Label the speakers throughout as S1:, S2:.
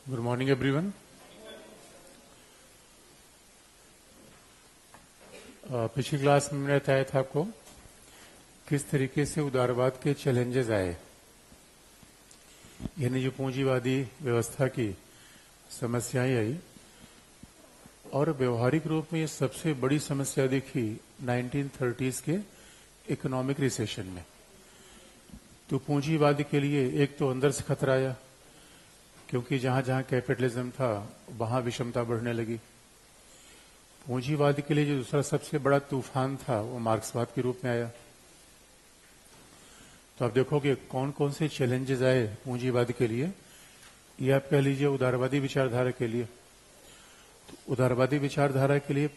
S1: Good morning everyone. पिछली class में मैंने बताया था आपको किस तरीके से उदारवाद के चैलेंजेस आए, यानी जो पूंजीवादी व्यवस्था की समस्याएं आई और व्यवहारिक रूप में ये सबसे बड़ी समस्या दिखी 1930s के इकोनॉमिक रिसेशन में। तो पूंजीवाद के लिए एक तो अंदर से खतरा आया, क्योंकि जहां जहां कैपिटलिज्म था वहां विषमता बढ़ने लगी। पूंजीवाद के लिए जो दूसरा सबसे बड़ा तूफान था वो मार्क्सवाद के रूप में आया। तो आप देखोगे कौन कौन से चैलेंजेस आए पूंजीवाद के लिए, या आप कह लीजिए उदारवादी विचारधारा के लिए। तो उदारवादी विचारधारा के लिए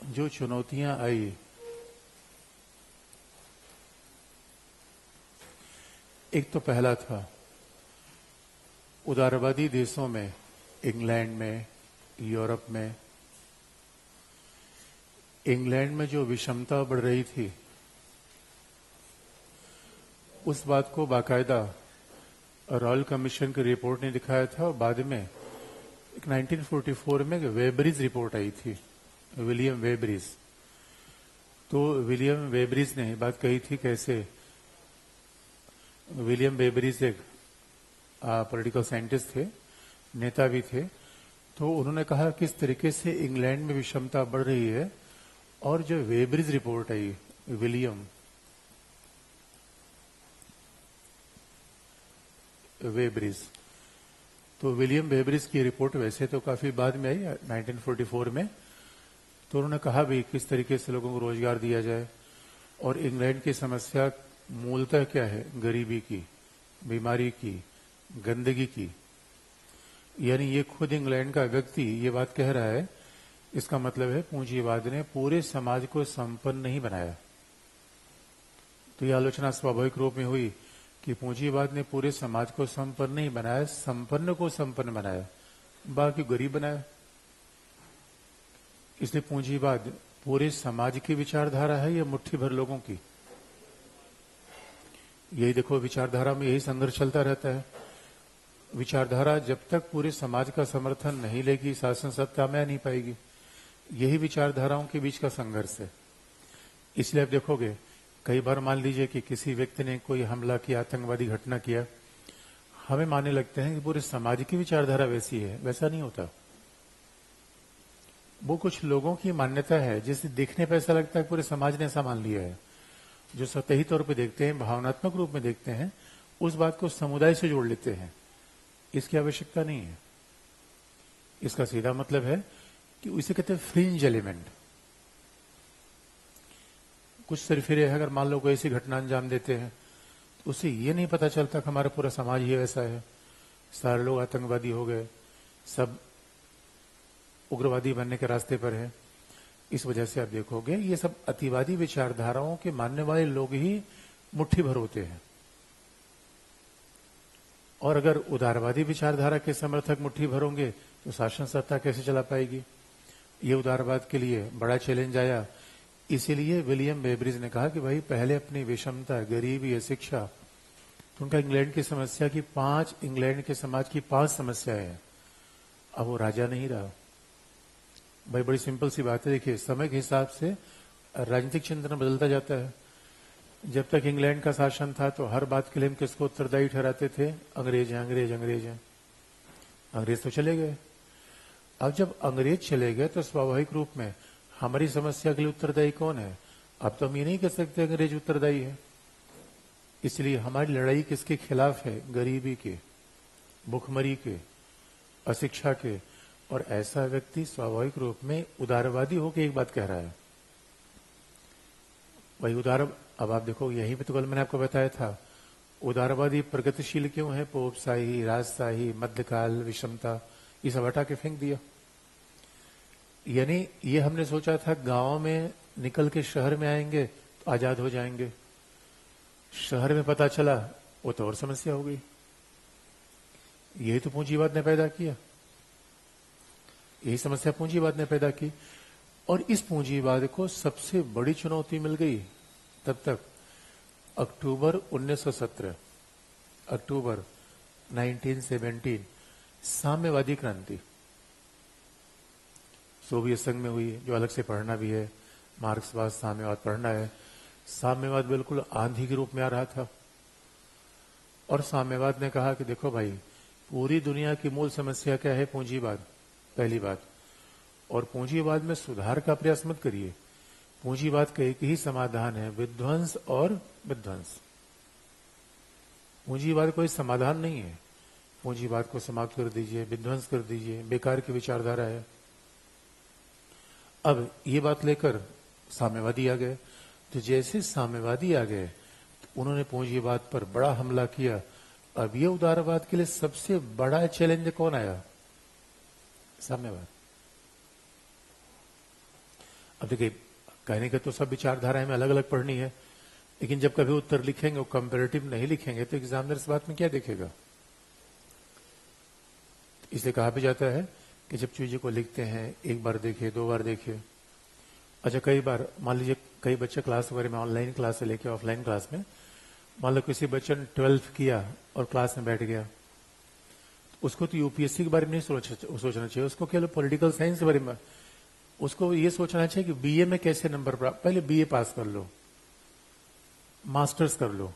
S1: जो चुनौतियां आई, एक तो पहला था उदारवादी देशों में, इंग्लैंड में, यूरोप में, इंग्लैंड में जो विषमता बढ़ रही थी उस बात को बाकायदा रॉयल कमीशन की रिपोर्ट ने दिखाया था। और बाद में 1944 में वेबरिज रिपोर्ट आई थी, विलियम वेबरिज। तो विलियम वेबरिज ने बात कही थी कैसे, विलियम वेबरिज एक पॉलिटिकल साइंटिस्ट थे, नेता भी थे। तो उन्होंने कहा किस तरीके से इंग्लैंड में विषमता बढ़ रही है, और जो वेबरिज रिपोर्ट आई विलियम वेबरिज, तो विलियम वेबरिज की रिपोर्ट वैसे तो काफी बाद में आई 1944 में। तो उन्होंने कहा भी किस तरीके से लोगों को रोजगार दिया जाए, और इंग्लैंड की समस्या मूलतः क्या है, गरीबी की, बीमारी की, गंदगी की। यानी ये खुद इंग्लैंड का व्यक्ति ये बात कह रहा है, इसका मतलब है पूंजीवाद ने पूरे समाज को संपन्न नहीं बनाया। तो ये आलोचना स्वाभाविक रूप में हुई कि पूंजीवाद ने पूरे समाज को संपन्न नहीं बनाया, संपन्न को संपन्न बनाया, बाकी गरीब बनाया। इसलिए पूंजीवाद पूरे समाज की विचारधारा है या मुट्ठी भर लोगों की? यही देखो, विचारधारा में यही संघर्ष चलता रहता है। विचारधारा जब तक पूरे समाज का समर्थन नहीं लेगी, शासन सत्ता में आ नहीं पाएगी। यही विचारधाराओं के बीच का संघर्ष है। इसलिए आप देखोगे कई बार मान लीजिए कि किसी व्यक्ति ने कोई हमला किया, आतंकवादी घटना किया, हमें मानने लगते हैं कि पूरे समाज की विचारधारा वैसी है। वैसा नहीं होता। वो कुछ लोगों की मान्यता है जिसे देखने पर ऐसा लगता है पूरे समाज ने ऐसा मान लिया है। जो सतही तौर पे देखते हैं, भावनात्मक रूप में देखते हैं, उस बात को समुदाय से जोड़ लेते हैं। इसकी आवश्यकता नहीं है। इसका सीधा मतलब है कि इसे कहते हैं फ्रिंज एलिमेंट। कुछ सरफिरे अगर मान लो कोई ऐसी घटना अंजाम देते हैं तो उसे ये नहीं पता चलता कि हमारा पूरा समाज ही वैसा है, सारे लोग आतंकवादी हो गए, सब उग्रवादी बनने के रास्ते पर है। इस वजह से आप देखोगे ये सब अतिवादी विचारधाराओं के मानने वाले लोग ही मुट्ठी भर होते हैं। और अगर उदारवादी विचारधारा के समर्थक मुट्ठी भर होंगे तो शासन सत्ता कैसे चला पाएगी? ये उदारवाद के लिए बड़ा चैलेंज आया। इसीलिए विलियम वेबरिज ने कहा कि भाई पहले अपनी विषमता, गरीबी या शिक्षा, तो उनका इंग्लैंड की समस्या की इंग्लैंड के समाज की 5 समस्याएं हैं। अब वो राजा नहीं रहा। भाई बड़ी सिंपल सी बात है। देखिए, समय के हिसाब से राजनीतिक चिंतन बदलता जाता है। जब तक इंग्लैंड का शासन था तो हर बात के लिए हम किसको उत्तरदायी ठहराते थे? अंग्रेज हैं, अंग्रेज, अंग्रेज हैं। अंग्रेज तो चले गए। अब जब अंग्रेज चले गए तो स्वाभाविक रूप में हमारी समस्या के लिए उत्तरदायी कौन है? अब तो हम ये नहीं कह सकते अंग्रेज उत्तरदायी है। इसलिए हमारी लड़ाई किसके खिलाफ है? गरीबी के, भुखमरी के, अशिक्षा के। और ऐसा व्यक्ति स्वाभाविक रूप में उदारवादी होकर एक बात कह रहा है। वही अब आप देखो, यही पे तो कल मैंने आपको बताया था, उदारवादी प्रगतिशील क्यों है? पोपशाही, राजशाही, मध्यकाल, विषमता, ये सब हटा के फेंक दिया। यानी ये हमने सोचा था गांव में निकल के शहर में आएंगे तो आजाद हो जाएंगे। शहर में पता चला वो तो और समस्या हो गई। यही तो पूंजीवाद ने पैदा किया। यही समस्या पूंजीवाद ने पैदा की। और इस पूंजीवाद को सबसे बड़ी चुनौती मिल गई तब तक अक्टूबर 1917, अक्टूबर 1917 साम्यवादी क्रांति सोवियत संघ में हुई, जो अलग से पढ़ना भी है, मार्क्सवाद साम्यवाद पढ़ना है। साम्यवाद बिल्कुल आंधी के रूप में आ रहा था और साम्यवाद ने कहा कि देखो भाई, पूरी दुनिया की मूल समस्या क्या है? पूंजीवाद, पहली बात। और पूंजीवाद में सुधार का प्रयास मत करिए। पूंजीवाद का एक ही समाधान है, विध्वंस और विध्वंस। पूंजीवाद कोई समाधान नहीं है। पूंजीवाद को समाप्त कर दीजिए, विध्वंस कर दीजिए, बेकार की विचारधारा है। अब ये बात लेकर साम्यवादी आ गए। तो जैसे साम्यवादी आ गए तो उन्होंने पूंजीवाद पर बड़ा हमला किया। अब ये उदारवाद के लिए सबसे बड़ा चैलेंज कौन आया? साम्यवाद। अब देखिए, कहने के तो सब विचारधाराएं में अलग अलग पढ़नी है, लेकिन जब कभी उत्तर लिखेंगे वो कंपेरेटिव नहीं लिखेंगे तो एग्जामिनर इस बात में क्या देखेगा? इसलिए कहा भी जाता है कि जब चीजों को लिखते हैं एक बार देखिए, दो बार देखिए। अच्छा, कई बार मान लीजिए कई बच्चे क्लास वगैरह में, ऑनलाइन क्लास से लेके ऑफलाइन क्लास में, मान लो किसी बच्चे ने 12th किया और क्लास में बैठ गया, उसको तो यूपीएससी के बारे में नहीं सोचना चाहिए, उसको केवल पॉलिटिकल साइंस के बारे में, उसको ये सोचना चाहिए कि बीए में कैसे नंबर प्राप्त, पहले बीए पास कर लो, मास्टर्स कर लो,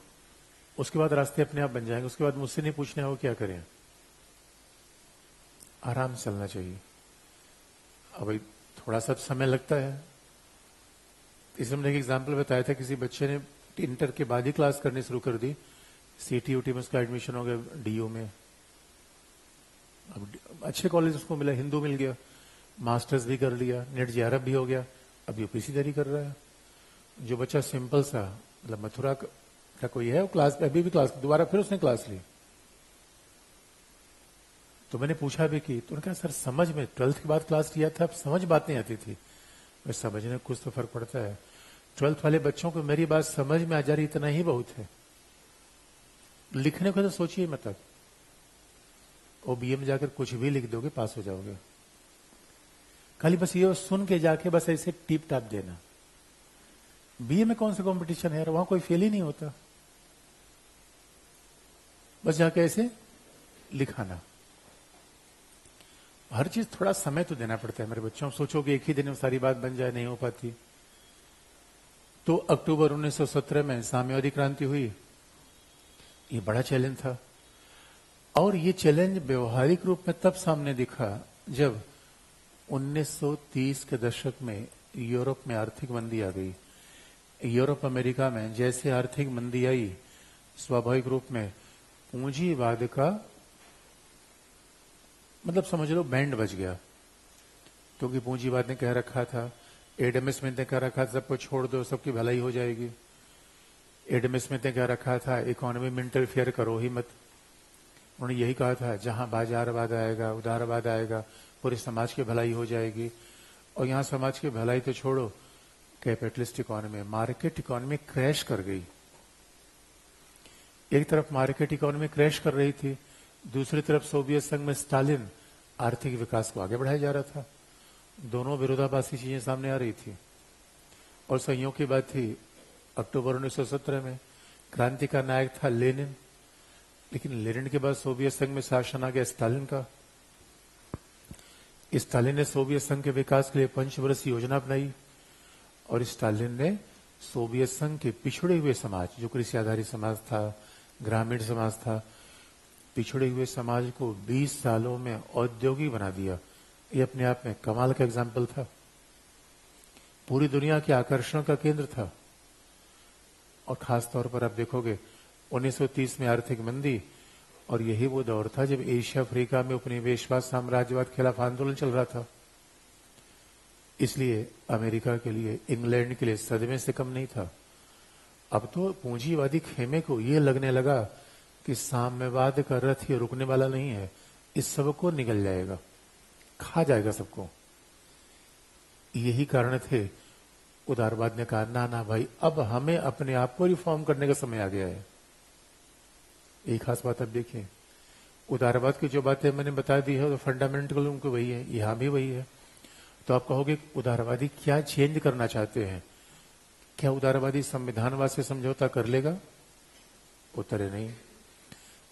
S1: उसके बाद रास्ते अपने आप बन जाएंगे। उसके बाद मुझसे नहीं पूछने हो क्या करें, आराम से चलना चाहिए। अब थोड़ा सा समय लगता है। इसमें मैंने एक एग्जाम्पल बताया था, किसी बच्चे ने इंटर के बाद ही क्लास करनी शुरू कर दी, सीटी यूटी में उसका एडमिशन हो गया, डीयू में, अब अच्छे कॉलेज उसको मिला, हिंदू मिल गया, मास्टर्स भी कर लिया, नेट जेआरएफ भी हो गया, अब यूपीसी तैयारी कर रहा है। जो बच्चा सिंपल सा, मतलब मथुरा का कोई है, वो क्लास अभी भी क्लास, दोबारा फिर उसने क्लास ली। तो मैंने पूछा भी कि, तो उन्होंने कहा सर समझ में 12th के बाद क्लास लिया था, अब समझ बात नहीं आती थी। मैं समझने में कुछ तो फर्क पड़ता है। 12th वाले बच्चों को मेरी बात समझ में आ जा रही, इतना ही बहुत है। लिखने को तो सोचिए मत, अब वो बीए में जाकर कुछ भी लिख दोगे, पास हो जाओगे। खाली बस ये सुन के जाके बस ऐसे टिप टाप देना। बीए में कौन सा कंपटीशन है, वहां कोई फेल ही नहीं होता, बस जाके ऐसे लिखाना। हर चीज थोड़ा समय तो देना पड़ता है मेरे बच्चों। सोचोगे एक ही दिन में सारी बात बन जाए, नहीं हो पाती। तो अक्टूबर 1917 में साम्यवादी क्रांति हुई, ये बड़ा चैलेंज था। और ये चैलेंज व्यवहारिक रूप में तब सामने दिखा जब 1930 के दशक में यूरोप में आर्थिक मंदी आ गई। यूरोप अमेरिका में जैसे आर्थिक मंदी आई, स्वाभाविक रूप में पूंजीवाद का मतलब समझ लो बैंड बज गया। क्योंकि पूंजीवाद ने कह रखा था, एडम स्मिथ ने कह रखा था सबको छोड़ दो, सबकी भलाई हो जाएगी। एडम स्मिथ ने कह रखा था इकोनॉमी में इंटरफेयर करो ही मत। उन्होंने यही कहा था, जहां बाजारवाद आएगा, उदारवाद आएगा, पूरे समाज की भलाई हो जाएगी। और यहां समाज की भलाई तो छोड़ो, capitalist economy, market economy crash कर गई। एक तरफ मार्केट इकोनॉमी क्रैश कर रही थी, दूसरी तरफ सोवियत संघ में स्टालिन आर्थिक विकास को आगे बढ़ाया जा रहा था। दोनों विरोधाभासी चीजें सामने आ रही थी। और संयोग की बात थी, अक्टूबर 1917 में क्रांति का नायक था लेनिन, लेकिन लेनिन के बाद सोवियत संघ में शासन आ गया स्टालिन का। स्टालिन ने सोवियत संघ के विकास के लिए पंचवर्षीय योजना बनाई और स्टालिन ने सोवियत संघ के पिछड़े हुए समाज, जो कृषि आधारित समाज था, ग्रामीण समाज था, पिछड़े हुए समाज को 20 सालों में औद्योगिक बना दिया। ये अपने आप में कमाल का एग्जाम्पल था। पूरी दुनिया के आकर्षण का केंद्र था। और खास तौर पर आप देखोगे 1930 में आर्थिक मंदी, और यही वो दौर था जब एशिया अफ्रीका में उपनिवेशवाद साम्राज्यवाद के खिलाफ आंदोलन चल रहा था। इसलिए अमेरिका के लिए, इंग्लैंड के लिए सदमे से कम नहीं था। अब तो पूंजीवादी खेमे को ये लगने लगा कि साम्यवाद का रथ ये रुकने वाला नहीं है, इस सबको निगल जाएगा, खा जाएगा सबको। यही कारण थे उदारवाद ने कहा, ना ना भाई, अब हमें अपने आप को रिफॉर्म करने का समय आ गया है। एक खास बात अब देखिए, उदारवाद की जो बातें मैंने बता दी है, तो फंडामेंटल उनको वही है, यहां भी वही है। तो आप कहोगे उदारवादी क्या चेंज करना चाहते हैं? क्या उदारवादी संविधानवाद से समझौता कर लेगा? उत्तर है नहीं।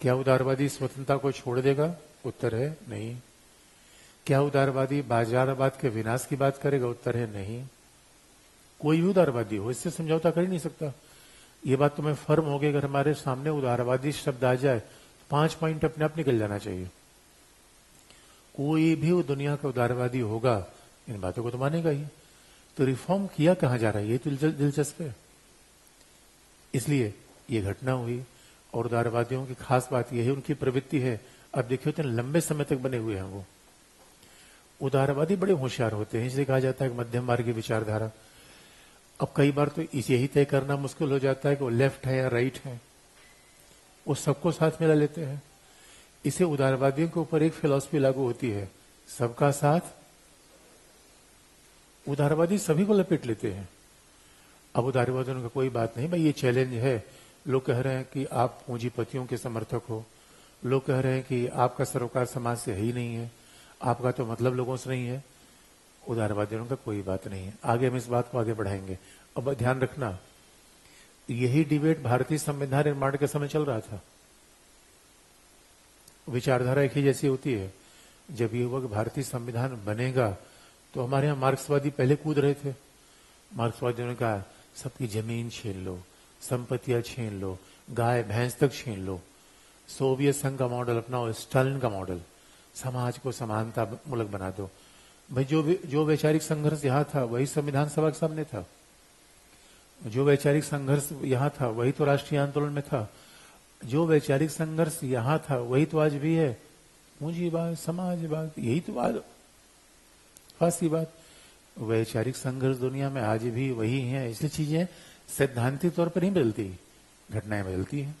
S1: क्या उदारवादी स्वतंत्रता को छोड़ देगा? उत्तर है नहीं। क्या उदारवादी बाजारवाद के विनाश की बात करेगा? उत्तर है नहीं। कोई भी उदारवादी हो इससे समझौता कर ही नहीं सकता। ये बात तुम्हें फर्म हो गई, अगर हमारे सामने उदारवादी शब्द आ जाए तो 5 पॉइंट अपने आप निकल जाना चाहिए। कोई भी दुनिया का उदारवादी होगा इन बातों को तो मानेगा ही। तो रिफॉर्म किया कहां जा रहा है, ये तो दिलचस्प है। इसलिए ये घटना हुई और उदारवादियों की खास बात यह है, उनकी प्रवृत्ति है। अब देखिए इतने लंबे समय तक बने हुए हैं वो उदारवादी, बड़े होशियार होते हैं, इसलिए कहा जाता है कि मध्यम मार्ग की विचारधारा। अब कई बार तो यही तय करना मुश्किल हो जाता है कि वो लेफ्ट है या राइट है, वो सबको साथ मिला लेते हैं। इसे उदारवादियों के ऊपर एक फिलॉसफी लागू होती है, सबका साथ। उदारवादी सभी को लपेट लेते हैं। अब उदारवादियों का कोई बात नहीं, भाई ये चैलेंज है। लोग कह रहे हैं कि आप पूंजीपतियों के समर्थक हो, लोग कह रहे हैं कि आपका सरोकार समाज से है ही नहीं है, आपका तो मतलब लोगों से नहीं है। उदारवादियों का कोई बात नहीं है। आगे हम इस बात को आगे बढ़ाएंगे। अब ध्यान रखना, यही डिबेट भारतीय संविधान निर्माण के समय चल रहा था। विचारधारा एक ही जैसी होती है। जब ये हुआ कि भारतीय संविधान बनेगा तो हमारे यहां मार्क्सवादी पहले कूद रहे थे। मार्क्सवादियों ने कहा सबकी जमीन छीन लो, संपत्तियां छीन लो, गाय भैंस तक छीन लो, सोवियत संघ का मॉडल अपनाओ, स्टालिन का मॉडल, समाज को समानता मूलक बना दो। भाई जो वैचारिक संघर्ष यहां था वही संविधान सभा के सामने था। जो वैचारिक संघर्ष यहां था वही तो राष्ट्रीय आंदोलन में था। जो वैचारिक संघर्ष यहां था वही तो आज भी है। पूंजीवाद, समाजवाद, यही तो बात, खासी बात। वैचारिक संघर्ष दुनिया में आज भी वही है। इसलिए चीजें सैद्धांतिक तौर पर नहीं बदलती, घटनाएं बदलती हैं।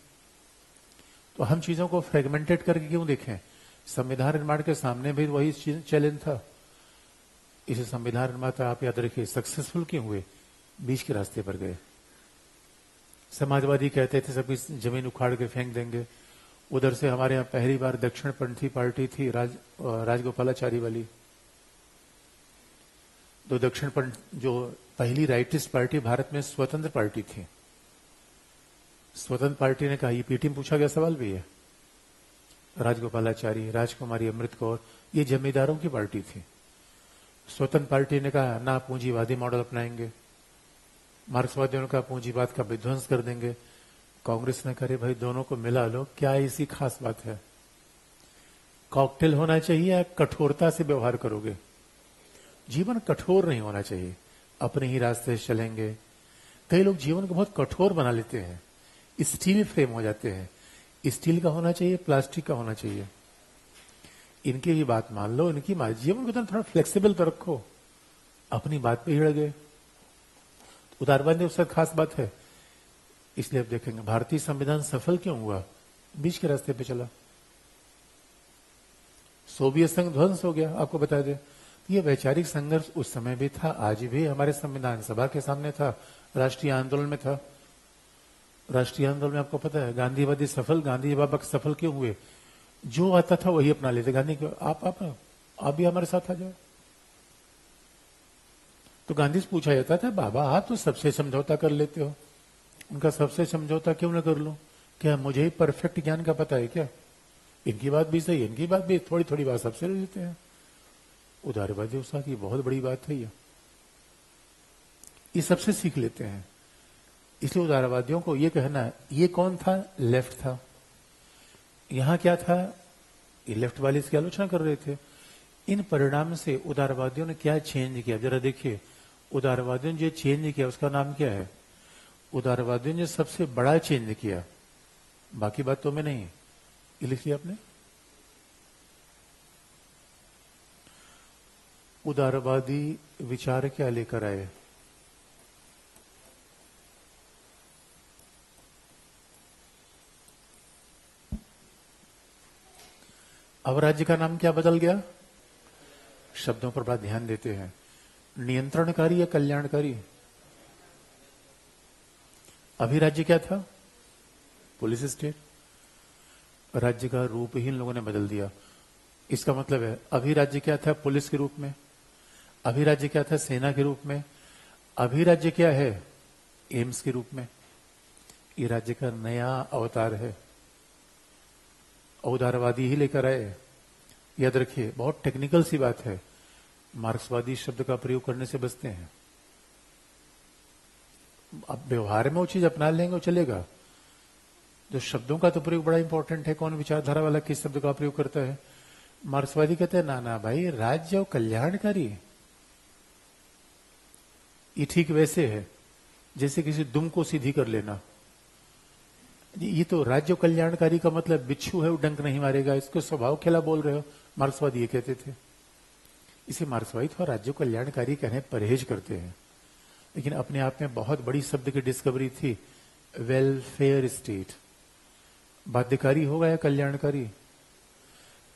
S1: तो हम चीजों को फ्रेगमेंटेड करके क्यों देखें? संविधान निर्माण के सामने भी वही चैलेंज था। इसे संविधान निर्माता, आप याद रखिए, सक्सेसफुल क्यों हुए? बीच के रास्ते पर गए। समाजवादी कहते थे सबकी जमीन उखाड़ के फेंक देंगे। उधर से हमारे यहाँ पहली बार दक्षिणपंथी पार्टी थी राजगोपालाचारी वाली। तो दक्षिणपंथ जो पहली राइटिस्ट पार्टी भारत में स्वतंत्र पार्टी थी। स्वतंत्र पार्टी ने कहा, ये पीटी में पूछा गया सवाल भी है, राजगोपालाचारी, राजकुमारी अमृत कौर, ये जमींदारों की पार्टी थी। स्वतंत्र पार्टी ने कहा ना पूंजीवादी मॉडल अपनाएंगे। मार्क्सवादियों ने कहा पूंजीवाद का विध्वंस कर देंगे। कांग्रेस ने करे भाई दोनों को मिला लो, क्या ऐसी खास बात है? कॉकटेल होना चाहिए या कठोरता से व्यवहार करोगे? जीवन कठोर नहीं होना चाहिए, अपने ही रास्ते से चलेंगे। कई लोग जीवन को बहुत कठोर बना लेते हैं, स्टील फ्रेम हो जाते हैं। स्टील का होना चाहिए, प्लास्टिक का होना चाहिए। इनकी भी बात मान लो, इनकी जीवन को थोड़ा फ्लेक्सिबल तो रखो। अपनी बात पे ही अड़ गए। उदारवादी उससे खास बात है। इसलिए अब देखेंगे भारतीय संविधान सफल क्यों हुआ? बीच के रास्ते पे चला। सोवियत संघ ध्वंस हो गया, आपको बता दें। ये वैचारिक संघर्ष उस समय भी था, आज भी हमारे संविधान सभा के सामने था, राष्ट्रीय आंदोलन में था। राष्ट्रीय आंदोलन में आपको पता है गांधीवादी सफल, गांधी बाबा सफल क्यों हुए? जो आता था वही अपना लेते। गांधी क्यों, आप भी हमारे साथ आ जाओ। तो गांधी से पूछा जाता था, बाबा आप तो सबसे समझौता कर लेते हो, उनका सबसे समझौता क्यों न कर लो? क्या मुझे ही परफेक्ट ज्ञान का पता है क्या? इनकी बात भी सही, इनकी बात भी, थोड़ी थोड़ी बात सबसे ले लेते हैं। उदारवादी उत्साह की बहुत बड़ी बात है ये सबसे सीख लेते हैं। इसलिए उदारवादियों को ये कहना है, ये कौन था? लेफ्ट था। यहां क्या था? ये लेफ्ट वाले इसकी आलोचना कर रहे थे। इन परिणाम से उदारवादियों ने क्या चेंज किया, जरा देखिए। उदारवादियों ने जो चेंज किया उसका नाम क्या है? उदारवादियों ने सबसे बड़ा चेंज किया, बाकी बात तो में नहीं, ये लिख लिया आपने। उदारवादी विचार क्या लेकर आए? अब राज्य का नाम क्या बदल गया? शब्दों पर बड़ा ध्यान देते हैं। नियंत्रणकारी या कल्याणकारी? अभी राज्य क्या था? Police state. राज्य का रूप ही इन लोगों ने बदल दिया। इसका मतलब है अभी राज्य क्या था? पुलिस के रूप में। अभी राज्य क्या था? सेना के रूप में। अभी राज्य क्या है? एम्स के रूप में। ये राज्य का नया अवतार है। और उदारवादी ही लेकर आए। याद रखिए, बहुत टेक्निकल सी बात है, मार्क्सवादी शब्द का प्रयोग करने से बचते हैं। अब व्यवहार में वो चीज अपना लेंगे वो चलेगा, जो शब्दों का तो प्रयोग बड़ा इंपॉर्टेंट है, कौन विचारधारा वाला किस शब्द का प्रयोग करता है। मार्क्सवादी कहते हैं ना ना भाई, राज्य और कल्याणकारी, ये ठीक वैसे है जैसे किसी दुम को सीधी कर लेना। ये तो राज्य कल्याणकारी का मतलब बिच्छू है वो डंक नहीं मारेगा, इसको स्वभाव खेला बोल रहे हो, मार्क्सवादी ये कहते थे। इसे मार्क्सवादी थोड़ा राज्य कल्याणकारी कहने परहेज करते हैं, लेकिन अपने आप में बहुत बड़ी शब्द की डिस्कवरी थी, वेलफेयर स्टेट। बाध्यकारी होगा या कल्याणकारी?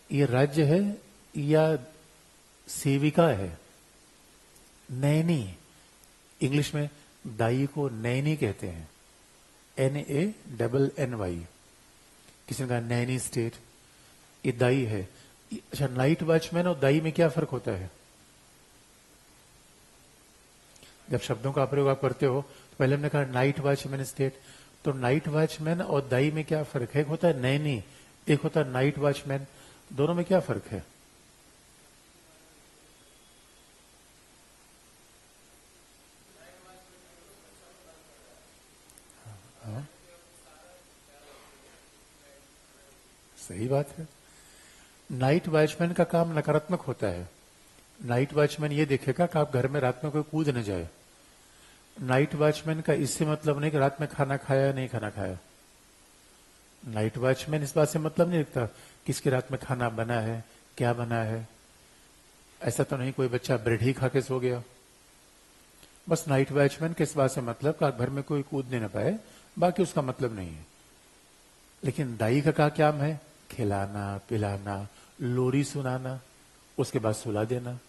S1: ये राज्य है या सेविका है? नैनी, इंग्लिश में दाई को नैनी कहते हैं, NANNY। किसी ने कहा नैनी स्टेट, ये दाई है। अच्छा, नाइट वॉचमैन और दाई में क्या फर्क होता है? जब शब्दों का प्रयोग आप करते हो तो पहले हमने कहा नाइट वॉचमैन स्टेट, तो नाइट वॉचमैन और दाई में क्या फर्क है? एक होता है नैनी, एक होता है नाइट वॉचमैन, दोनों में क्या फर्क है? हाँ, सही बात है। नाइट वॉचमैन का काम नकारात्मक होता है। नाइट वॉचमैन ये देखेगा कि आप घर में रात में कोई कूद न जाए। नाइट वॉचमैन का इससे मतलब नहीं कि रात में खाना खाया या नहीं खाना खाया। नाइट वॉचमैन इस बात से मतलब नहीं रखता किसकी रात में खाना बना है, क्या बना है। ऐसा तो नहीं कोई बच्चा ब्रेड ही खा के सो गया। बस नाइट वॉचमैन के इस बात से मतलब कि घर में कोई कूदने न पाए, बाकी उसका मतलब नहीं है। लेकिन दाई का क्या काम है? खिलाना, पिलाना, लोरी सुनाना, उसके बाद सुला देना।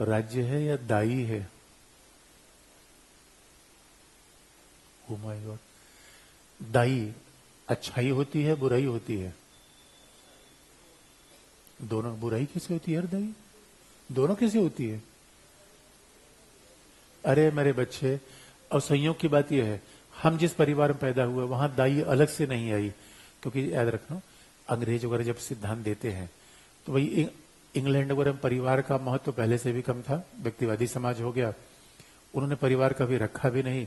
S1: राज्य है या दाई है? ओ माय गॉड, दाई अच्छाई होती है, बुराई होती है? दोनों। बुराई कैसे होती है? दाई दोनों कैसे होती है? अरे मेरे बच्चे, और संयोग की बात यह है, हम जिस परिवार में पैदा हुए वहां दाई अलग से नहीं आई। क्योंकि याद रखना, अंग्रेज वगैरह जब सिद्धांत देते हैं तो वही इंग्लैंड वगैरह में परिवार का महत्व तो पहले से भी कम था, व्यक्तिवादी समाज हो गया, उन्होंने परिवार कभी रखा भी नहीं।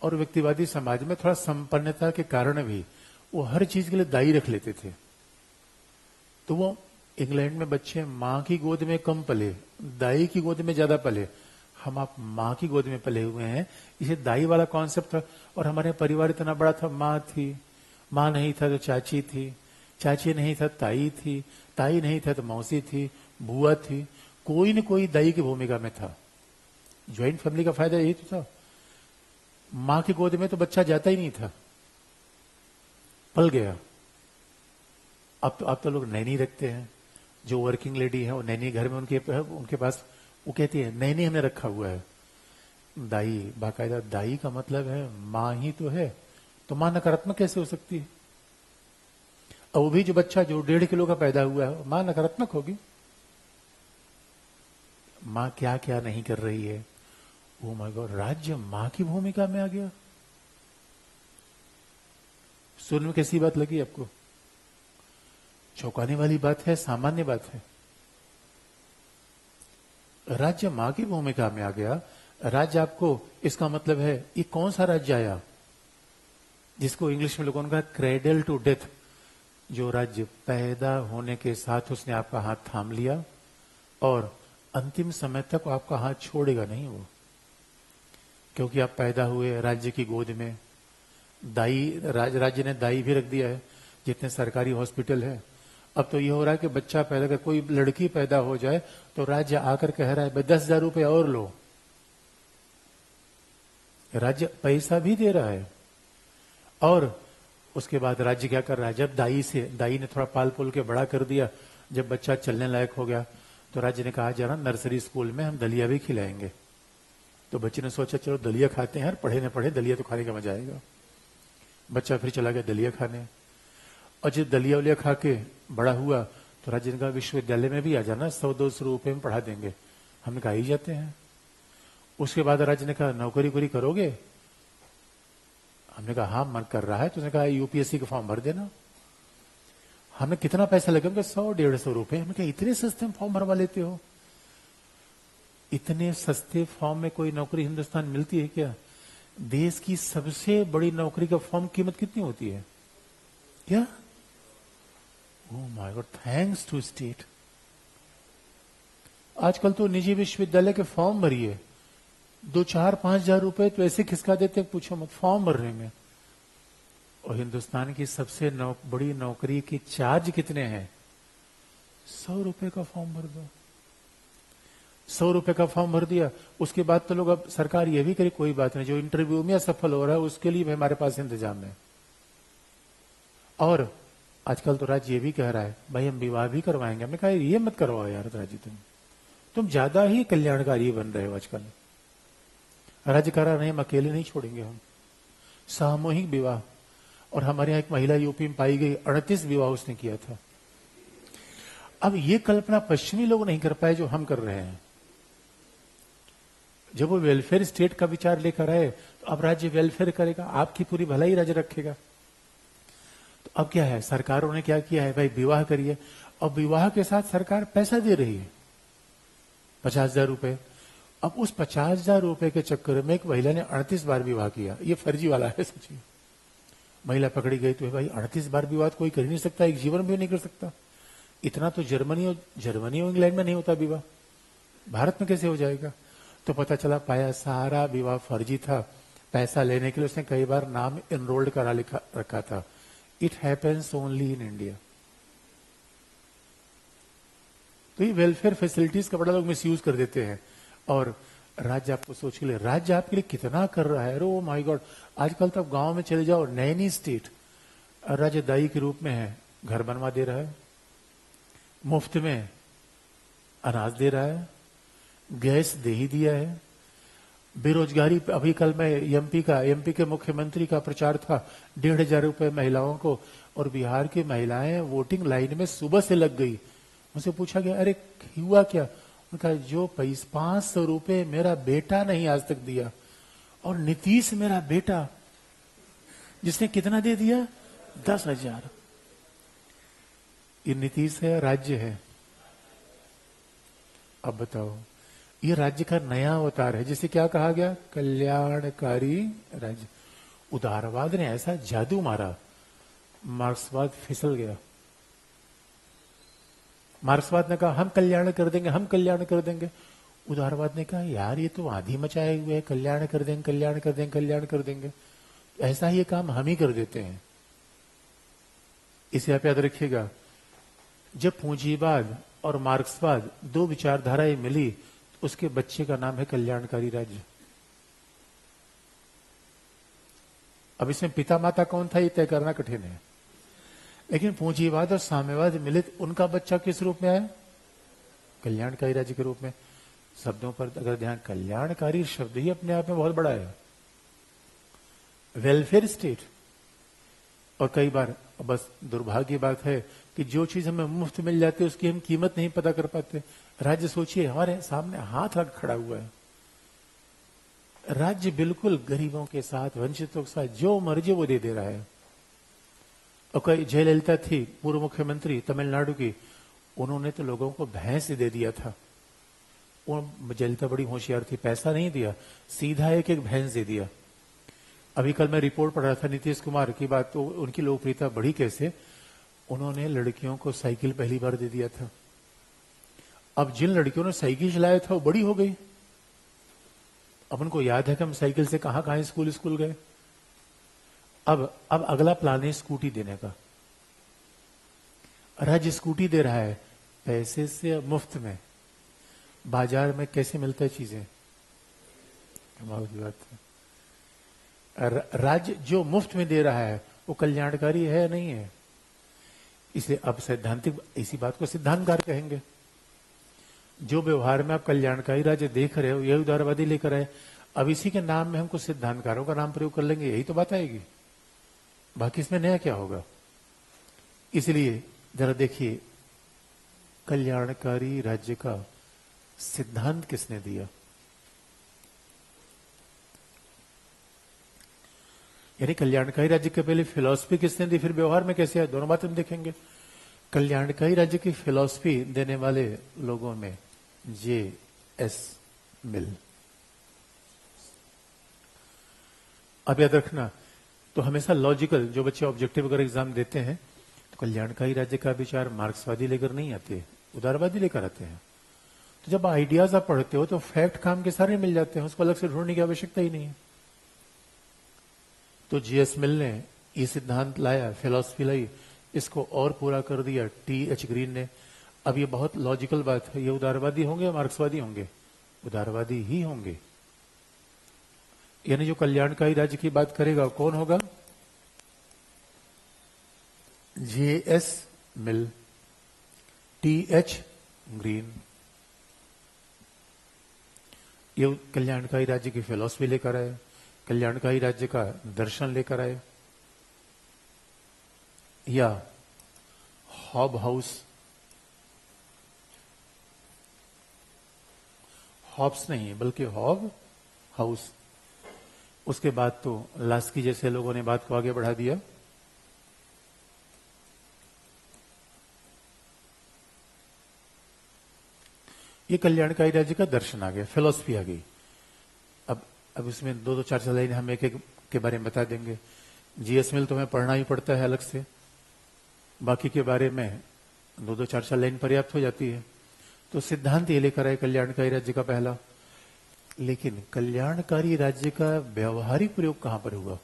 S1: और व्यक्तिवादी समाज में थोड़ा संपन्नता के कारण भी वो हर चीज के लिए दाई रख लेते थे। तो वो इंग्लैंड में बच्चे माँ की गोद में कम पले, दाई की गोद में ज्यादा पले। हम आप माँ की गोद में पले हुए हैं, इसे दाई वाला कॉन्सेप्ट था। और हमारे परिवार इतना बड़ा था, माँ थी, माँ नहीं था तो चाची थी, चाची नहीं था ताई थी, ताई नहीं था तो मौसी थी, बुआ थी, कोई न कोई दाई की भूमिका में था। ज्वाइंट फैमिली का फायदा यही तो था। माँ की गोद में तो बच्चा जाता ही नहीं था, पल गया। अब तो लोग नैनी रखते हैं। जो वर्किंग लेडी है वो नैनी घर में उनके पास वो कहती है नैनी हमने रखा हुआ है। दाई, बाकायदा दाई का मतलब है माँ ही तो है, तो माँ नकारात्मक कैसे हो सकती है? और वो भी जो बच्चा जो 1.5 किलो का पैदा हुआ है, माँ नकारात्मक होगी? माँ क्या क्या नहीं कर रही है। ओ माय गॉड, राज्य माँ की भूमिका में आ गया। सुनने में कैसी बात लगी आपको? चौंकाने वाली बात है, सामान्य बात है। राज्य माँ की भूमिका में आ गया। राज्य आपको, इसका मतलब है ये कौन सा राज्य आया जिसको इंग्लिश में लोगों ने कहा क्रेडल टू डेथ। जो राज्य पैदा होने के साथ उसने आपका हाथ थाम लिया और अंतिम समय तक आपका हाथ छोड़ेगा नहीं वो, क्योंकि आप पैदा हुए राज्य की गोद में। दाई, राज्य ने दाई भी रख दिया है जितने सरकारी हॉस्पिटल है। अब तो ये हो रहा है कि बच्चा पैदा कर, कोई लड़की पैदा हो जाए तो राज्य आकर कह रहा है 10,000 रुपए और लो। राज्य पैसा भी दे रहा है। और उसके बाद राज्य क्या कर रहा है, जब दाई ने थोड़ा पाल पोल के बड़ा कर दिया, जब बच्चा चलने लायक हो गया तो राज्य ने कहा जरा नर्सरी स्कूल में हम दलिया भी खिलाएंगे। तो बच्चे ने सोचा चलो दलिया खाते हैं, पढ़े न पढ़े दलिया तो खाने का मजा आएगा। बच्चा फिर चला गया दलिया खाने, और जब दलिया उलिया खा के बड़ा हुआ तो राज्य ने कहा विश्वविद्यालय में भी आ जाना, 100-200 रुपए में पढ़ा देंगे। हमने कहा ही जाते हैं। उसके बाद राज्य ने कहा नौकरी वोकरी करोगे? हमने कहा हाँ मन कर रहा है। तो उसने कहा यूपीएससी का फॉर्म भर देना। हमें कितना पैसा लगेगा? 100-150 रुपए। हमें क्या इतने सस्ते में फॉर्म भरवा लेते हो? इतने सस्ते फॉर्म में कोई नौकरी हिंदुस्तान मिलती है क्या? देश की सबसे बड़ी नौकरी का फॉर्म कीमत कितनी होती है क्या? Oh my God, thanks to state. आजकल तो निजी विश्वविद्यालय के फॉर्म भरिए 2-4-5 हजार रुपए तो ऐसे खिसका देते हैं, पूछो मत, फॉर्म भरने में। और हिंदुस्तान की सबसे बड़ी नौकरी की चार्ज कितने हैं? 100 रुपए का फॉर्म भर दो। 100 रुपए का फॉर्म भर दिया, उसके बाद तो लोग, अब सरकार ये भी करे कोई बात नहीं, जो इंटरव्यू में असफल हो रहा है उसके लिए भी हमारे पास इंतजाम है। और आजकल तो राज्य ये भी कह रहा है भाई हम विवाह भी करवाएंगे। हमने कहा ये मत करवाओ यार राज्य, तुम ज्यादा ही कल्याणकारी बन रहे हो आजकल। राज्य कह रहा नहीं, हम अकेले नहीं छोड़ेंगे, हम सामूहिक विवाह। और हमारे यहाँ एक महिला यूपी में पाई गई, 38 विवाह उसने किया था। अब ये कल्पना पश्चिमी लोग नहीं कर पाए जो हम कर रहे हैं। जब वो वेलफेयर स्टेट का विचार लेकर आए तो अब राज्य वेलफेयर करेगा, आपकी पूरी भलाई राज्य रखेगा। तो अब क्या है, सरकारों ने क्या किया है, भाई विवाह करिए, और विवाह के साथ सरकार पैसा दे रही है 50,000 रुपए। अब उस 50,000 रुपए के चक्कर में एक महिला ने 38 बार विवाह किया। ये फर्जी वाला है सच्ची। महिला पकड़ी गई तो भाई 38 बार विवाह कोई कर ही नहीं सकता, एक जीवन भी नहीं कर सकता। इतना तो जर्मनी और इंग्लैंड में नहीं होता विवाह, भारत में कैसे हो जाएगा? तो पता चला, पाया सारा विवाह फर्जी था। पैसा लेने के लिए उसने कई बार नाम एनरोल्ड करा रखा था। It happens only in India. तो ये वेलफेयर फैसिलिटीज का बड़ा लोग मिसयूज कर देते हैं। और राज्य, आपको सोच के लिए, राज्य आपके लिए कितना कर रहा है। ओ माय गॉड, आजकल तो गांव में चले जाओ, नैनी स्टेट राज्य दाई के रूप में है, घर बनवा दे रहा है, मुफ्त में अनाज दे रहा है, गैस दे ही दिया है। बेरोजगारी, अभी कल मैं एमपी के मुख्यमंत्री का प्रचार था, 1,500 रुपए महिलाओं को। और बिहार की महिलाएं वोटिंग लाइन में सुबह से लग गई। मुझसे पूछा गया, अरे हुआ क्या? उनका जो 500 रुपए मेरा बेटा नहीं आज तक दिया, और नीतीश मेरा बेटा जिसने कितना दे दिया, 10,000। ये नीतीश है, राज्य है। अब बताओ, ये राज्य का नया अवतार है, जिसे क्या कहा गया, कल्याणकारी राज्य। उदारवाद ने ऐसा जादू मारा, मार्क्सवाद फिसल गया। मार्क्सवाद ने कहा हम कल्याण कर देंगे, हम कल्याण कर देंगे। उदारवाद ने कहा यार ये तो आधी मचाए हुए है, कल्याण कर देंगे, कल्याण कर देंगे, कल्याण कर देंगे। ऐसा ही काम हम ही कर देते हैं। इसे आप याद रखिएगा, जब पूंजीवाद और मार्क्सवाद दो विचारधाराएं मिली तो उसके बच्चे का नाम है कल्याणकारी राज्य। अब इसमें पिता माता कौन था ये तय करना कठिन है, लेकिन पूंजीवाद और साम्यवाद मिले तो उनका बच्चा किस रूप में आया, कल्याणकारी राज्य के रूप में। शब्दों पर अगर ध्यान, कल्याणकारी शब्द ही अपने आप में बहुत बड़ा है। Welfare state. और कई बार बस दुर्भाग्य की बात है कि जो चीज हमें मुफ्त मिल जाती है उसकी हम कीमत नहीं पता कर पाते। राज्य सोचिए, हमारे सामने हाथ रख खड़ा हुआ है। राज्य बिल्कुल गरीबों के साथ, वंचितों के साथ जो मर्जी वो दे रहा है। और कई, जयललिता थी पूर्व मुख्यमंत्री तमिलनाडु की, उन्होंने तो लोगों को भैंस दे दिया था। जयललिता बड़ी होशियार थी, पैसा नहीं दिया, सीधा एक एक भैंस दे दिया। अभी कल मैं रिपोर्ट पढ़ रहा था नीतीश कुमार की बात, तो उनकी लोकप्रियता बढ़ी कैसे, उन्होंने लड़कियों को साइकिल पहली बार दे दिया था। अब जिन लड़कियों ने साइकिल चलाया था वो बड़ी हो गई। अब उनको याद है कि हम साइकिल से कहां कहां स्कूल गए। अब अगला प्लान है स्कूटी देने का। राज्य स्कूटी दे रहा है पैसे से, मुफ्त में। बाजार में कैसे मिलता है चीजें, कमाल की बात है। राज्य जो मुफ्त में दे रहा है वो कल्याणकारी है नहीं है। इसलिए अब सैद्धांतिक, इसी बात को सिद्धांतकार कहेंगे। जो व्यवहार में आप कल्याणकारी राज्य देख रहे हो यही उदारवादी लेकर आए। अब इसी के नाम में हमको सिद्धांतकारों का नाम प्रयोग कर लेंगे, यही तो बात आएगी। बाकी इसमें नया क्या होगा। इसलिए जरा देखिए, कल्याणकारी राज्य का सिद्धांत किसने दिया, यानी कल्याणकारी राज्य के पहले फिलॉसफी किसने दी, फिर व्यवहार में कैसे आया, दोनों बात हम देखेंगे। कल्याणकारी राज्य की फिलॉसफी देने वाले लोगों में J.S. मिल। अब याद रखना, तो हमेशा लॉजिकल, जो बच्चे ऑब्जेक्टिव अगर एग्जाम देते हैं तो कल्याणकारी राज्य का विचार मार्क्सवादी लेकर नहीं आते, उदारवादी लेकर आते हैं। तो जब आइडियाज आप पढ़ते हो तो फैक्ट काम के सारे मिल जाते हैं, उसको अलग से ढूंढने की आवश्यकता ही नहीं है। तो J.S. मिल ने ये सिद्धांत लाया, फिलॉसफी लाई, इसको और पूरा कर दिया T.H. ग्रीन ने। अब ये बहुत लॉजिकल बात है, ये उदारवादी होंगे या मार्क्सवादी होंगे? उदारवादी ही होंगे। यानी जो कल्याणकारी राज्य की बात करेगा कौन होगा? J.S. मिल, T.H. ग्रीन। ये कल्याणकारी राज्य की फिलॉसफी लेकर आए, कल्याणकारी राज्य का दर्शन लेकर आए। या हॉब हाउस, हॉब्स नहीं बल्कि हॉब हाउस। उसके बाद तो लास्की जैसे लोगों ने बात को आगे बढ़ा दिया। ये कल्याणकारी राज्य का दर्शन आ गया, फिलॉसफी आ गई। अब इसमें दो चार लाइन हम एक एक के बारे में बता देंगे। J.S. मिल तो हमें पढ़ना ही पड़ता है अलग से, बाकी के बारे में दो चार लाइन पर्याप्त हो जाती है। तो सिद्धांत ये लेकर आए कल्याणकारी राज्य का पहला। लेकिन कल्याणकारी राज्य का व्यवहारिक प्रयोग कहां पर हुआ?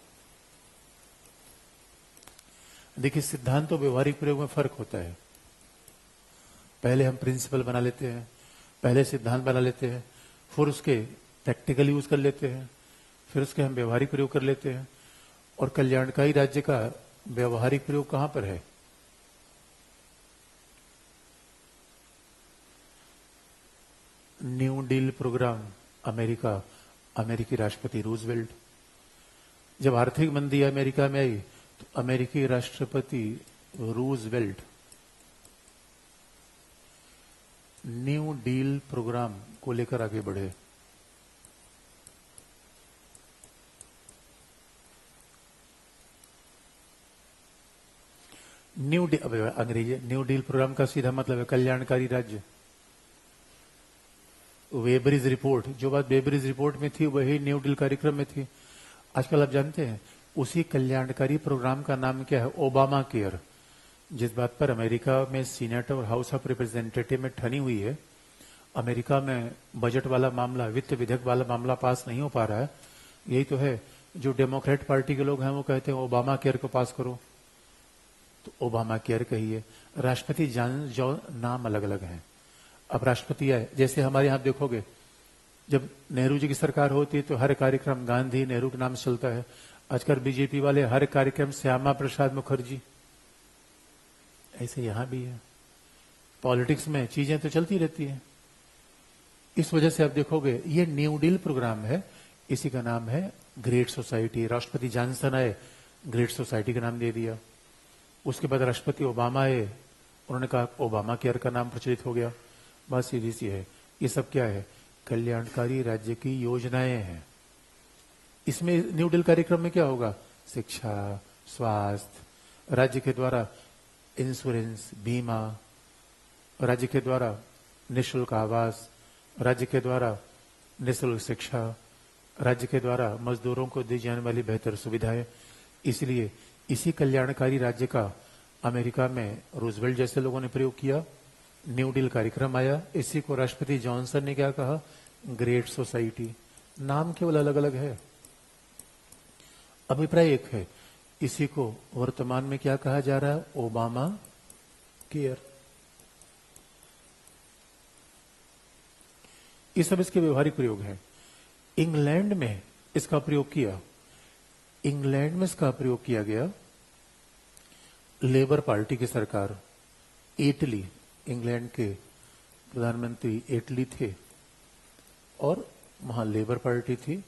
S1: देखिए, सिद्धांत और व्यवहारिक प्रयोग में फर्क होता है। पहले हम प्रिंसिपल बना लेते हैं, पहले सिद्धांत बना लेते हैं, फिर उसके प्रैक्टिकल यूज कर लेते हैं, फिर उसके हम व्यवहारिक प्रयोग कर लेते हैं। और कल्याणकारी राज्य का व्यवहारिक प्रयोग कहां पर है? न्यू डील प्रोग्राम, अमेरिका, अमेरिकी राष्ट्रपति रूजवेल्ट। जब आर्थिक मंदी अमेरिका में आई तो अमेरिकी राष्ट्रपति रूजवेल्ट न्यू डील प्रोग्राम को लेकर आगे बढ़े। अंग्रेजी न्यू डील प्रोग्राम का सीधा मतलब है कल्याणकारी राज्य। वेबरीज रिपोर्ट, जो बात वेबरीज रिपोर्ट में थी वही न्यू डील कार्यक्रम में थी। आजकल आप जानते हैं उसी कल्याणकारी प्रोग्राम का नाम क्या है? Obama care. जिस बात पर अमेरिका में सीनेट और हाउस ऑफ रिप्रेजेंटेटिव में ठनी हुई है, अमेरिका में बजट वाला मामला, वित्त विधेयक वाला मामला पास नहीं हो पा रहा है, यही तो है जो डेमोक्रेट पार्टी के लोग हैं वो कहते हैं ओबामा केयर को पास करो। तो ओबामा केयर कहिए, राष्ट्रपति जो नाम अलग अलग हैं। अब राष्ट्रपति आए, जैसे हमारे यहां देखोगे जब नेहरू जी की सरकार होती है तो हर कार्यक्रम गांधी नेहरू के नाम से चलता है। आजकल बीजेपी वाले हर कार्यक्रम श्यामा प्रसाद मुखर्जी, ऐसे यहां भी है। पॉलिटिक्स में चीजें तो चलती रहती हैं। इस वजह से आप देखोगे ये न्यू डील प्रोग्राम है, इसी का नाम है ग्रेट सोसाइटी। राष्ट्रपति जॉनसन आए, ग्रेट सोसाइटी का नाम दे दिया। उसके बाद राष्ट्रपति ओबामा आए, उन्होंने कहा ओबामा केयर का नाम प्रचलित हो गया। बात सीधी सी है, ये सब क्या है? कल्याणकारी राज्य की योजनाएं हैं। इसमें न्यू डील कार्यक्रम में क्या होगा? शिक्षा, स्वास्थ्य, राज्य के द्वारा इंश्योरेंस, बीमा, राज्य के द्वारा निःशुल्क आवास, राज्य के द्वारा निःशुल्क शिक्षा, राज्य के द्वारा मजदूरों को दी जाने वाली बेहतर सुविधाएं। इसलिए इसी कल्याणकारी राज्य का अमेरिका में रूजवेल्ट जैसे लोगों ने प्रयोग किया। न्यू डील कार्यक्रम आया, इसी को राष्ट्रपति जॉनसन ने क्या कहा? Great society. नाम केवल अलग अलग है, अभिप्राय एक है। इसी को वर्तमान में क्या कहा जा रहा है? Obama care. ये सब इसके व्यवहारिक प्रयोग है। इंग्लैंड में इसका प्रयोग किया, इंग्लैंड में इसका प्रयोग किया गया लेबर पार्टी की सरकार। इटली, इंग्लैंड के प्रधानमंत्री इटली थे और वहां लेबर पार्टी थी।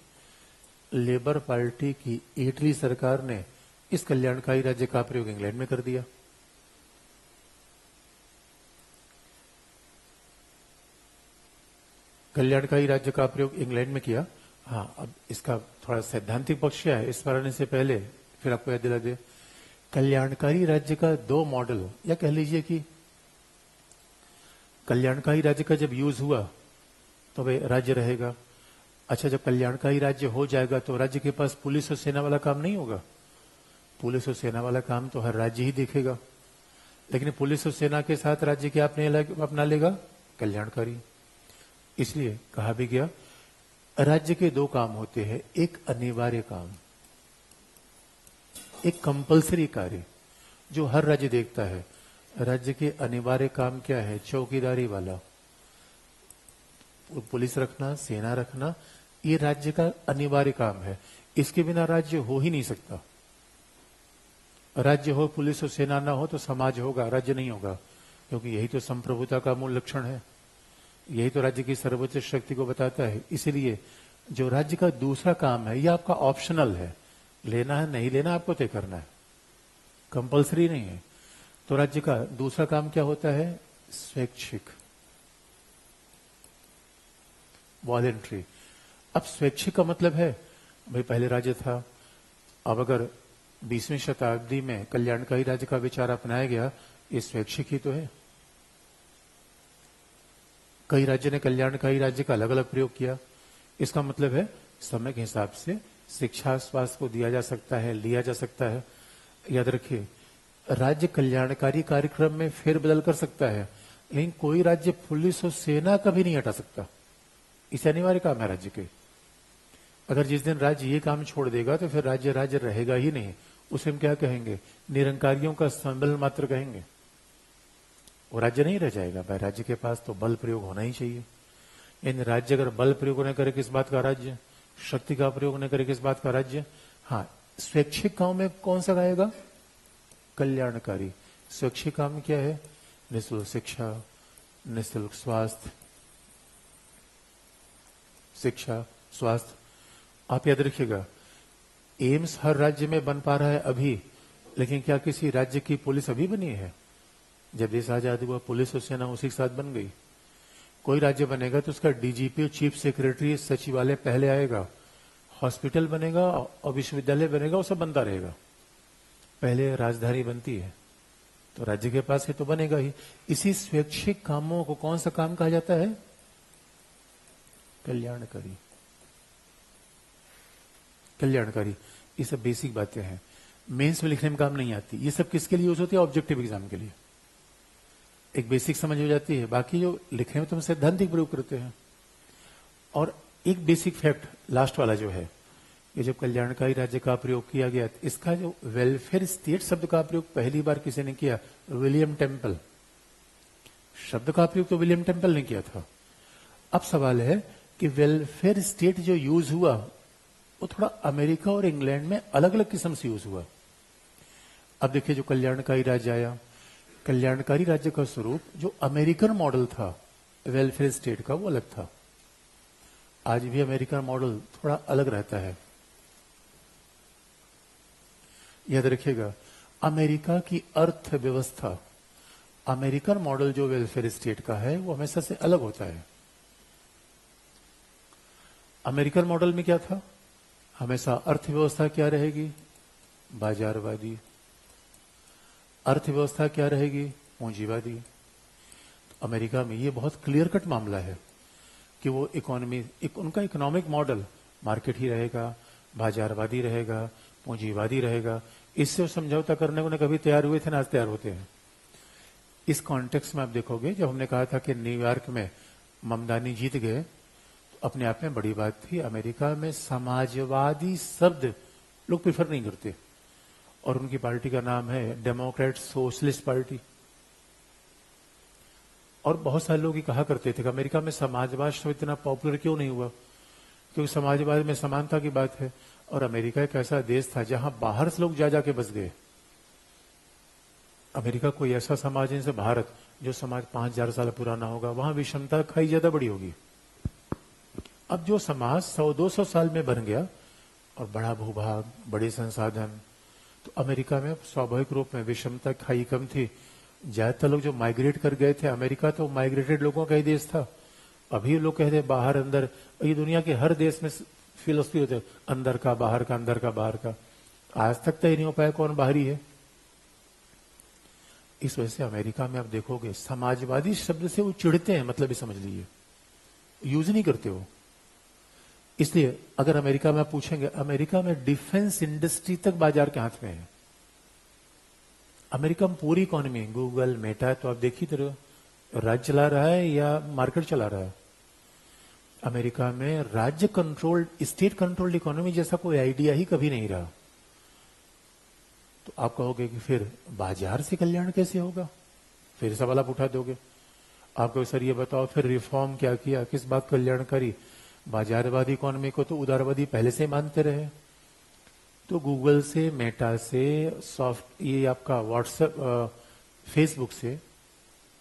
S1: लेबर पार्टी की इटली सरकार ने इस कल्याणकारी राज्य का प्रयोग इंग्लैंड में कर दिया। कल्याणकारी राज्य का प्रयोग इंग्लैंड में किया। हाँ, अब इसका थोड़ा सैद्धांतिक पक्ष है, इस पर आने से पहले फिर आपको याद दिला दे। कल्याणकारी राज्य का दो मॉडल, या कह लीजिए कि कल्याणकारी राज्य का जब यूज हुआ तो वे राज्य रहेगा। अच्छा, जब कल्याणकारी राज्य हो जाएगा तो राज्य के पास पुलिस और सेना वाला काम नहीं होगा। पुलिस और सेना वाला काम तो हर राज्य ही देखेगा, लेकिन पुलिस और सेना के साथ राज्य क्या अपना लेगा? कल्याणकारी। इसलिए कहा भी गया राज्य के दो काम होते हैं, एक अनिवार्य काम, एक कंपलसरी कार्य जो हर राज्य देखता है। राज्य के अनिवार्य काम क्या है? चौकीदारी वाला, पुलिस रखना, सेना रखना, ये राज्य का अनिवार्य काम है। इसके बिना राज्य हो ही नहीं सकता। राज्य हो, पुलिस और सेना ना हो तो समाज होगा, राज्य नहीं होगा, क्योंकि यही तो संप्रभुता का मूल लक्षण है, यही तो राज्य की सर्वोच्च शक्ति को बताता है। इसीलिए जो राज्य का दूसरा काम है, यह आपका ऑप्शनल है, लेना है नहीं लेना आपको तय करना है, कंपलसरी नहीं है। तो राज्य का दूसरा काम क्या होता है? स्वैच्छिक, वॉलेंट्री। अब स्वैच्छिक का मतलब है भाई पहले राज्य था, अब अगर 20वीं शताब्दी में कल्याणकारी राज्य का विचार अपनाया गया, ये स्वैच्छिक ही तो है। कई राज्य ने कल्याणकारी राज्य का अलग अलग प्रयोग किया। इसका मतलब है समय के हिसाब से शिक्षा स्वास्थ्य को दिया जा सकता है, लिया जा सकता है। याद रखिए, राज्य कल्याणकारी कार्यक्रम में फेरबदल कर सकता है, लेकिन कोई राज्य पुलिस और सेना कभी नहीं हटा सकता। इसे अनिवार्य काम है राज्य के। अगर जिस दिन राज्य ये काम छोड़ देगा तो फिर राज्य राज्य रहेगा ही नहीं। उसे हम क्या कहेंगे? निरंकारियों का सम्मेलन मात्र कहेंगे। वो राज्य नहीं रह जाएगा। भाई राज्य के पास तो बल प्रयोग होना ही चाहिए। इन राज्य अगर बल प्रयोग न करे किस बात का राज्य? शक्ति का प्रयोग न करे किस बात का राज्य? हाँ, स्वैच्छिक काम में कौन सा गाएगा? कल्याणकारी। स्वैच्छिक काम क्या है? निःशुल्क शिक्षा, निःशुल्क स्वास्थ्य, शिक्षा स्वास्थ्य। आप याद रखिएगा, एम्स हर राज्य में बन पा रहा है अभी, लेकिन क्या किसी राज्य की पुलिस अभी बनी है? जब देश आजाद हुआ पुलिस और सेना उसी के साथ बन गई। कोई राज्य बनेगा तो उसका डीजीपी, चीफ सेक्रेटरी, सचिवालय पहले आएगा, हॉस्पिटल बनेगा और विश्वविद्यालय बनेगा, वो सब बनता रहेगा। पहले राजधानी बनती है तो राज्य के पास है तो बनेगा ही। इसी स्वैच्छिक कामों को कौन सा काम कहा जाता है? कल्याणकारी। कल्याणकारी। ये सब बेसिक बातें हैं, मेंस में लिखने में काम नहीं आती। ये सब किसके लिए यूज होती है? ऑब्जेक्टिव एग्जाम के लिए। एक बेसिक समझ हो जाती है, बाकी जो लिखने में तो हम सैद्धांतिक प्रयोग करते हैं। और एक बेसिक फैक्ट लास्ट वाला जो है, ये जब कल्याणकारी राज्य का प्रयोग किया गया, इसका जो वेलफेयर स्टेट शब्द का प्रयोग पहली बार किसी ने किया? William temple. शब्द का प्रयोग तो विलियम टेम्पल ने किया था। अब सवाल है कि वेलफेयर स्टेट जो यूज हुआ वो थोड़ा अमेरिका और इंग्लैंड में अलग अलग किस्म से यूज हुआ। अब देखिए, जो कल्याणकारी राज्य आया, कल्याणकारी राज्य का स्वरूप जो अमेरिकन मॉडल था वेलफेयर स्टेट का, वो अलग था। आज भी अमेरिकन मॉडल थोड़ा अलग रहता है। याद रखिएगा, अमेरिका की अर्थव्यवस्था, अमेरिकन मॉडल जो वेलफेयर स्टेट का है, वो हमेशा से अलग होता है। अमेरिकन मॉडल में क्या था? हमेशा अर्थव्यवस्था क्या रहेगी? बाजारवादी। अर्थव्यवस्था क्या रहेगी? पूंजीवादी। तो अमेरिका में ये बहुत क्लियर कट मामला है कि वो इकोनॉमी, उनका इकोनॉमिक मॉडल मार्केट ही रहेगा, बाजारवादी रहेगा, पूंजीवादी रहेगा। इससे वो समझौता करने को न कभी तैयार हुए थे ना आज तैयार होते हैं। इस कॉन्टेक्स्ट में आप देखोगे, जब हमने कहा था कि न्यूयॉर्क में ममदानी जीत गए, तो अपने आप में बड़ी बात थी। अमेरिका में समाजवादी शब्द लोग प्रिफर नहीं करते, और उनकी पार्टी का नाम है डेमोक्रेट सोशलिस्ट पार्टी। और बहुत सारे लोग ये कहा करते थे कि अमेरिका में समाजवाद शब्द इतना पॉपुलर क्यों नहीं हुआ, क्योंकि समाजवाद में समानता की बात है। और अमेरिका एक ऐसा देश था जहां बाहर से लोग जा जाके बस गए। अमेरिका कोई ऐसा समाज है जैसे भारत, जो समाज 5000 साल पुराना होगा, वहां विषमता खाई ज्यादा बड़ी होगी। अब जो समाज 100-200 साल में बन गया और बड़ा भूभाग, बड़े संसाधन, तो अमेरिका में स्वाभाविक रूप में विषमता खाई कम थी। ज्यादातर लोग जो माइग्रेट कर गए थे, अमेरिका तो माइग्रेटेड लोगों का ही देश था। अभी लोग कहते हैं बाहर अंदर, ये दुनिया के हर देश में फिलोसफी होते हैं, अंदर का बाहर का, अंदर का बाहर का। आज तक तो ही नहीं हो पाया कौन बाहरी है। इस वजह से अमेरिका में आप देखोगे समाजवादी शब्द से वो चिढ़ते हैं, मतलब ये समझ लीजिए, यूज नहीं करते हो। इसलिए अगर अमेरिका में आप पूछेंगे, अमेरिका में डिफेंस इंडस्ट्री तक बाजार के हाथ में है। अमेरिका में पूरी इकोनॉमी, गूगल मेटा, तो आप देखिए तो राज्य चला रहा है या मार्केट चला रहा है। अमेरिका में राज्य कंट्रोल्ड, स्टेट कंट्रोल्ड इकोनॉमी जैसा कोई आइडिया ही कभी नहीं रहा। तो आप कहोगे कि फिर बाजार से कल्याण कैसे होगा, फिर सवाल आप उठा दोगे। आप कहो सर ये बताओ फिर रिफॉर्म क्या किया, किस बात कल्याणकारी, बाजारवादी इकोनॉमी को तो उदारवादी पहले से मानते रहे। तो गूगल से, मेटा से, सॉफ्ट ये आपका व्हाट्सएप, फेसबुक से,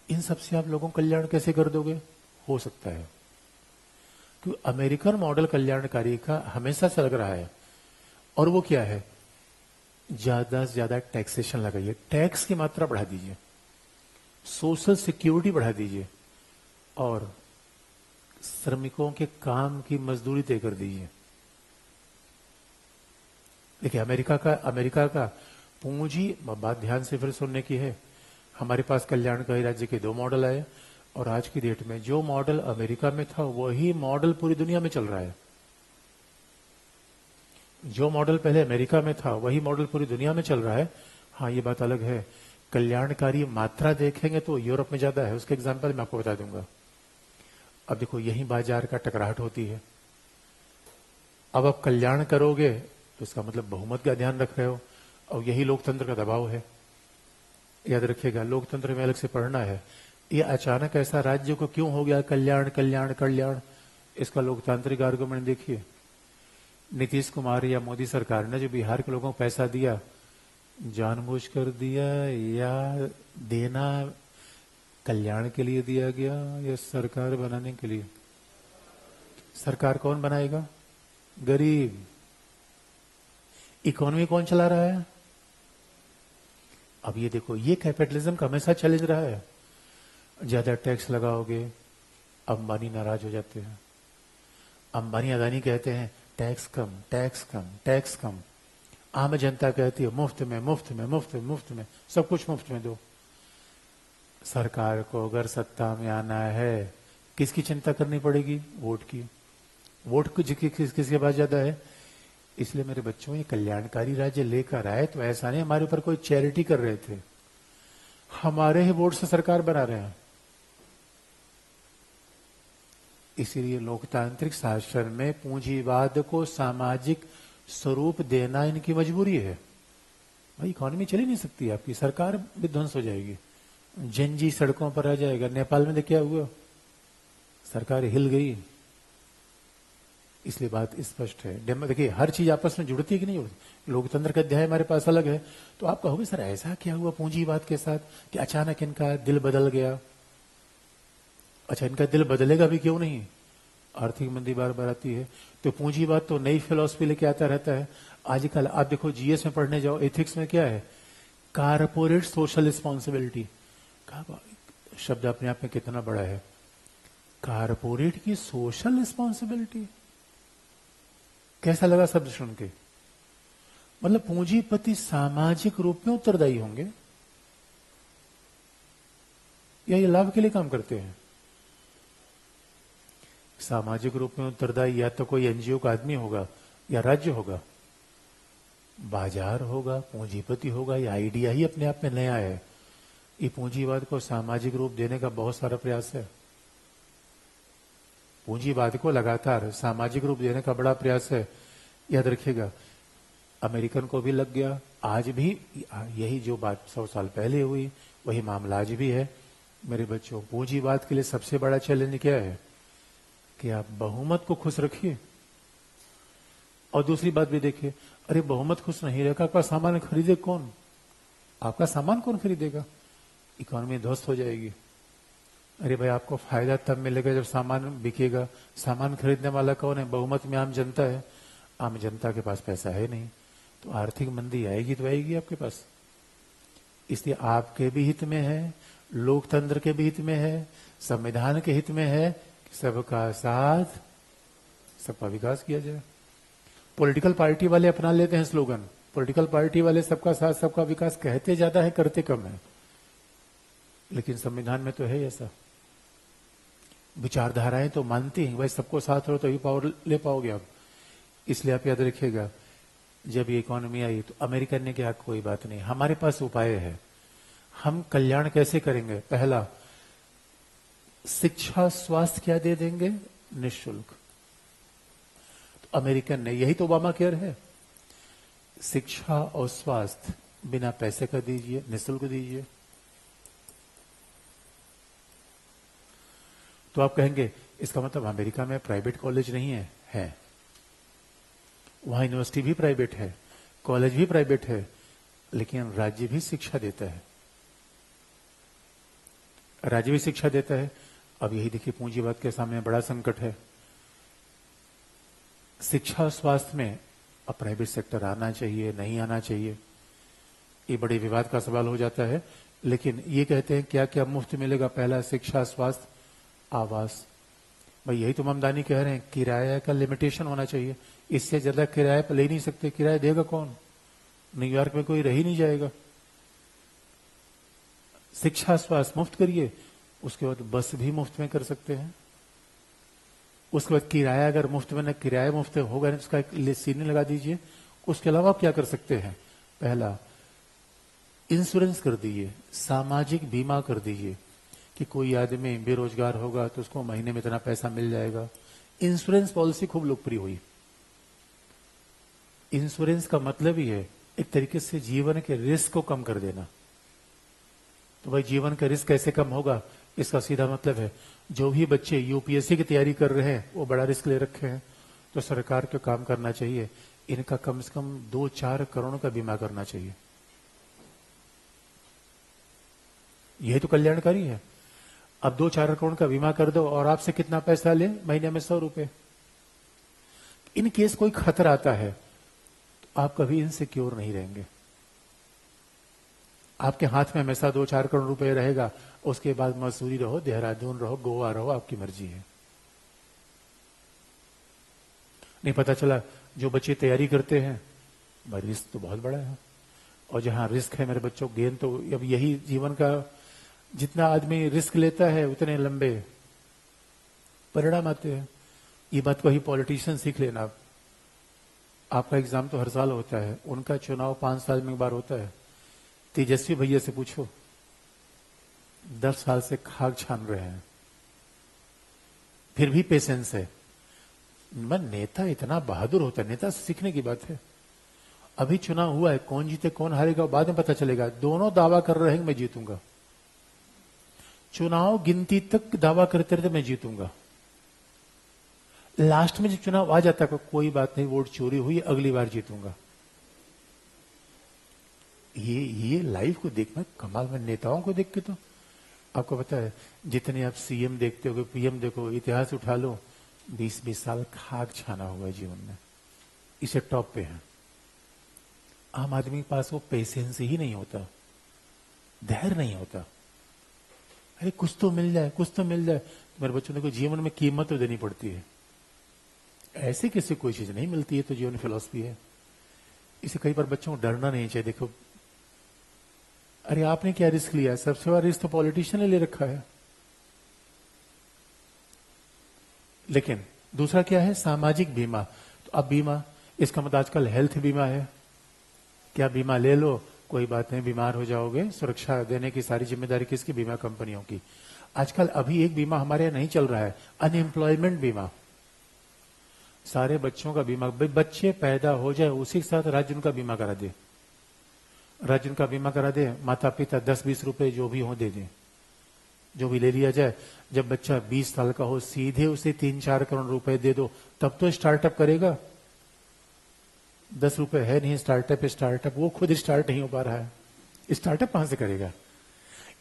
S1: इन सब से आप लोगों को कल्याण कैसे कर दोगे? हो सकता है कि अमेरिकन मॉडल कल्याणकारी का हमेशा से लग रहा है, और वो क्या है, ज्यादा से ज्यादा टैक्सेशन लगाइए, टैक्स की मात्रा बढ़ा दीजिए, सोशल सिक्योरिटी बढ़ा दीजिए, और श्रमिकों के काम की मजदूरी तय कर दीजिए। देखिए अमेरिका का पूंजी, बात ध्यान से फिर सुनने की है, हमारे पास कल्याणकारी राज्य के 2 मॉडल आए, और आज की डेट में जो मॉडल अमेरिका में था वही मॉडल पूरी दुनिया में चल रहा है। जो मॉडल पहले अमेरिका में था वही मॉडल पूरी दुनिया में चल रहा है। हाँ, ये बात अलग है, कल्याणकारी मात्रा देखेंगे तो यूरोप में ज्यादा है। उसके एग्जाम्पल मैं आपको बता दूंगा। अब देखो, यही बाजार का टकराहट होती है। अब आप कल्याण करोगे तो इसका मतलब बहुमत का ध्यान रख रहे हो, और यही लोकतंत्र का दबाव है। याद रखिएगा, लोकतंत्र में अलग से पढ़ना है। ये अचानक ऐसा राज्य को क्यों हो गया कल्याण कल्याण कल्याण, इसका लोकतांत्रिक आर्गुमेंट देखिए। नीतीश कुमार या मोदी सरकार ने जो बिहार के लोगों को पैसा दिया, जानबूझ कर दिया या देना कल्याण के लिए दिया गया या सरकार बनाने के लिए? सरकार कौन बनाएगा? गरीब। इकोनॉमी कौन चला रहा है? अब ये देखो, ये कैपिटलिज्म का हमेशा चैलेंज रहा है। ज्यादा टैक्स लगाओगे, अंबानी नाराज हो जाते हैं। अंबानी अदानी कहते हैं टैक्स कम, टैक्स कम, टैक्स कम। आम जनता कहती है मुफ्त में, मुफ्त में, मुफ्त में, मुफ्त में, सब कुछ मुफ्त में दो। सरकार को अगर सत्ता में आना है, किसकी चिंता करनी पड़ेगी? वोट की। वोट किसके पास ज्यादा है? इसलिए मेरे बच्चों, ये कल्याणकारी राज्य लेकर आए तो ऐसा नहीं हमारे ऊपर कोई चैरिटी कर रहे थे, हमारे ही वोट से सरकार बना रहे हैं। इसीलिए लोकतांत्रिक शासन में पूंजीवाद को सामाजिक स्वरूप देना इनकी मजबूरी है। भाई इकोनॉमी चल ही नहीं सकती, आपकी सरकार विध्वंस हो जाएगी, जनजी सड़कों पर आ जाएगा। नेपाल में देखिए हुआ, सरकार हिल गई। इसलिए बात स्पष्ट है। देखिए, हर चीज आपस में जुड़ती है कि नहीं जुड़ती? लोकतंत्र का अध्याय हमारे पास अलग है। तो आप कहोगे सर ऐसा क्या हुआ पूंजीवाद के साथ कि अचानक इनका दिल बदल गया? अच्छा, इनका दिल बदलेगा भी क्यों नहीं? आर्थिक मंदी बार बार आती है, तो पूंजीवाद तो नई फिलॉसफी लेके आता रहता है। आजकल आप देखो, जीएस में पढ़ने जाओ, एथिक्स में क्या है? Corporate social responsibility. शब्द अपने आप में कितना बड़ा है, कारपोरेट की सोशल रिस्पॉन्सिबिलिटी। कैसा लगा शब्द सुन के? मतलब पूंजीपति सामाजिक रूप में उत्तरदायी होंगे या ये लाभ के लिए काम करते हैं? सामाजिक रूप में उत्तरदायी या तो कोई एनजीओ का आदमी होगा, या राज्य होगा, बाजार होगा, पूंजीपति होगा। ये आइडिया ही अपने आप में नया है। ये पूंजीवाद को सामाजिक रूप देने का बहुत सारा प्रयास है। पूंजीवाद को लगातार सामाजिक रूप देने का बड़ा प्रयास है। याद रखिएगा, अमेरिकन को भी लग गया। आज भी यही जो बात 100 साल पहले हुई, वही मामला आज भी है। मेरे बच्चों, पूंजीवाद के लिए सबसे बड़ा चैलेंज क्या है कि आप बहुमत को खुश रखिए। और दूसरी बात भी देखिए, अरे बहुमत खुश नहीं रहेगा, आपका सामान खरीदे कौन? आपका सामान कौन खरीदेगा? इकोनॉमी ध्वस्त हो जाएगी। अरे भाई, आपको फायदा तब मिलेगा जब सामान बिकेगा। सामान खरीदने वाला कौन है? बहुमत में आम जनता है। आम जनता के पास पैसा है नहीं, तो आर्थिक मंदी आएगी तो आएगी आपके पास। इसलिए आपके भी हित में है, लोकतंत्र के भी हित में है, संविधान के हित में है कि सबका साथ, सबका विकास किया जाए। पॉलिटिकल पार्टी वाले अपना लेते हैं स्लोगन, पॉलिटिकल पार्टी वाले सबका साथ सबका विकास कहते ज्यादा है, करते कम है। लेकिन संविधान में तो है ऐसा। विचारधाराएं तो मानती हैं भाई सबको साथ रहो तभी पावर ले पाओगे आप। इसलिए आप याद रखिएगा, जब ये इकोनॉमी आई तो अमेरिकन ने कहा कोई बात नहीं, हमारे पास उपाय है। हम कल्याण कैसे करेंगे? पहला, शिक्षा स्वास्थ्य क्या दे देंगे? निःशुल्क। तो अमेरिकन ने, यही तो ओबामा केयर है, शिक्षा और स्वास्थ्य बिना पैसे का दीजिए, निःशुल्क दीजिए। तो आप कहेंगे इसका मतलब अमेरिका में प्राइवेट कॉलेज नहीं है? है। वहां यूनिवर्सिटी भी प्राइवेट है, कॉलेज भी प्राइवेट है, लेकिन राज्य भी शिक्षा देता है। राज्य भी शिक्षा देता है। अब यही देखिए, पूंजीवाद के सामने बड़ा संकट है। शिक्षा और स्वास्थ्य में अब प्राइवेट सेक्टर आना चाहिए, नहीं आना चाहिए, ये बड़े विवाद का सवाल हो जाता है। लेकिन ये कहते हैं क्या क्या मुफ्त मिलेगा? पहला, शिक्षा, स्वास्थ्य, आवास। भाई यही तो ममदानी कह रहे हैं, किराया का लिमिटेशन होना चाहिए। इससे ज्यादा किराया पर ले नहीं सकते। किराया देगा कौन? न्यूयॉर्क में कोई रह ही नहीं जाएगा। शिक्षा स्वास्थ्य मुफ्त करिए, उसके बाद बस भी मुफ्त में कर सकते हैं। उसके बाद किराया अगर मुफ्त में, न किराया मुफ्त होगा ना, उसका एक सीने लगा दीजिए। उसके अलावा आप क्या कर सकते हैं? पहला, इंश्योरेंस कर दीजिए, सामाजिक बीमा कर दीजिए कि कोई आदमी बेरोजगार होगा तो उसको महीने में इतना पैसा मिल जाएगा। इंश्योरेंस पॉलिसी खूब लोकप्रिय हुई। इंश्योरेंस का मतलब ही है एक तरीके से जीवन के रिस्क को कम कर देना। तो भाई जीवन का रिस्क कैसे कम होगा? इसका सीधा मतलब है, जो भी बच्चे यूपीएससी की तैयारी कर रहे हैं वो बड़ा रिस्क ले रखे हैं, तो सरकार को काम करना चाहिए, इनका कम से कम 2-4 करोड़ का बीमा करना चाहिए। यही तो कल्याणकारी है। अब 2-4 करोड़ का बीमा कर दो और आपसे कितना पैसा ले? महीने में 100 रुपए। इन केस कोई खतरा आता है तो आप कभी इनसिक्योर नहीं रहेंगे। आपके हाथ में हमेशा 2-4 करोड़ रुपए रहेगा। उसके बाद मसूरी रहो, देहरादून रहो, गोवा रहो, आपकी मर्जी है। नहीं पता चला जो बच्चे तैयारी करते हैं, भाई रिस्क तो बहुत बड़ा है। और जहां रिस्क है मेरे बच्चों, गेन तो अब यही जीवन का, जितना आदमी रिस्क लेता है उतने लंबे परिणाम आते हैं। ये बात को ही पॉलिटिशियन सीख लेना। आपका एग्जाम तो हर साल होता है, उनका चुनाव 5 साल में एक बार होता है। तेजस्वी भैया से पूछो, 10 साल से खाक छान रहे हैं, फिर भी पेशेंस है। मन नेता इतना बहादुर होता है, नेता से सीखने की बात है। अभी चुनाव हुआ है, कौन जीते कौन हारेगा बाद में पता चलेगा। दोनों दावा कर रहे हैं मैं जीतूंगा। चुनाव गिनती तक दावा करते रहते मैं जीतूंगा। लास्ट में जब चुनाव आ जाता है, कोई बात नहीं, वोट चोरी हुई, अगली बार जीतूंगा। ये लाइफ को देखना कमाल। में नेताओं को देख के तो आपको पता है, जितने आप सीएम देखते हो, पीएम देखो, इतिहास उठा लो, 20-20 साल खाक छाना हुआ है जीवन में, इसे टॉप पे है। आम आदमी के पास वो पेशेंस ही नहीं होता, धैर्य नहीं होता। अरे कुछ तो मिल जाए, कुछ तो मिल जाए। मेरे बच्चों को जीवन में कीमत तो देनी पड़ती है। ऐसे किसी कोई चीज नहीं मिलती है, तो जीवन फिलॉसफी है। इसे कई बार बच्चों को डरना नहीं चाहिए। देखो, अरे आपने क्या रिस्क लिया? सबसे बड़ा रिस्क तो पॉलिटिशियन ने ले रखा है। लेकिन दूसरा क्या है? सामाजिक बीमा। तो अब बीमा, इसका मतलब आजकल हेल्थ बीमा है। क्या बीमा ले लो, कोई बात नहीं, बीमार हो जाओगे, सुरक्षा देने की सारी जिम्मेदारी किसकी? बीमा कंपनियों की। आजकल अभी एक बीमा हमारे यहां नहीं चल रहा है, अनएम्प्लॉयमेंट बीमा। सारे बच्चों का बीमा, बच्चे पैदा हो जाए उसी के साथ राज्य उनका बीमा करा दे। राज्य उनका बीमा करा दे, माता पिता 10-20 रुपए जो भी हो दे दें, जो भी ले लिया जाए। जब बच्चा 20 साल का हो, सीधे उसे 3-4 करोड़ रुपए दे दो, तब तो स्टार्टअप करेगा। 10 रुपए है नहीं स्टार्टअप, वो खुद स्टार्ट नहीं हो पा रहा है, स्टार्टअप कहां से करेगा?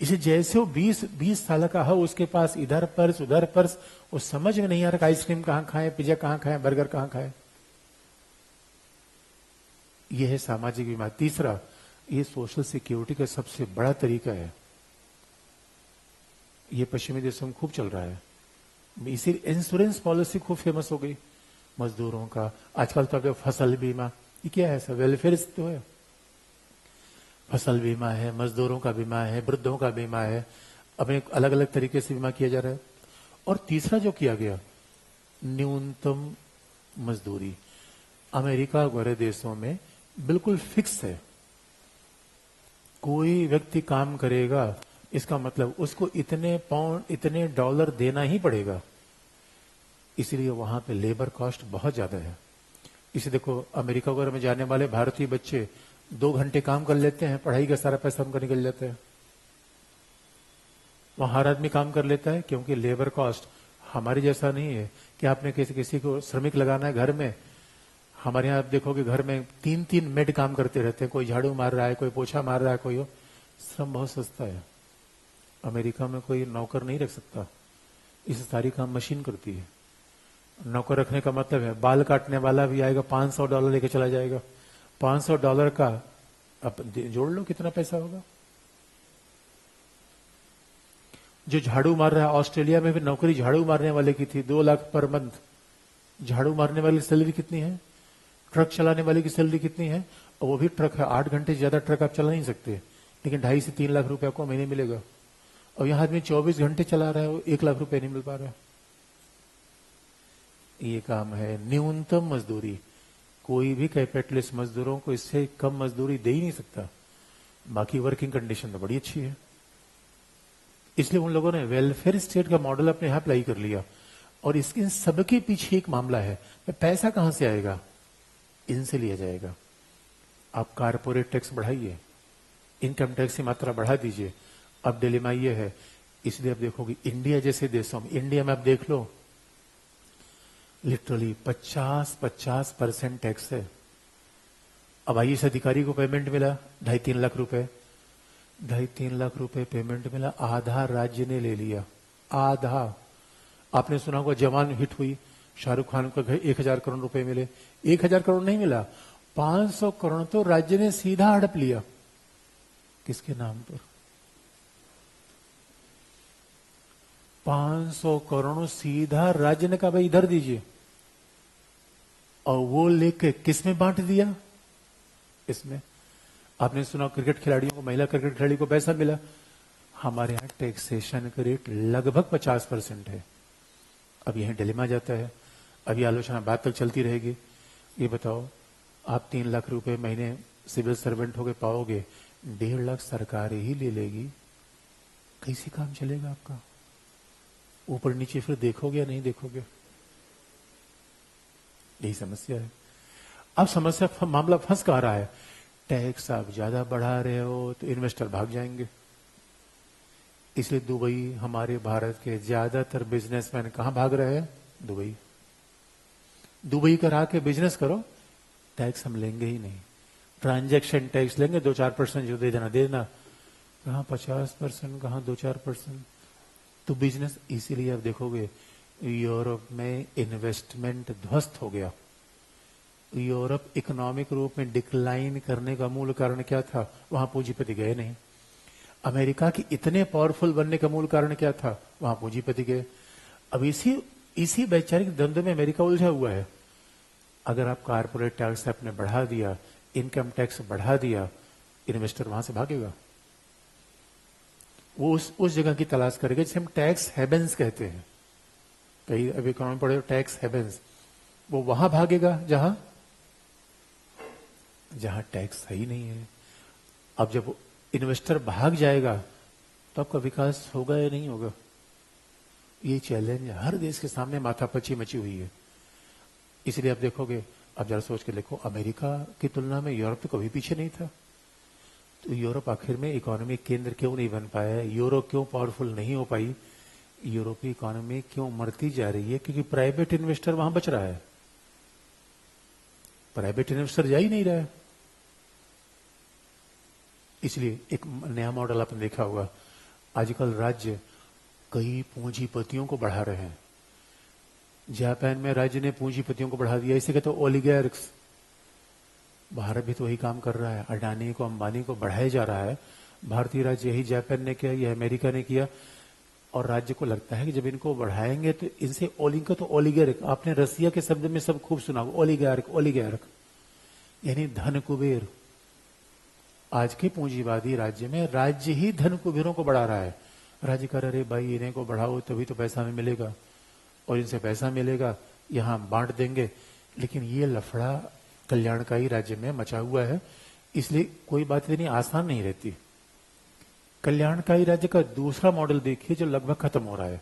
S1: इसे जैसे वो 20 साल का हो, उसके पास इधर पर्स उधर पर्स, वो समझ में नहीं आ रहा आइसक्रीम कहां खाए, पिज्जा कहां खाए, बर्गर कहां खाए। यह है सामाजिक बीमा। तीसरा, ये सोशल सिक्योरिटी का सबसे बड़ा तरीका है। ये पश्चिमी देशों में खूब चल रहा है। इसी इंश्योरेंस पॉलिसी खूब फेमस हो गई मजदूरों का। आजकल तो अब फसल बीमा, ये क्या है? सब वेलफेयर तो है। फसल बीमा है, मजदूरों का बीमा है, वृद्धों का बीमा है। अब एक अलग अलग तरीके से बीमा किया जा रहा है। और तीसरा जो किया गया, न्यूनतम मजदूरी अमेरिका वगैरह देशों में बिल्कुल फिक्स है। कोई व्यक्ति काम करेगा, इसका मतलब उसको इतने पाउंड, इतने डॉलर देना ही पड़ेगा। इसलिए वहां पे लेबर कॉस्ट बहुत ज्यादा है। इसे देखो, अमेरिका वगैरह में जाने वाले भारतीय बच्चे 2 घंटे काम कर लेते हैं, पढ़ाई का सारा पैसा उनका निकल जाता है। वहां हर आदमी काम कर लेता है, क्योंकि लेबर कॉस्ट हमारे जैसा नहीं है कि आपने किसी को श्रमिक लगाना है घर में। हमारे यहाँ आप देखोगे घर में 3-3 मेड काम करते रहते हैं, कोई झाड़ू मार रहा है, कोई पोछा मार रहा है, कोई श्रम बहुत सस्ता है। अमेरिका में कोई नौकर नहीं रख सकता, इस सारी काम मशीन करती है। नौकर रखने का मतलब है बाल काटने वाला भी आएगा, $500 लेके चला जाएगा। $500 का अब जोड़ लो कितना पैसा होगा। जो झाड़ू मार रहा है, ऑस्ट्रेलिया में भी नौकरी झाड़ू मारने वाले की थी, 2 लाख पर मंथ। झाड़ू मारने वाली सैलरी कितनी है? ट्रक चलाने वाले की सैलरी कितनी है? और वो भी ट्रक है, 8 घंटे से ज्यादा ट्रक आप चला नहीं सकते, लेकिन 2.5 से 3 लाख रुपए आपको महीने मिलेगा। और यहां आदमी 24 घंटे चला रहा है, वो 1 लाख रुपए नहीं मिल पा रहा है। ये काम है न्यूनतम मजदूरी। कोई भी कैपिटलिस्ट मजदूरों को इससे कम मजदूरी दे ही नहीं सकता। बाकी वर्किंग कंडीशन तो बड़ी अच्छी है। इसलिए उन लोगों ने वेलफेयर स्टेट का मॉडल अपने यहां अप्लाई कर लिया। और इसके सबके पीछे एक मामला है, पैसा कहां से आएगा? इनसे लिया जाएगा। आप कारपोरेट टैक्स बढ़ाइए, इनकम टैक्स की मात्रा बढ़ा दीजिए। अब डिलेमा ये है, इसलिए आप देखोगे इंडिया जैसे देशों में, इंडिया में आप देख लो लिटरली 50% टैक्स है। अब आईएएस अधिकारी को पेमेंट मिला 2.5-3 लाख रुपए, 2.5-3 लाख रुपए पेमेंट मिला, आधा राज्य ने ले लिया, आधा। आपने सुना होगा जवान हिट हुई, शाहरुख खान को 1,000 करोड़ रुपए मिले। 1,000 करोड़ नहीं मिला, 500 करोड़ तो राज्य ने सीधा हड़प लिया। किसके नाम पर? 500 करोड़ सीधा राज्य ने कहा भाई इधर दीजिए, और वो लेके किस में बांट दिया? इसमें। आपने सुना क्रिकेट खिलाड़ियों को, महिला क्रिकेट खिलाड़ी को पैसा मिला। हमारे यहां टैक्सेशन का रेट लगभग 50% है। अब यह डिलेमा जाता है, अभी आलोचना बात तक चलती रहेगी। ये बताओ, आप 3 लाख रुपए महीने सिविल सर्वेंट होके पाओगे, 1.5 लाख सरकार ही ले लेगी। कैसे काम चलेगा आपका? ऊपर नीचे फिर देखोगे या नहीं देखोगे? यही समस्या है। अब समस्या, मामला फंस कहां रहा है? टैक्स आप ज्यादा बढ़ा रहे हो तो इन्वेस्टर भाग जाएंगे। इसलिए दुबई, हमारे भारत के ज्यादातर बिजनेसमैन कहां भाग रहे हैं? दुबई। दुबई कर आके बिजनेस करो, टैक्स हम लेंगे ही नहीं। ट्रांजैक्शन टैक्स लेंगे 2-4% जो दे देना। कहां 50%, कहां 2-4%। तो बिजनेस, इसीलिए आप देखोगे यूरोप में इन्वेस्टमेंट ध्वस्त हो गया। यूरोप इकोनॉमिक रूप में डिक्लाइन करने का मूल कारण क्या था? वहां पूंजीपति गए नहीं। अमेरिका की इतने पावरफुल बनने का मूल कारण क्या था? वहां पूंजीपति गए। अब इसी वैचारिक द्वंद्व में अमेरिका उलझा हुआ है। अगर आप कारपोरेट टैक्स आपने बढ़ा दिया, इनकम टैक्स बढ़ा दिया, इन्वेस्टर वहां से भागेगा। वो उस जगह की तलाश करेगा जिसे हम टैक्स हेवेंस कहते हैं। कहीं अब इकोनॉमी पढ़े, टैक्स हेवेंस। वो वहां भागेगा जहां टैक्स सही नहीं है। अब जब इन्वेस्टर भाग जाएगा तो आपका विकास होगा या नहीं होगा? ये चैलेंज हर देश के सामने माथापच्ची मची हुई है। इसलिए आप देखोगे, अब जरा सोच के देखो, अमेरिका की तुलना में यूरोप तो कभी पीछे नहीं था। तो यूरोप आखिर में इकोनॉमिक केंद्र क्यों नहीं बन पाया? यूरोप क्यों पावरफुल नहीं हो पाई? यूरोपीय इकोनॉमी क्यों मरती जा रही है? क्योंकि प्राइवेट इन्वेस्टर वहां बच रहा है। प्राइवेट इन्वेस्टर जा ही नहीं रहा है। इसलिए एक नया मॉडल आपने देखा होगा, आजकल राज्य कई पूंजीपतियों को बढ़ा रहे हैं। जापान में राज्य ने पूंजीपतियों को बढ़ा दिया, इसे कहते हैं ओलिगार्क्स। भारत भी तो वही काम कर रहा है, अडानी को, अंबानी को बढ़ाया जा रहा है। भारतीय राज्य यही जापान ने किया, यह अमेरिका ने किया। और राज्य को लगता है कि जब इनको बढ़ाएंगे तो इनसे ओलिगा, तो ओलिगार्क, आपने रसिया के शब्द में सब खूब सुना, ओलिगार्क यानी धन कुबेर। आज के पूंजीवादी राज्य में राज्य ही धन कुबेरों को बढ़ा रहा है। राज्य कह रहे भाई इन्हें को बढ़ाओ तभी तो पैसा हमें मिलेगा, और इनसे पैसा मिलेगा यहां हम बांट देंगे। लेकिन ये लफड़ा कल्याणकारी राज्य में मचा हुआ है, इसलिए कोई बात इतनी आसान नहीं रहती। कल्याणकारी राज्य का दूसरा मॉडल देखिए जो लगभग खत्म हो रहा है।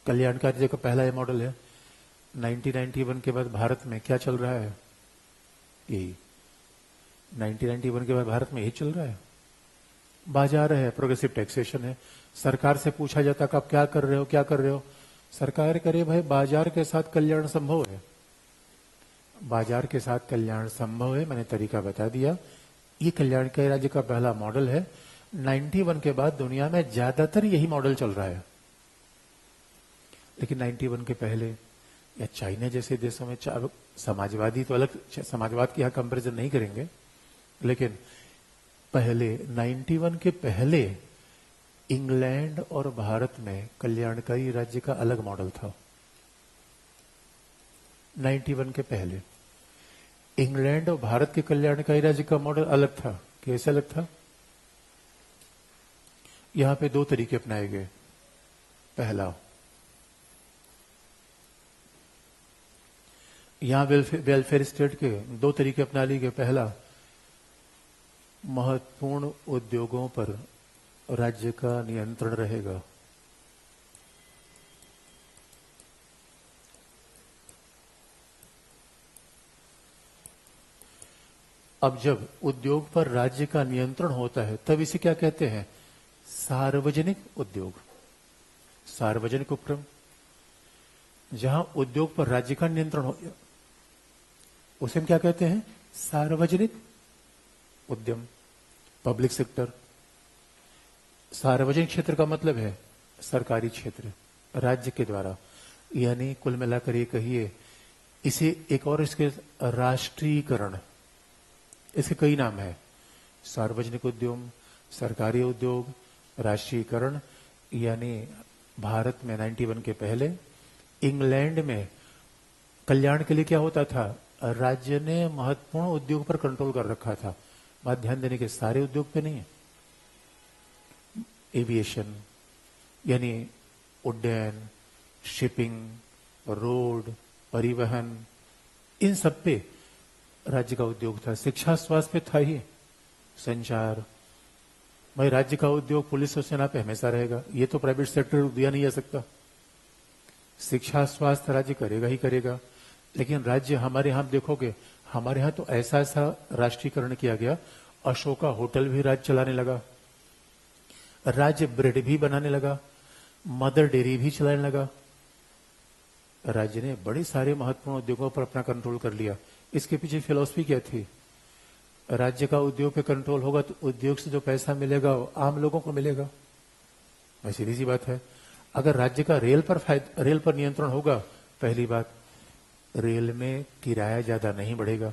S1: कल्याणकारी राज्य का पहला ये मॉडल है, 1991 के बाद भारत में क्या चल रहा है, यही 1991 के बाद भारत में यही चल रहा है। बाजार है, प्रोग्रेसिव टैक्सेशन है। सरकार से पूछा जाता कि आप क्या कर रहे हो, क्या कर रहे हो, सरकार करे भाई बाजार के साथ कल्याण संभव है, बाजार के साथ कल्याण संभव है, मैंने तरीका बता दिया। ये कल्याणकारी राज्य का पहला मॉडल है। 91 के बाद दुनिया में ज्यादातर यही मॉडल चल रहा है। लेकिन 91 के पहले या चाइना जैसे देशों में समाजवादी तो अलग, समाजवाद की यहां कंपेरिजन नहीं करेंगे, लेकिन पहले 91 के पहले इंग्लैंड और भारत में कल्याणकारी राज्य का अलग मॉडल था। 91 के पहले इंग्लैंड और भारत के कल्याणकारी राज्य का मॉडल अलग था। कैसे अलग था? यहां पे दो तरीके अपनाए गए। पहला, यहां वेलफेयर स्टेट के दो तरीके अपना लिए गए। पहला, महत्वपूर्ण उद्योगों पर राज्य का नियंत्रण रहेगा। अब जब उद्योग पर राज्य का नियंत्रण होता है तब इसे क्या कहते हैं? सार्वजनिक उद्योग, सार्वजनिक उपक्रम। जहां उद्योग पर राज्य का नियंत्रण हो उसे हम क्या कहते हैं? सार्वजनिक उद्यम, पब्लिक सेक्टर। सार्वजनिक क्षेत्र का मतलब है सरकारी क्षेत्र, राज्य के द्वारा। यानी कुल मिलाकर ये कहिए, इसे एक और इसके राष्ट्रीयकरण, इसके कई नाम है, सार्वजनिक उद्यम, सरकारी उद्योग, राष्ट्रीयकरण। यानी भारत में 91 के पहले इंग्लैंड में कल्याण के लिए क्या होता था? राज्य ने महत्वपूर्ण उद्योग पर कंट्रोल कर रखा था। बात ध्यान देने के, सारे उद्योग पे नहीं है। एविएशन यानी उड्डयन, शिपिंग, रोड, परिवहन, इन सब पे राज्य का उद्योग था। शिक्षा स्वास्थ्य पे था ही, संचार। भाई राज्य का उद्योग पुलिस और सेना पे हमेशा रहेगा, ये तो प्राइवेट सेक्टर दिया नहीं जा सकता। शिक्षा स्वास्थ्य राज्य करेगा ही करेगा। लेकिन राज्य, हमारे यहां देखोगे, हमारे यहां तो ऐसा ऐसा राष्ट्रीयकरण किया गया, अशोका होटल भी राज्य चलाने लगा, राज्य ब्रेड भी बनाने लगा, मदर डेयरी भी चलाने लगा। राज्य ने बड़े सारे महत्वपूर्ण उद्योगों पर अपना कंट्रोल कर लिया। इसके पीछे फिलॉसफी क्या थी? राज्य का उद्योग पे कंट्रोल होगा तो उद्योग से जो पैसा मिलेगा वो आम लोगों को मिलेगा। सीधी सी बात है। अगर राज्य का रेल पर नियंत्रण होगा, पहली बात, रेल में किराया ज्यादा नहीं बढ़ेगा।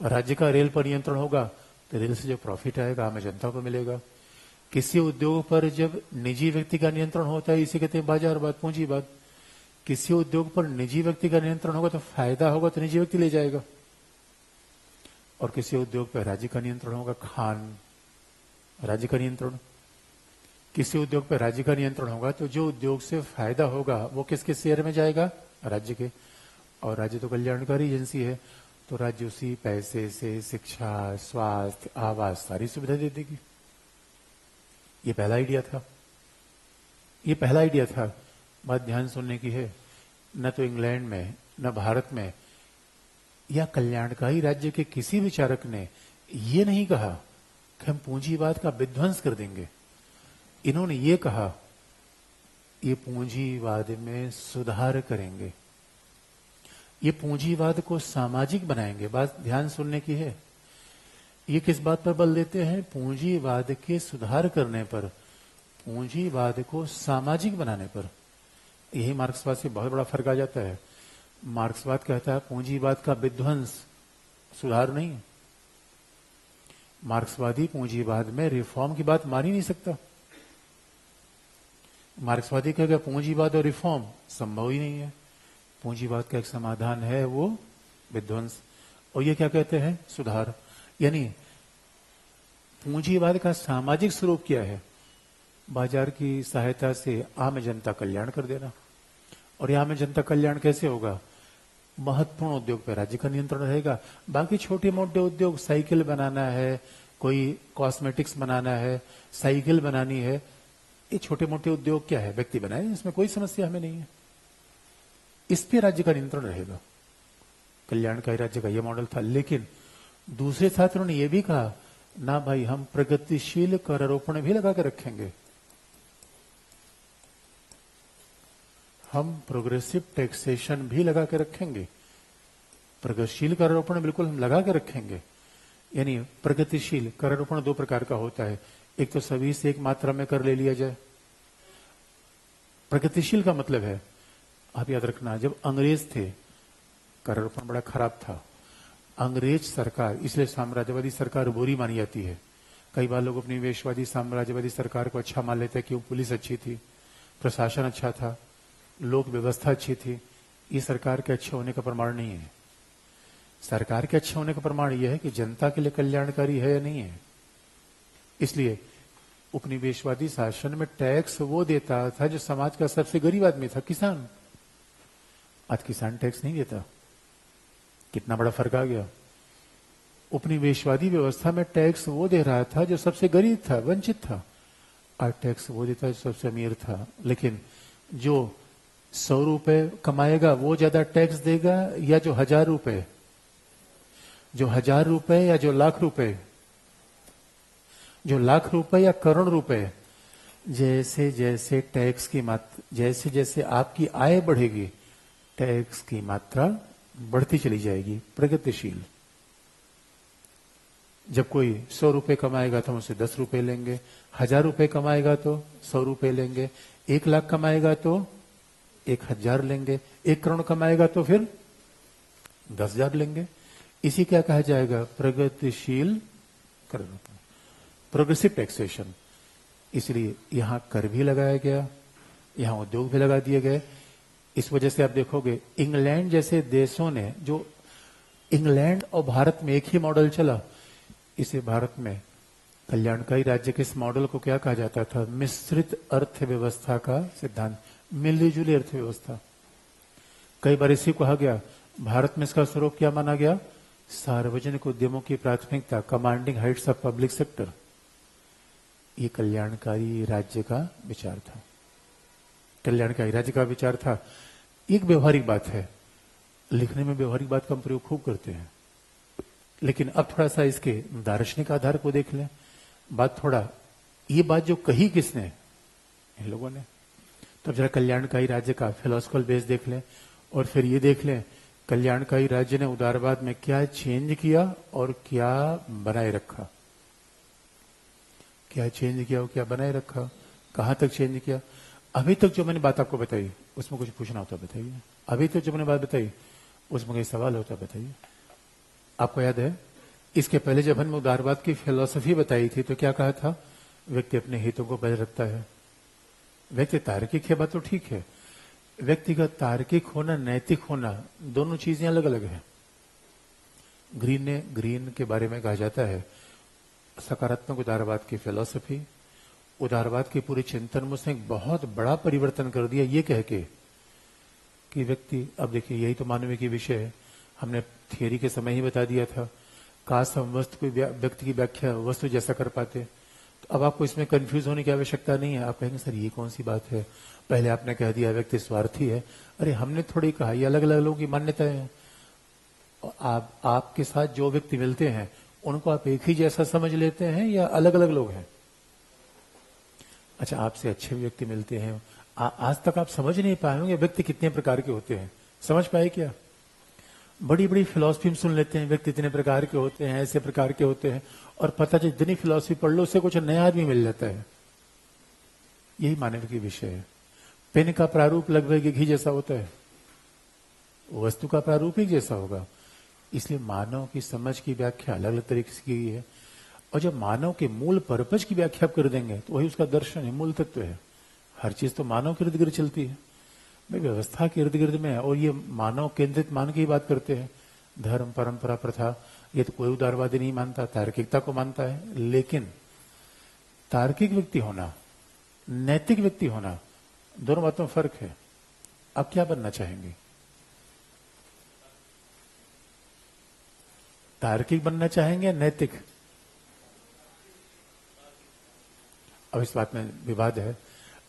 S1: राज्य का रेल पर नियंत्रण होगा तो रेल से जो प्रॉफिट आएगा आम जनता को मिलेगा। किसी उद्योग पर जब निजी व्यक्ति का नियंत्रण होता है, इसे कहते हैं बाजारवाद, पूंजीवाद। किसी उद्योग पर निजी व्यक्ति का नियंत्रण होगा तो फायदा होगा तो निजी व्यक्ति ले जाएगा। और किसी उद्योग पर राज्य का नियंत्रण होगा, खान, राज्य का नियंत्रण। किसी उद्योग पर राज्य का नियंत्रण होगा तो जो उद्योग से फायदा होगा वो किसके शेयर में जाएगा? राज्य के। और राज्य तो कल्याणकारी एजेंसी है, तो राज्य उसी पैसे से शिक्षा, स्वास्थ्य, आवास सारी सुविधा दे देगी। ये पहला आइडिया था, ये पहला आइडिया था। बात ध्यान सुनने की है। न तो इंग्लैंड में, न भारत में या कल्याणकारी राज्य के किसी विचारक ने ये नहीं कहा कि हम पूंजीवाद का विध्वंस कर देंगे। इन्होंने ये कहा, ये पूंजीवाद में सुधार करेंगे, ये पूंजीवाद को सामाजिक बनाएंगे। बात ध्यान सुनने की है। ये किस बात पर बल देते हैं? पूंजीवाद के सुधार करने पर, पूंजीवाद को सामाजिक बनाने पर। यही मार्क्सवाद से बहुत बड़ा फर्क आ जाता है। मार्क्सवाद कहता है पूंजीवाद का विध्वंस, सुधार नहीं। मार्क्सवादी पूंजीवाद में रिफॉर्म की बात मान ही नहीं सकता। मार्क्सवादी कहेगा पूंजीवाद और रिफॉर्म संभव ही नहीं है। पूंजीवाद का एक समाधान है वो विध्वंस, और ये क्या कहते हैं? सुधार। यानी पूंजीवाद का सामाजिक स्वरूप क्या है? बाजार की सहायता से आम जनता कल्याण कर देना। और ये आम जनता कल्याण कैसे होगा? महत्वपूर्ण उद्योग पर राज्य का नियंत्रण रहेगा। बाकी छोटे मोटे उद्योग, साइकिल बनाना है, कोई कॉस्मेटिक्स बनाना है, साइकिल बनानी है, ये छोटे मोटे उद्योग क्या है, व्यक्ति बनाए, इसमें कोई समस्या हमें नहीं है। इस पे राज्य का नियंत्रण रहेगा। कल्याणकारी राज्य का यह मॉडल था। लेकिन दूसरे छात्रों ने यह भी कहा, ना भाई, हम प्रगतिशील कर आरोपण भी लगा के रखेंगे, हम प्रोग्रेसिव टैक्सेशन भी लगा के रखेंगे। प्रगतिशील कर आरोपण बिल्कुल हम लगा के रखेंगे। यानी प्रगतिशील कर आरोपण दो प्रकार का होता है। एक तो सभी से एक मात्रा में कर ले लिया जाए। प्रगतिशील का मतलब है, आप याद रखना, जब अंग्रेज थे कर आरोपण बड़ा खराब था। अंग्रेज सरकार, इसलिए साम्राज्यवादी सरकार बुरी मानी जाती है। कई बार लोग अपनी वेशवादी साम्राज्यवादी सरकार को अच्छा मान लेते हैं, क्यों? पुलिस अच्छी थी, प्रशासन अच्छा था, लोक व्यवस्था अच्छी थी। ये सरकार के अच्छे होने का प्रमाण नहीं है। सरकार के अच्छे होने का प्रमाण यह है कि जनता के लिए कल्याणकारी है या नहीं है। इसलिए उपनिवेशवादी शासन में टैक्स वो देता था जो समाज का सबसे गरीब आदमी था, किसान। आज किसान टैक्स नहीं देता। कितना बड़ा फर्क आ गया। उपनिवेशवादी व्यवस्था में टैक्स वो दे रहा था जो सबसे गरीब था, वंचित था। आज टैक्स वो देता है जो सबसे अमीर था। लेकिन जो 100 रुपए कमाएगा वो ज्यादा टैक्स देगा, या जो 1000 रुपए, जो 1000 रुपए, या जो लाख रुपए, जो लाख रुपए या करोड़ रुपए। जैसे जैसे टैक्स की मात्रा, जैसे जैसे आपकी आय बढ़ेगी, टैक्स की मात्रा बढ़ती चली जाएगी। प्रगतिशील। जब कोई 100 रुपए कमाएगा तो हम उससे 10 रुपए लेंगे, 1000 रुपए कमाएगा तो 100 रुपए लेंगे, 1 लाख कमाएगा तो 1000 लेंगे, 1 करोड़ कमाएगा तो फिर 10,000 लेंगे। इसी क्या कहा जाएगा? प्रगतिशील कर, प्रोग्रेसिव टैक्सेशन। इसलिए यहां कर भी लगाया गया, यहां उद्योग भी लगा दिए गए। इस वजह से आप देखोगे इंग्लैंड जैसे देशों ने, जो इंग्लैंड और भारत में एक ही मॉडल चला, इसे भारत में कल्याणकारी राज्य के इस मॉडल को क्या कहा जाता था? मिश्रित अर्थव्यवस्था का सिद्धांत, मिली-जुली अर्थव्यवस्था। कई बार इसी कहा गया। भारत में इसका स्वरूप क्या माना गया? सार्वजनिक उद्यमों की प्राथमिकता, commanding Heights of public sector. ये कल्याणकारी राज्य का विचार था। कल्याणकारी राज्य का विचार था। एक व्यवहारिक बात है, लिखने में व्यवहारिक बात का हम प्रयोग खूब करते हैं, लेकिन अब थोड़ा सा इसके दार्शनिक आधार को देख लें। बात थोड़ा, ये बात जो कही किसने? इन लोगों ने। तो जरा कल्याणकारी राज्य का फिलोसफिकल बेस देख लें, और फिर ये देख लें कल्याणकारी राज्य ने उदारवाद में क्या चेंज किया और क्या बनाए रखा। क्या चेंज किया और क्या बनाए रखा, कहां तक चेंज किया। अभी तक जो मैंने बात आपको बताई उसमें कुछ पूछना होता बताइए। अभी तक जो मैंने बात बताई उसमें कोई सवाल होता बताइए। आपको याद है इसके पहले जब हमने उदारवाद की फिलॉसफी बताई थी तो क्या कहा था? व्यक्ति अपने हितों को पहले रखता है। व्यक्ति तार्किक है, बात तो ठीक है। व्यक्तिगत तार्किक होना, नैतिक होना, दोनों चीजें अलग अलग है। ग्रीन के बारे में कहा जाता है सकारात्मक उदारवाद की फिलॉसफी, उदारवाद के पूरे चिंतन में उसने एक बहुत बड़ा परिवर्तन कर दिया, ये कह के कि व्यक्ति, अब देखिए यही तो मानवीय की विषय है, हमने थियरी के समय ही बता दिया था। काश हम वस्तु की व्यक्ति की व्याख्या वस्तु जैसा कर पाते। तो अब आपको इसमें कंफ्यूज होने की आवश्यकता नहीं है। आप कहेंगे सर ये कौन सी बात है, पहले आपने कह दिया व्यक्ति स्वार्थी है। अरे हमने थोड़ी कहा, ये अलग अलग लोगों की मान्यताएं हैं। आपके साथ जो व्यक्ति मिलते हैं उनको आप एक ही जैसा समझ लेते हैं या अलग अलग लोग हैं? अच्छा, आपसे अच्छे व्यक्ति मिलते हैं, आज तक आप समझ नहीं पाए होंगे व्यक्ति कितने प्रकार के होते हैं। समझ पाए क्या? बड़ी बड़ी फिलॉसफी में सुन लेते हैं व्यक्ति इतने प्रकार के होते हैं, ऐसे प्रकार के होते हैं, और पता चले जितनी फिलॉसफी पढ़ लो उससे कुछ नया आदमी मिल जाता है। यही मानव की विषय है। पेन का प्रारूप लगभग एक ही जैसा होता है, वस्तु का प्रारूप ही जैसा होगा। इसलिए मानव की समझ की व्याख्या अलग अलग तरीके से की गई है। और जब मानव के मूल पर्पज की व्याख्या कर देंगे तो वही उसका दर्शन है, मूल तत्व है। हर चीज तो मानव के इर्द गिर्द चलती है, भाई व्यवस्था के इर्द गिर्द में है। और ये मानव केंद्रित मान की बात करते हैं। धर्म, परंपरा, प्रथा, ये तो कोई उदारवादी नहीं मानता, तार्किकता को मानता है। लेकिन तार्किक व्यक्ति होना नैतिक व्यक्ति होना, दोनों बातों में फर्क है। आप क्या बनना चाहेंगे? तार्किक बनना चाहेंगे या नैतिक? अब इस बात में विवाद है।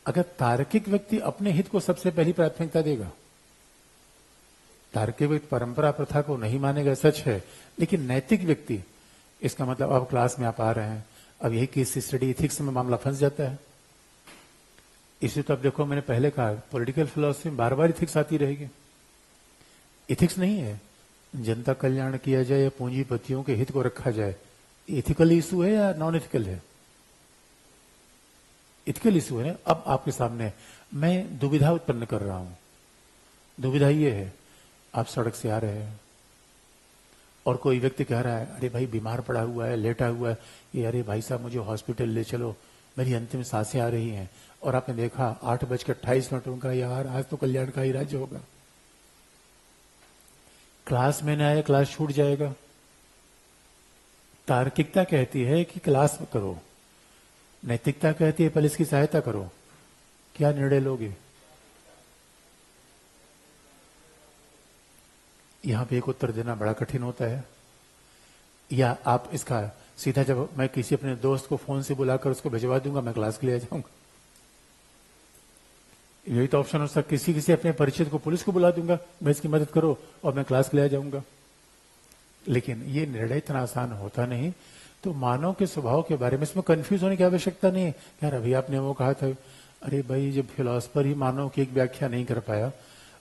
S1: अगर तार्किक व्यक्ति अपने हित को सबसे पहली प्राथमिकता देगा, तार्किक व्यक्ति परंपरा प्रथा को नहीं मानेगा, सच है, लेकिन नैतिक व्यक्ति, इसका मतलब अब क्लास में आप आ रहे हैं, अब यही केस स्टडी इथिक्स में मामला फंस जाता है। इसी तो अब देखो, मैंने पहले कहा पॉलिटिकल फिलॉसफी में बार बार इथिक्स आती रहेगी। इथिक्स नहीं है जनता कल्याण किया जाए या पूंजीपतियों के हित को रखा जाए, इथिकल इशू है या नॉन इथिकल है? इथिकल इशू है। अब आपके सामने मैं दुविधा उत्पन्न कर रहा हूं। दुविधा ये है, आप सड़क से आ रहे हैं और कोई व्यक्ति कह रहा है, अरे भाई बीमार पड़ा हुआ है, लेटा हुआ है, ये अरे भाई साहब मुझे हॉस्पिटल ले चलो, मेरी अंतिम सांसें आ रही हैं। और आपने देखा 8:28 का, यार आज तो कल्याण का ही राज्य होगा, क्लास में न आए, क्लास छूट जाएगा। तार्किकता कहती है कि क्लास करो, नैतिकता कहती है पहले इसकी सहायता करो। क्या निर्णय लोगे? यहां पे एक उत्तर देना बड़ा कठिन होता है। या आप इसका सीधा, जब मैं किसी अपने दोस्त को फोन से बुलाकर उसको भिजवा दूंगा, मैं क्लास के लिए आ जाऊंगा, यही तो ऑप्शन हो सकता। किसी अपने परिचित को, पुलिस को बुला दूंगा, मैं इसकी मदद करो, और मैं क्लास के लिए आ जाऊंगा। लेकिन ये निर्णय इतना आसान होता नहीं। तो मानव के स्वभाव के बारे में इसमें कंफ्यूज होने की आवश्यकता नहीं है। यार अभी आपने वो कहा था, अरे भाई जब फिलोसफर ही मानव की एक व्याख्या नहीं कर पाया,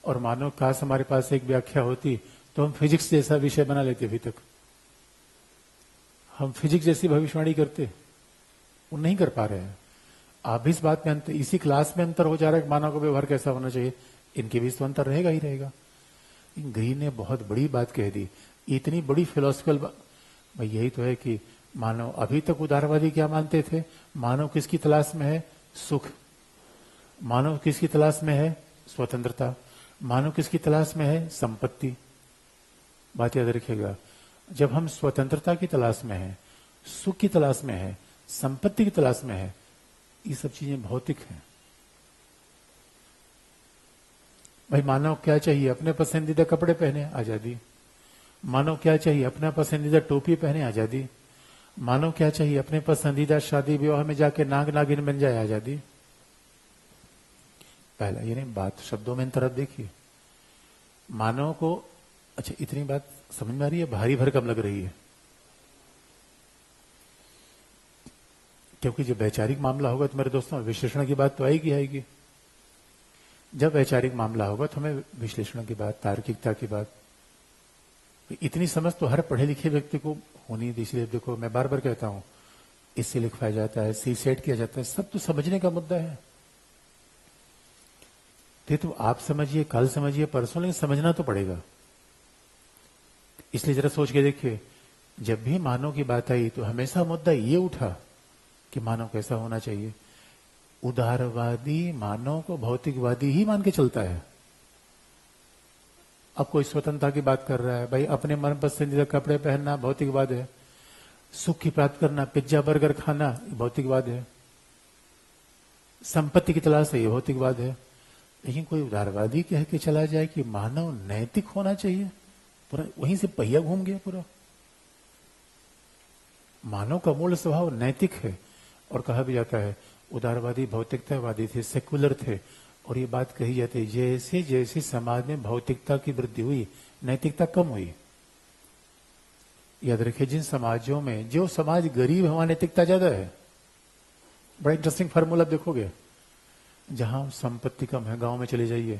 S1: और मानव काश हमारे पास एक व्याख्या होती तो हम फिजिक्स जैसा विषय बना लेते। अभी तक हम फिजिक्स जैसी भविष्यवाणी करते, वो नहीं कर पा रहे हैं। आप इस बात में अंतर, इसी क्लास में अंतर हो जा रहा है कि मानव का व्यवहार कैसा होना चाहिए, इनके बीच तो अंतर रहेगा ही रहेगा। ग्रीन ने बहुत बड़ी बात कह दी, इतनी बड़ी फिलोसफिकल भाई यही तो है कि मानव, अभी तक उदारवादी क्या मानते थे? मानव किसकी तलाश में है? सुख। मानव किसकी तलाश में है? स्वतंत्रता। मानव किसकी तलाश में है? संपत्ति। बात याद रखिएगा, जब हम स्वतंत्रता की तलाश में है, सुख की तलाश में है, संपत्ति की तलाश में है, ये सब चीजें भौतिक हैं। भाई मानव क्या चाहिए? अपने पसंदीदा कपड़े पहने, आजादी। मानव क्या चाहिए? अपना पसंदीदा टोपी पहने, आजादी। मानव क्या चाहिए? अपने पसंदीदा शादी विवाह में जाके नाग नागिन बन जाए, आजादी। पहला ये नहीं, बात शब्दों में अंतर देखिए। मानव को, अच्छा इतनी बात समझ में आ रही है? भारी भरकम लग रही है, क्योंकि जब वैचारिक मामला होगा तो मेरे दोस्तों विश्लेषण की बात तो आएगी आएगी। जब वैचारिक मामला होगा तो हमें विश्लेषण की बात, तार्किकता की बात, इतनी समझ तो हर पढ़े लिखे व्यक्ति को होनी थी। इसलिए देखो मैं बार बार कहता हूं, इससे लिखवाया जाता है, सी सेट किया जाता है, सब तो समझने का मुद्दा है। तो आप समझिए, कल समझिए, परसों, लेकिन समझना तो पड़ेगा। इसलिए जरा सोच के देखिए, जब भी मानव की बात आई तो हमेशा मुद्दा ये उठा कि मानव कैसा होना चाहिए। उदारवादी मानव को भौतिकवादी ही मान के चलता है। अब कोई स्वतंत्रता की बात कर रहा है, भाई अपने मन पसंदीदा कपड़े पहनना भौतिकवाद है, सुख की प्राप्त करना, पिज्जा बर्गर खाना, भौतिकवाद है, संपत्ति की तलाश है, ये भौतिकवाद है। लेकिन कोई उदारवादी कह के चला जाए कि मानव नैतिक होना चाहिए, पूरा वहीं से पहिया घूम गया पूरा। मानव का मूल स्वभाव नैतिक है। और कहा भी जाता है उदारवादी भौतिकतावादी थे, सेकुलर थे, और ये बात कही जाती है जैसे जैसे समाज में भौतिकता की वृद्धि हुई, नैतिकता कम हुई। याद रखिए, जिन समाजों में, जो समाज गरीब है वहां नैतिकता ज्यादा है। बड़ा इंटरेस्टिंग फार्मूला देखोगे, जहां संपत्ति कम है, गांव में चले जाइए,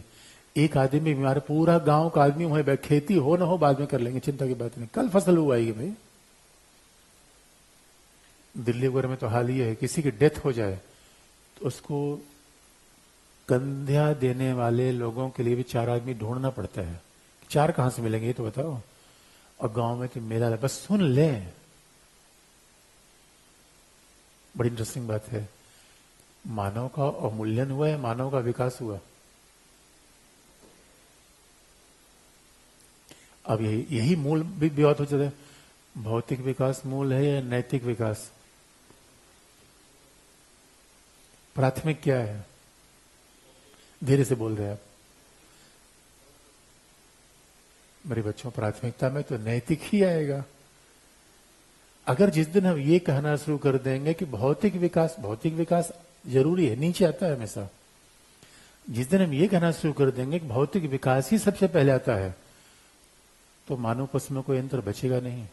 S1: एक आदमी बीमार, पूरा गांव का आदमी वहीं, खेती हो ना हो बाद में कर लेंगे, चिंता की बात नहीं, कल फसल उगाएगी भाई। दिल्ली वगैरह में तो हाल ये है, किसी की डेथ हो जाए तो उसको कंध्या देने वाले लोगों के लिए भी 4 आदमी ढूंढना पड़ता है। 4 कहां से मिलेंगे ये तो बताओ। और गांव में तो मेला, बस सुन ले, बड़ी इंटरेस्टिंग बात है। मानव का अवमूल्यन हुआ है, मानव का विकास हुआ। अब यही मूल भी बात हो जाता है, भौतिक विकास मूल है या नैतिक विकास? प्राथमिक क्या है? धीरे से बोल रहे हैं आप। मेरे बच्चों, प्राथमिकता में तो नैतिक ही आएगा। अगर जिस दिन हम ये कहना शुरू कर देंगे कि भौतिक विकास जरूरी है, नीचे आता है हमेशा, जिस दिन हम ये कहना शुरू कर देंगे कि भौतिक विकास ही सबसे पहले आता है, तो मानव पशु में कोई अंतर बचेगा नहीं।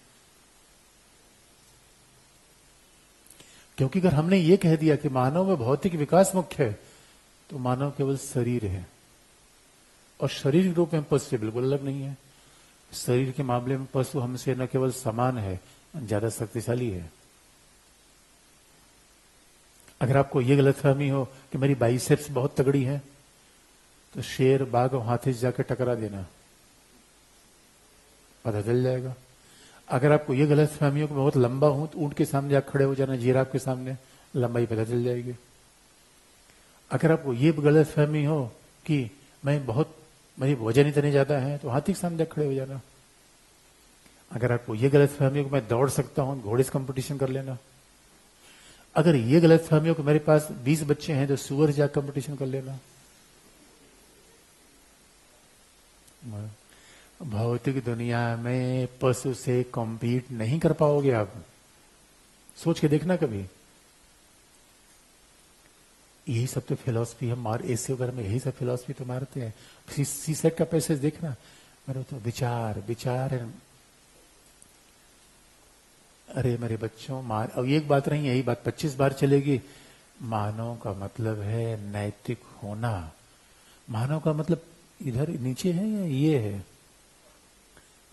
S1: क्योंकि अगर हमने ये कह दिया कि मानव में भौतिक विकास मुख्य है, तो मानव केवल शरीर है, और शरीर के रूप में पशु से बिल्कुल अलग नहीं है। शरीर के मामले में पशु हमसे न केवल समान है, ज्यादा शक्तिशाली है। अगर आपको यह गलतफहमी हो कि मेरी बाइसेप्स बहुत तगड़ी है, तो शेर, बाघ और हाथी से जाकर टकरा देना, पता चल जाएगा। अगर आपको यह गलतफहमी हो कि मैं बहुत लंबा हूं, तो ऊंट के सामने जाकर खड़े हो जाना, जिराफ के सामने, लंबाई पता चल जाएगी। अगर आपको ये गलतफहमी हो कि मेरी वजन इतने ज्यादा है, तो हाथी के सामने जाकर खड़े हो जाना। अगर आपको ये गलतफहमी हो कि मैं दौड़ सकता हूं, घोड़े से कंपटीशन कर लेना। अगर ये गलतफहमी हो कि मेरे पास 20 बच्चे हैं, तो सुअर जाकर कंपटीशन कर लेना। भौतिक दुनिया में पशु से कॉम्पीट नहीं कर पाओगे आप, सोच के देखना कभी। यही सब तो फिलॉसफी हम ऐसे वगैरह में यही सब फिलॉसफी तो मारते हैं। सी सेट का पैसेज देखना, मेरे तो विचार है। अरे मेरे बच्चों, अब एक बात नहीं, यही बात 25 बार चलेगी। मानव का मतलब है नैतिक होना। मानव का मतलब इधर नीचे है या ये है?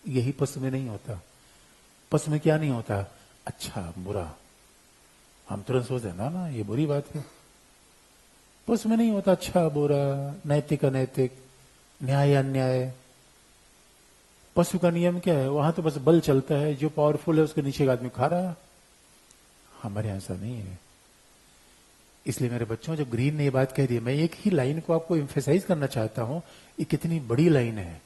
S1: यही पशु में नहीं होता। पशु में क्या नहीं होता? अच्छा बुरा, हम तुरंत सोचते हैं ना ये बुरी बात है। पशु में नहीं होता अच्छा बुरा, नैतिक अनैतिक, न्याय अन्याय। पशु का नियम क्या है? वहां तो बस बल चलता है, जो पावरफुल है उसके नीचे का आदमी खा रहा है। हमारे यहां ऐसा नहीं है। इसलिए मेरे बच्चों, जब ग्रीन ने ये बात कह दी, मैं एक ही लाइन को आपको एम्फेसाइज करना चाहता हूं। ये कितनी बड़ी लाइन है,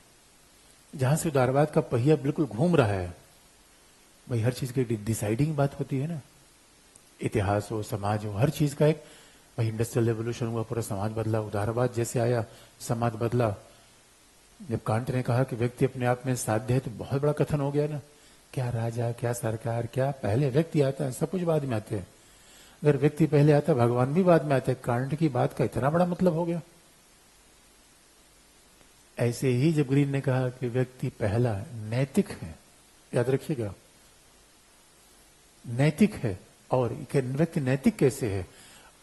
S1: जहां से उदारवाद का पहिया बिल्कुल घूम रहा है। भाई हर चीज की डिसाइडिंग बात होती है ना, इतिहास हो, समाज हो, हर चीज का एक, भाई इंडस्ट्रियल रेवोल्यूशन हुआ, पूरा समाज बदला, उदारवाद जैसे आया, समाज बदला। जब कांट ने कहा कि व्यक्ति अपने आप में साध्य है, तो बहुत बड़ा कथन हो गया ना। क्या राजा, क्या सरकार, क्या पहले व्यक्ति आता है, सब कुछ बाद में आते हैं। अगर व्यक्ति पहले आता है, भगवान भी बाद में आते हैं। कांट की बात का इतना बड़ा मतलब हो गया। ऐसे ही जब ग्रीन ने कहा कि व्यक्ति पहला नैतिक है, याद रखिएगा, नैतिक है। और व्यक्ति नैतिक कैसे है?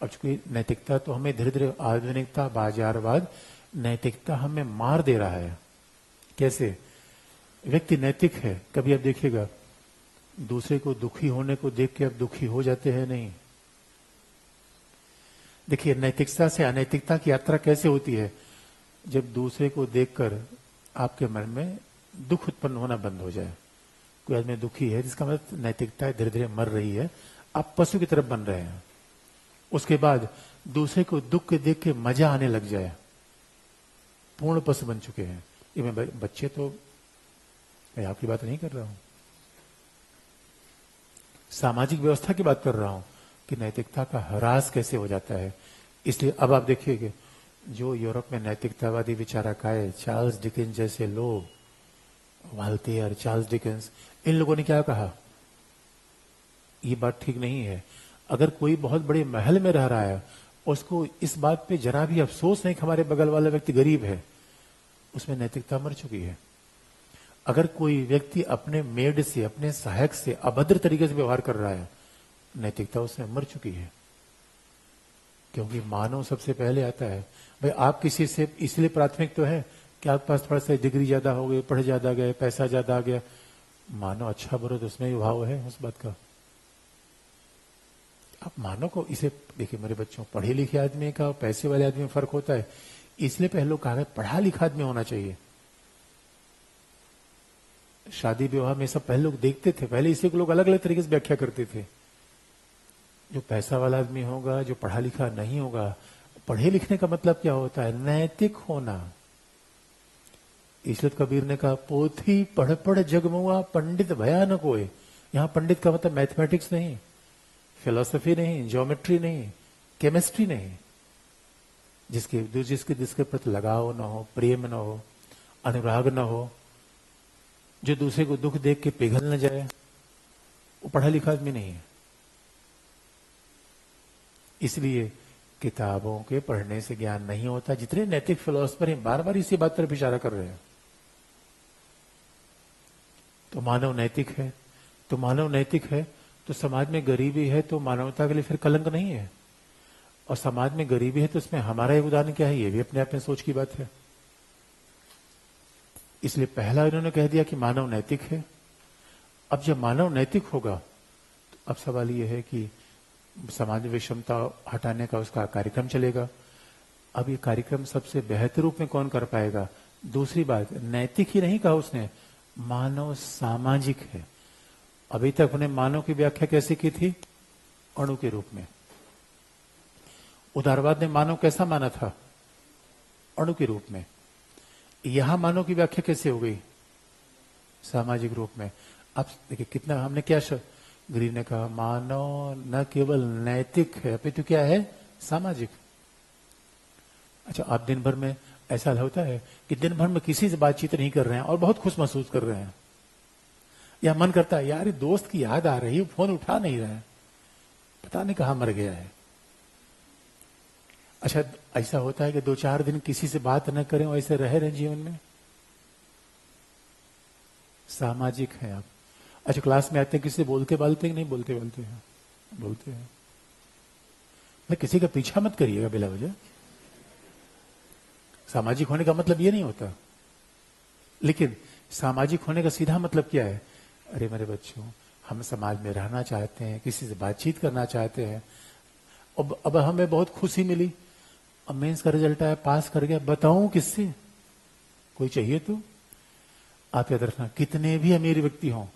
S1: और चूंकि नैतिकता तो हमें धीरे धीरे आधुनिकता, बाजारवाद, नैतिकता हमें मार दे रहा है। कैसे? व्यक्ति नैतिक है, कभी आप देखिएगा दूसरे को दुखी होने को देख के आप दुखी हो जाते हैं? नहीं। देखिए, नैतिकता से अनैतिकता की यात्रा कैसे होती है? जब दूसरे को देखकर आपके मन में दुख उत्पन्न होना बंद हो जाए। कोई आदमी दुखी है, जिसका मतलब नैतिकता धीरे धीरे मर रही है, आप पशु की तरफ बन रहे हैं। उसके बाद दूसरे को दुख के देख के मजा आने लग जाए, पूर्ण पशु बन चुके हैं। ये मैं बच्चे तो मैं आपकी बात नहीं कर रहा हूं, सामाजिक व्यवस्था की बात कर रहा हूं कि नैतिकता का ह्रास कैसे हो जाता है। इसलिए अब आप देखिए कि जो यूरोप में नैतिकतावादी विचारक आए, चार्ल्स डिकेंस जैसे लोग, वाल्टेयर, चार्ल्स डिकेंस, इन लोगों ने क्या कहा? ये बात ठीक नहीं है। अगर कोई बहुत बड़े महल में रह रहा है, उसको इस बात पे जरा भी अफसोस नहीं कि हमारे बगल वाला व्यक्ति गरीब है, उसमें नैतिकता मर चुकी है। अगर कोई व्यक्ति अपने मेड से, अपने सहायक से अभद्र तरीके से व्यवहार कर रहा है, नैतिकता उसमें मर चुकी है। क्योंकि मानव सबसे पहले आता है। भाई आप किसी से इसलिए प्राथमिक तो है कि आपके पास थोड़ा सा डिग्री ज्यादा हो गई, पढ़ ज्यादा गए, पैसा ज्यादा आ गया। मानव अच्छा बुरा तो उसमें भी भाव है उस बात का। आप मानव को इसे देखिए मेरे बच्चों, पढ़े लिखे आदमी का पैसे वाले आदमी में फर्क होता है। इसलिए पहले लोग कहा पढ़ा लिखा आदमी होना चाहिए। शादी विवाह में सब पहले लोग देखते थे, पहले इसे लोग अलग अलग तरीके से व्याख्या करते थे। जो पैसा वाला आदमी होगा, जो पढ़ा लिखा नहीं होगा। पढ़े लिखने का मतलब क्या होता है? नैतिक होना। इसलिए कबीर ने कहा, पोथी पढ़ पढ़ जगमुआ, पंडित भया न कोई। यहां पंडित का मतलब मैथमेटिक्स नहीं, फिलोसफी नहीं, ज्योमेट्री नहीं, केमिस्ट्री नहीं, जिसके प्रति लगाव न हो, प्रेम न हो, अनुराग न हो, जो दूसरे को दुख देख के पिघल न जाए, वो पढ़ा लिखा आदमी नहीं है। इसलिए किताबों के पढ़ने से ज्ञान नहीं होता। जितने नैतिक फिलोसफर हैं बार बार इसी बात तरफ इशारा कर रहे हैं। तो मानव नैतिक है, तो मानव नैतिक है तो समाज में गरीबी है तो मानवता के लिए फिर कलंक नहीं है। और समाज में गरीबी है तो इसमें हमारा योगदान क्या है, ये भी अपने आप में सोच की बात है। इसलिए पहला इन्होंने कह दिया कि मानव नैतिक है। अब जब मानव नैतिक होगा तो अब सवाल यह है कि समाज विषमता हटाने का उसका कार्यक्रम चलेगा। अब ये कार्यक्रम सबसे बेहतर रूप में कौन कर पाएगा? दूसरी बात, नैतिक ही नहीं कहा उसने, मानव सामाजिक है। अभी तक उन्हें मानव की व्याख्या कैसे की थी? अणु के रूप में। उदारवाद ने मानव कैसा माना था? अणु के रूप में। यहां मानव की व्याख्या कैसे हो गई? सामाजिक रूप में। अब देखिए कितना हमने क्या ग्रीन ने कहा, मानव न केवल नैतिक है अपितु क्या है? सामाजिक। अच्छा, आप दिन भर में ऐसा होता है कि दिन भर में किसी से बातचीत नहीं कर रहे हैं और बहुत खुश महसूस कर रहे हैं, या मन करता है यार दोस्त की याद आ रही है, फोन उठा नहीं रहा है, पता नहीं कहां मर गया है। अच्छा, ऐसा होता है कि 2-4 दिन किसी से बात न करें और ऐसे रह रहे जीवन में? सामाजिक है आप। अच्छा, क्लास में आते हैं, किसी से बोलते बालते कि नहीं बोलते हैं? बोलते हैं। मैं किसी का पीछा मत करिएगा बिला वजह। सामाजिक होने का मतलब ये नहीं होता। लेकिन सामाजिक होने का सीधा मतलब क्या है? अरे मेरे बच्चों, हम समाज में रहना चाहते हैं, किसी से बातचीत करना चाहते हैं। अब हमें बहुत खुशी मिली, अब मेंस का रिजल्ट आया, पास कर गया, बताऊं किससे? कोई चाहिए तो? आप याद रखना, कितने भी अमीर व्यक्ति हों,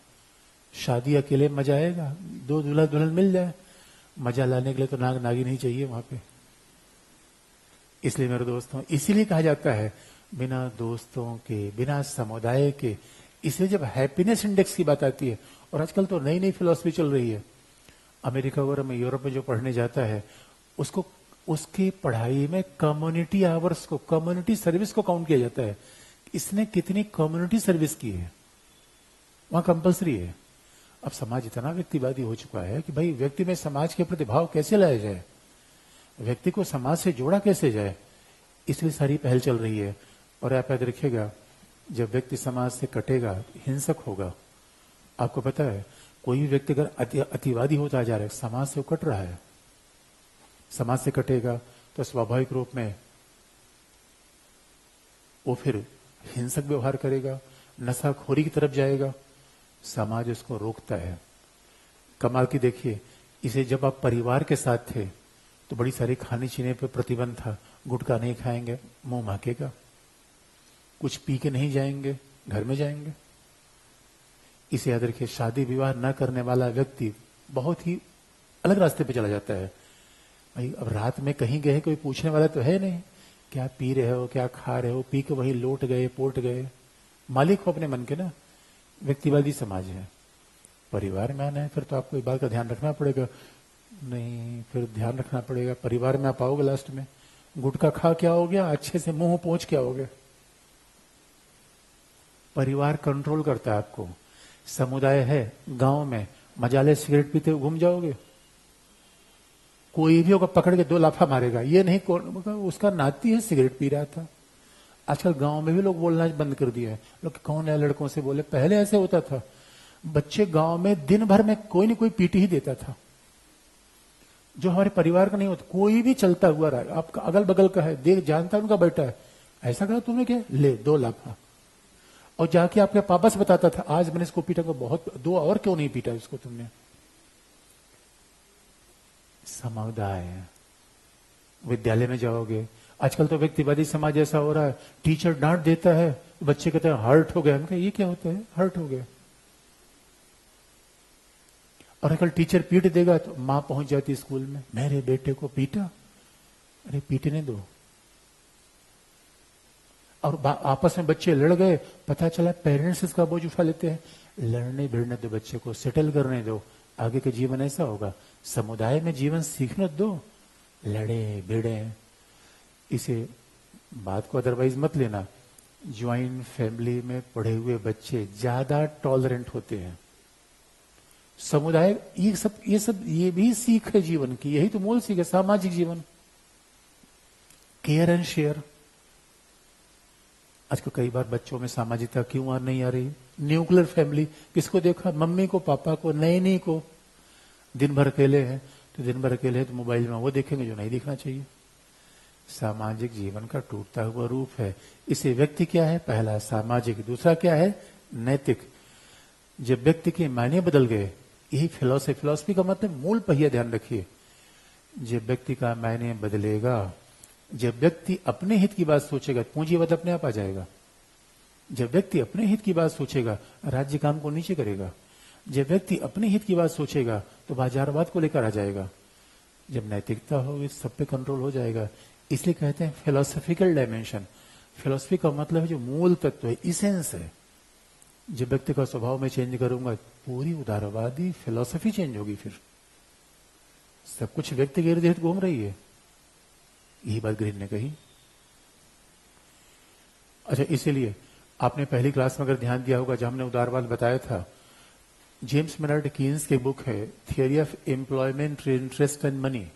S1: शादी अकेले मजा आएगा, 2 दूल्हा दुल्हन मिल जाए, मजा लाने के लिए तो नाग नागी नहीं चाहिए वहां पे। इसलिए मेरे दोस्तों, इसीलिए कहा जाता है बिना दोस्तों के, बिना समुदाय के। इसलिए जब हैप्पीनेस इंडेक्स की बात आती है, और आजकल तो नई नई फिलॉसफी चल रही है, अमेरिका वगैरह में, यूरोप में जो पढ़ने जाता है उसको, उसकी पढ़ाई में कम्युनिटी आवर्स को, कम्युनिटी सर्विस को काउंट किया जाता है। इसने कितनी कम्युनिटी सर्विस की है, वहां कंपलसरी है। अब समाज इतना व्यक्तिवादी हो चुका है कि भाई व्यक्ति में समाज के प्रति भाव कैसे लाया जाए, व्यक्ति को समाज से जोड़ा कैसे जाए, इसलिए सारी पहल चल रही है। और आप याद रखिएगा, जब व्यक्ति समाज से कटेगा हिंसक होगा। आपको पता है, कोई भी व्यक्ति अगर अतिवादी होता जा रहा है, समाज से कट रहा है, समाज से कटेगा तो स्वाभाविक रूप में वो फिर हिंसक व्यवहार करेगा, नशाखोरी की तरफ जाएगा। समाज उसको रोकता है। कमाल की देखिए, इसे जब आप परिवार के साथ थे तो बड़ी सारी खाने चीने पे प्रतिबंध था, गुटखा नहीं खाएंगे, मुंह महकेगा, कुछ पी के नहीं जाएंगे, घर में जाएंगे। इसे याद रखिए, शादी विवाह न करने वाला व्यक्ति बहुत ही अलग रास्ते पे चला जाता है। भाई अब रात में कहीं गए, कोई पूछने वाला तो है नहीं, क्या पी रहे हो, क्या खा रहे हो, पी के वही लौट गए, पोट गए। मालिक हो अपने मन के ना। व्यक्तिवादी समाज है। परिवार में आना है फिर तो आपको इस बात का ध्यान रखना पड़ेगा। नहीं, फिर ध्यान रखना पड़ेगा, परिवार में आप आओगे लास्ट में गुटखा खा क्या हो गया, अच्छे से मुंह पहुंच क्या हो गया। परिवार कंट्रोल करता है आपको। समुदाय है गांव में, मजाले सिगरेट पीते हुए घूम जाओगे, कोई भी होगा पकड़ के 2 लाफा मारेगा। ये नहीं कौन उसका नाती है सिगरेट पी रहा था। आजकल गांव में भी लोग बोलना बंद कर दिया है। लोग कौन है लड़कों से बोले, पहले ऐसे होता था। बच्चे गांव में दिन भर में कोई न कोई पीटी ही देता था, जो हमारे परिवार का नहीं होता। कोई भी चलता हुआ रहा, आपका अगल बगल का है, देख जानता है उनका बेटा है, ऐसा कहा तुमने क्या, ले 2 लाफा। और जाके आपके पापा से बताता था, आज मैंने इसको पीटा, को बहुत 2 और क्यों नहीं पीटा इसको तुमने। समुदाय। विद्यालय में जाओगे, आजकल तो व्यक्तिवादी समाज ऐसा हो रहा है, टीचर डांट देता है, बच्चे कहते हैं हर्ट हो गया। हम कहा ये क्या होता है, हर्ट हो गया। और आजकल टीचर पीट देगा तो मां पहुंच जाती स्कूल में, मेरे बेटे को पीटा। अरे पीटने दो। और आपस में बच्चे लड़ गए, पता चला पेरेंट्स इसका बोझ उठा लेते हैं। लड़ने भिड़ने दो, बच्चे को सेटल करने दो, आगे का जीवन ऐसा होगा। समुदाय में जीवन सीखने दो, लड़े भिड़े। इसे बात को अदरवाइज मत लेना, ज्वाइंट फैमिली में पढ़े हुए बच्चे ज्यादा टॉलरेंट होते हैं। समुदाय, ये भी सीख है जीवन की, यही तो मूल सीख है, सामाजिक जीवन, केयर एंड शेयर। आजकल कई बार बच्चों में सामाजिकता क्यों नहीं आ रही? न्यूक्लियर फैमिली, किसको देखा? मम्मी को, पापा को, नई को। दिन भर अकेले हैं तो दिन भर अकेले हैं तो मोबाइल में वो देखेंगे जो नहीं देखना चाहिए। सामाजिक जीवन का टूटता हुआ रूप है। इसे व्यक्ति क्या है? पहला सामाजिक, दूसरा क्या है? नैतिक। जब व्यक्ति के मायने बदल गए, यही फिलॉसफी का मतलब मूल पहिया ध्यान रखिए। जब व्यक्ति का मायने बदलेगा, जब व्यक्ति अपने हित की बात सोचेगा, पूंजीवाद अपने आप आ जाएगा। जब व्यक्ति अपने हित की बात सोचेगा, राज्य काम को नीचे करेगा। जब व्यक्ति अपने हित की बात सोचेगा तो बाजारवाद को लेकर आ जाएगा। जब नैतिकता होगी, सब पे कंट्रोल हो जाएगा। इसलिए कहते हैं फिलोसफिकल डायमेंशन। फिलोसफी का मतलब है जो मूल तत्व है, इसेंस है। जब व्यक्ति का स्वभाव में चेंज करूंगा, पूरी उदारवादी फिलोसफी चेंज होगी। फिर सब कुछ व्यक्ति के इर्द गिर्द घूम रही है। यही बात ग्रीन ने कही। अच्छा, इसीलिए आपने पहली क्लास में अगर ध्यान दिया होगा, जब हमने उदारवाद बताया था, जेम्स मेनर्ड कीन्स की बुक है theory of employment, interest and money.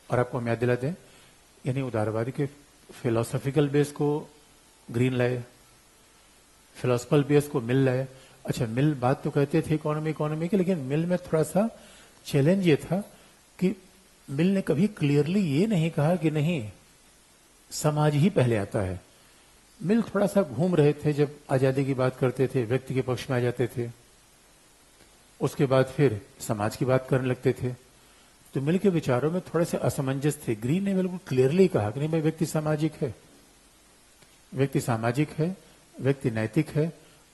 S1: और आपको हम याद दिलाते हैं, यानी उदारवादी के फिलोसॉफिकल बेस को ग्रीन लाए, फिलोसफल बेस को मिल लाए। अच्छा, मिल बात तो कहते थे इकोनॉमी की, लेकिन मिल में थोड़ा सा चैलेंज ये था कि मिल ने कभी क्लियरली ये नहीं कहा कि नहीं समाज ही पहले आता है। मिल थोड़ा सा घूम रहे थे, जब आजादी की बात करते थे व्यक्ति के पक्ष में आ जाते थे, उसके बाद फिर समाज की बात करने लगते थे। तो मिल के विचारों में थोड़े से असमंजस थे। ग्रीन ने बिल्कुल क्लियरली कहा कि नहीं भाई, व्यक्ति सामाजिक है, व्यक्ति सामाजिक है, व्यक्ति नैतिक है।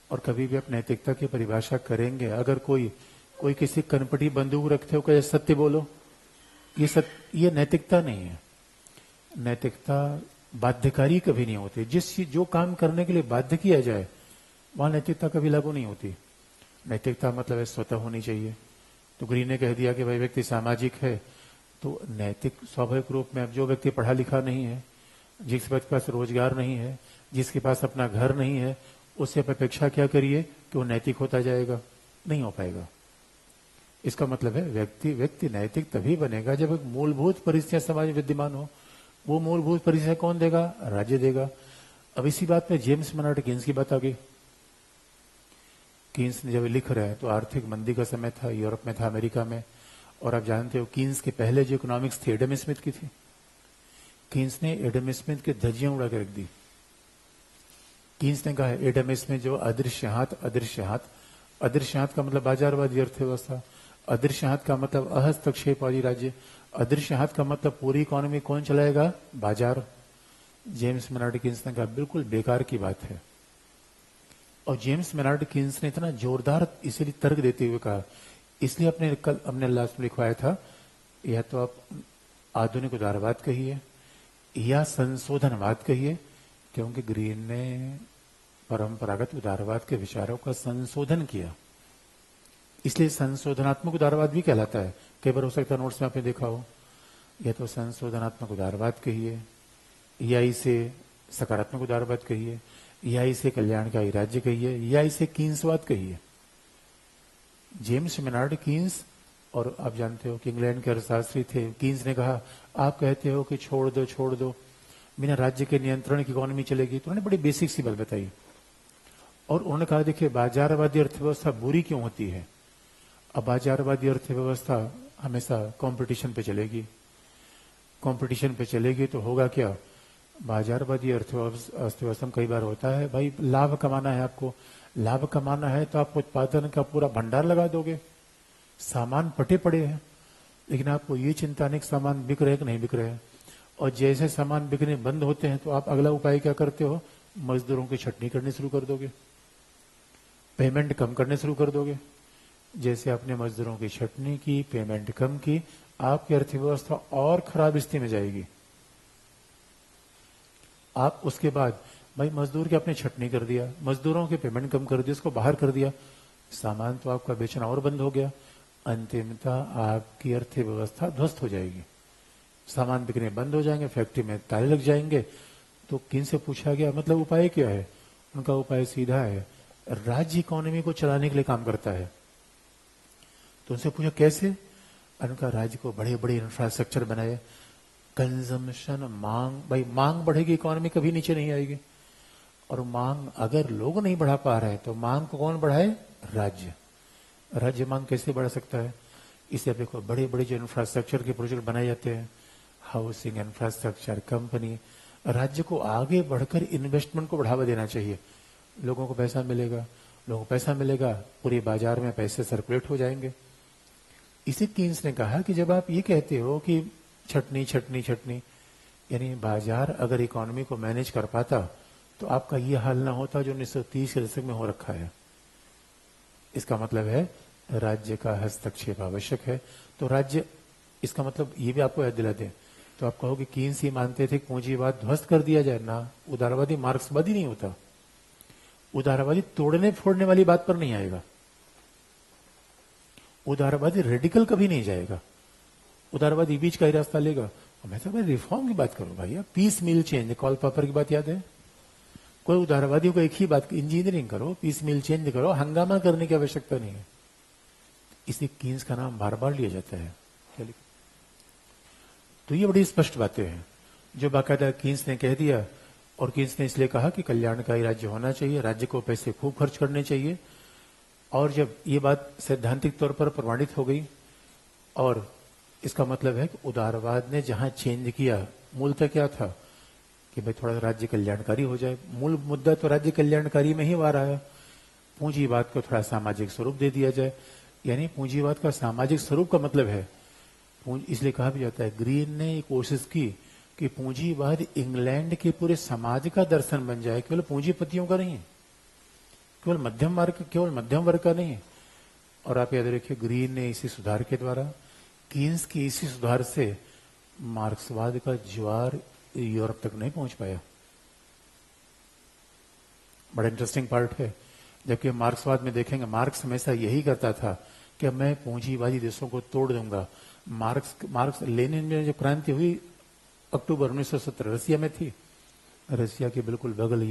S1: और कभी भी आप नैतिकता की परिभाषा करेंगे, अगर कोई किसी कनपटी बंदूक रखते हो कहे सत्य बोलो, ये नैतिकता नहीं है। नैतिकता बाध्यकारी कभी नहीं होती। जो काम करने के लिए बाध्य किया जाए, वहां नैतिकता कभी लागू नहीं होती। नैतिकता मतलब है स्वतः होनी चाहिए। तो ग्रीन ने कह दिया कि भाई व्यक्ति सामाजिक है, तो नैतिक स्वाभाविक रूप में, अब जो व्यक्ति पढ़ा लिखा नहीं है, जिसके पास रोजगार नहीं है, जिसके पास अपना घर नहीं है, उससे आप अपेक्षा क्या करिए कि वो नैतिक होता जाएगा? नहीं हो पाएगा। इसका मतलब है व्यक्ति नैतिक तभी बनेगा जब एक मूलभूत परिस्थितियां समाज में विद्यमान हो। वो मूलभूत परिस्थितियां कौन देगा? राज्य देगा। अब इसी बात में जेम्स मेनर्ड कीन्स की बात आ गई। कीन्स ने जब लिख रहे हैं तो आर्थिक मंदी का समय था, यूरोप में था, अमेरिका में। और आप जानते हो कीन्स के पहले जो इकोनॉमिक्स थी एडम स्मिथ की थी। कीन्स ने एडम स्मिथ की धज्जियां उड़ा के रख दी। कीन्स ने कहा एडम स्मिथ जो अदृश्य हाथ का मतलब बाजारवादी अर्थव्यवस्था, अदृश्य हाथ का मतलब अहस्तक्षेपवादी राज्य, अदृश्य हाथ का मतलब पूरी इकोनॉमी कौन चलाएगा? बाजार। जेम्स मेनर्ड कीन्स ने कहा बिल्कुल बेकार की बात है। और जेम्स मेनर्ड कीन्स ने इतना जोरदार इसीलिए तर्क देते हुए कहा, इसलिए अपने कल हमने लास्ट में लिखवाया था, या तो आप आधुनिक उदारवाद कहिए या संशोधनवाद कहिए, क्योंकि ग्रीन ने परंपरागत उदारवाद के विचारों का संशोधन किया। इसलिए संशोधनात्मक उदारवाद भी कहलाता है। कई बार हो सकता है नोट्स में आपने देखा हो, या तो संशोधनात्मक उदारवाद कहिए, या इसे सकारात्मक उदारवाद कहिए, या इसे कल्याणकारी राज्य कहिए, या इसे कीन्सवाद कहिए। जेम्स मेनार्ड कीन्स, और आप जानते हो कि इंग्लैंड के अर्थशास्त्री थे। कीन्स ने कहा आप कहते हो कि छोड़ दो बिना राज्य के नियंत्रण की इकोनॉमी चलेगी। तो उन्होंने बड़ी बेसिक सी बात बताई, और उन्होंने कहा देखिए बाजारवादी अर्थव्यवस्था बुरी क्यों होती है? अब बाजारवादी अर्थव्यवस्था हमेशा कंपटीशन पे चलेगी तो होगा क्या? बाजारवादी अर्थव्यवस्था में कई बार होता है भाई लाभ कमाना है, आपको लाभ कमाना है तो आप उत्पादन का पूरा भंडार लगा दोगे, सामान पटे पड़े हैं, लेकिन आपको ये चिंता नहीं कि सामान बिक रहे कि नहीं बिक रहे हैं। और जैसे सामान बिकने बंद होते हैं तो आप अगला उपाय क्या करते हो? मजदूरों की छटनी करनी शुरू कर दोगे, पेमेंट कम करने शुरू कर दोगे। जैसे आपने मजदूरों की छटनी की, पेमेंट कम की, आपकी अर्थव्यवस्था और खराब स्थिति में जाएगी। आप उसके बाद भाई मजदूर के आपने छटनी कर दिया, मजदूरों के पेमेंट कम कर दिया, उसको बाहर कर दिया, सामान तो आपका बेचना और बंद हो गया, अंतिमतः आपकी अर्थव्यवस्था ध्वस्त हो जाएगी। सामान बिकने बंद हो जाएंगे, फैक्ट्री में ताले लग जाएंगे। तो किन से पूछा गया मतलब उपाय क्या है? उनका उपाय सीधा है, राज्य इकोनॉमी को चलाने के लिए काम करता है। तो उनसे पूछा कैसे? उनका राज्य को बड़े बड़े इंफ्रास्ट्रक्चर बनाए, कंजम्पशन, मांग, भाई मांग बढ़ेगी इकोनॉमी कभी नीचे नहीं आएगी। और मांग अगर लोग नहीं बढ़ा पा रहे हैं तो मांग को कौन बढ़ाए? राज्य। राज्य मांग कैसे बढ़ा सकता है? इसलिए देखो बड़े बड़े जो इंफ्रास्ट्रक्चर के प्रोजेक्ट बनाए जाते हैं, हाउसिंग, इंफ्रास्ट्रक्चर, कंपनी, राज्य को आगे बढ़कर इन्वेस्टमेंट को बढ़ावा देना चाहिए। लोगों को पैसा मिलेगा, लोगों को पैसा मिलेगा, पूरे बाजार में पैसे सर्कुलेट हो जाएंगे। इसी कीन्स ने कहा कि जब आप ये कहते हो कि छटनी छटनी छटनी, यानी बाजार अगर इकोनॉमी को मैनेज कर पाता तो आपका ये हाल ना होता जो 1930 के दशक में हो रखा है। इसका मतलब है राज्य का हस्तक्षेप आवश्यक है। तो राज्य, इसका मतलब ये भी आपको याद दिला दें तो आप कहोगे कीन्स ही मानते थे पूंजीवाद ध्वस्त कर दिया जाए ना, उदारवादी मार्क्सवादी नहीं होता। उदारवादी तोड़ने फोड़ने वाली बात पर नहीं आएगा, उदारवादी रेडिकल कभी नहीं जाएगा, उदारवादी बीच का ही रास्ता लेगा। मैं तो भाई रिफॉर्म की बात करूं भैया, पीस मिल चेंज, कॉल पापर की बात याद है? कोई उदारवादियों को एक ही बात, इंजीनियरिंग करो, पीस मिल चेंज करो, हंगामा करने की आवश्यकता नहीं है। इसलिए कीन्स का नाम बार बार लिया जाता है। तो ये बड़ी स्पष्ट बातें हैं जो बाकायदा कीन्स ने कह दिया। और कीन्स ने इसलिए कहा कि कल्याणकारी राज्य होना चाहिए, राज्य को पैसे खूब खर्च करने चाहिए। और जब ये बात सैद्धांतिक तौर पर प्रमाणित हो गई, और इसका मतलब है कि उदारवाद ने जहां चेंज किया, मूलतः क्या था कि भाई थोड़ा राज्य कल्याणकारी हो जाए। मूल मुद्दा तो राज्य कल्याणकारी में ही वार आया। पूंजीवाद को थोड़ा सामाजिक स्वरूप दे दिया जाए, यानी पूंजीवाद का सामाजिक स्वरूप का मतलब है, इसलिए कहा भी जाता है ग्रीन ने ये कोशिश की कि पूंजीवाद इंग्लैंड के पूरे समाज का दर्शन बन जाए, केवल पूंजीपतियों का नहीं, केवल मध्यम वर्ग का नहीं। और आप याद रखिए ग्रीन ने इसी सुधार के द्वारा, कीन्स की इसी सुधार से मार्क्सवाद का ज्वार यूरोप तक नहीं पहुंच पाया। बड़ा इंटरेस्टिंग पार्ट है। जबकि मार्क्सवाद में देखेंगे, मार्क्स हमेशा यही करता था कि मैं पूंजीवादी देशों को तोड़ दूंगा। मार्क्स लेनिन में जो क्रांति हुई अक्टूबर 1917 रसिया में थी। रसिया के बिल्कुल बगल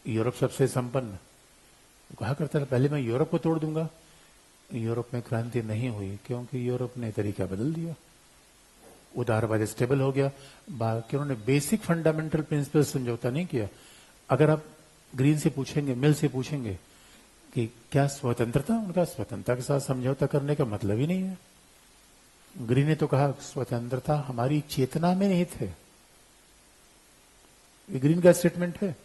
S1: यूरोप सबसे संपन्न, कहा करता था पहले मैं यूरोप को तोड़ दूंगा। यूरोप में क्रांति नहीं हुई क्योंकि यूरोप ने तरीका बदल दिया, उदारवाद स्टेबल हो गया। बाकी उन्होंने बेसिक फंडामेंटल प्रिंसिपल समझौता नहीं किया। अगर आप ग्रीन से पूछेंगे, मिल से पूछेंगे कि क्या स्वतंत्रता, उनका स्वतंत्रता के साथ समझौता करने का मतलब ही नहीं है। ग्रीन ने तो कहा स्वतंत्रता हमारी चेतना में निहित है, ये ग्रीन का स्टेटमेंट है।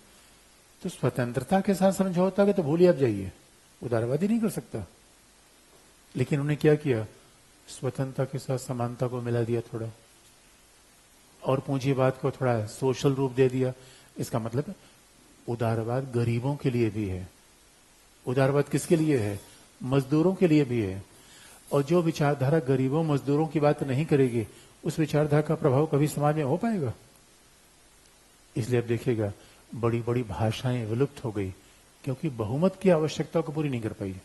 S1: तो स्वतंत्रता के साथ समझौता के तो भूलिए आप जाइए, उदारवादी नहीं कर सकता। लेकिन उन्होंने क्या किया, स्वतंत्रता के साथ समानता को मिला दिया थोड़ा, और पूंजीवाद को थोड़ा सोशल रूप दे दिया। इसका मतलब उदारवाद गरीबों के लिए भी है। उदारवाद किसके लिए है? मजदूरों के लिए भी है। और जो विचारधारा गरीबों मजदूरों की बात नहीं करेगी, उस विचारधारा का प्रभाव कभी समाज में हो पाएगा? इसलिए अब देखिएगा बड़ी बड़ी भाषाएं विलुप्त हो गई क्योंकि बहुमत की आवश्यकता को पूरी नहीं कर पाई।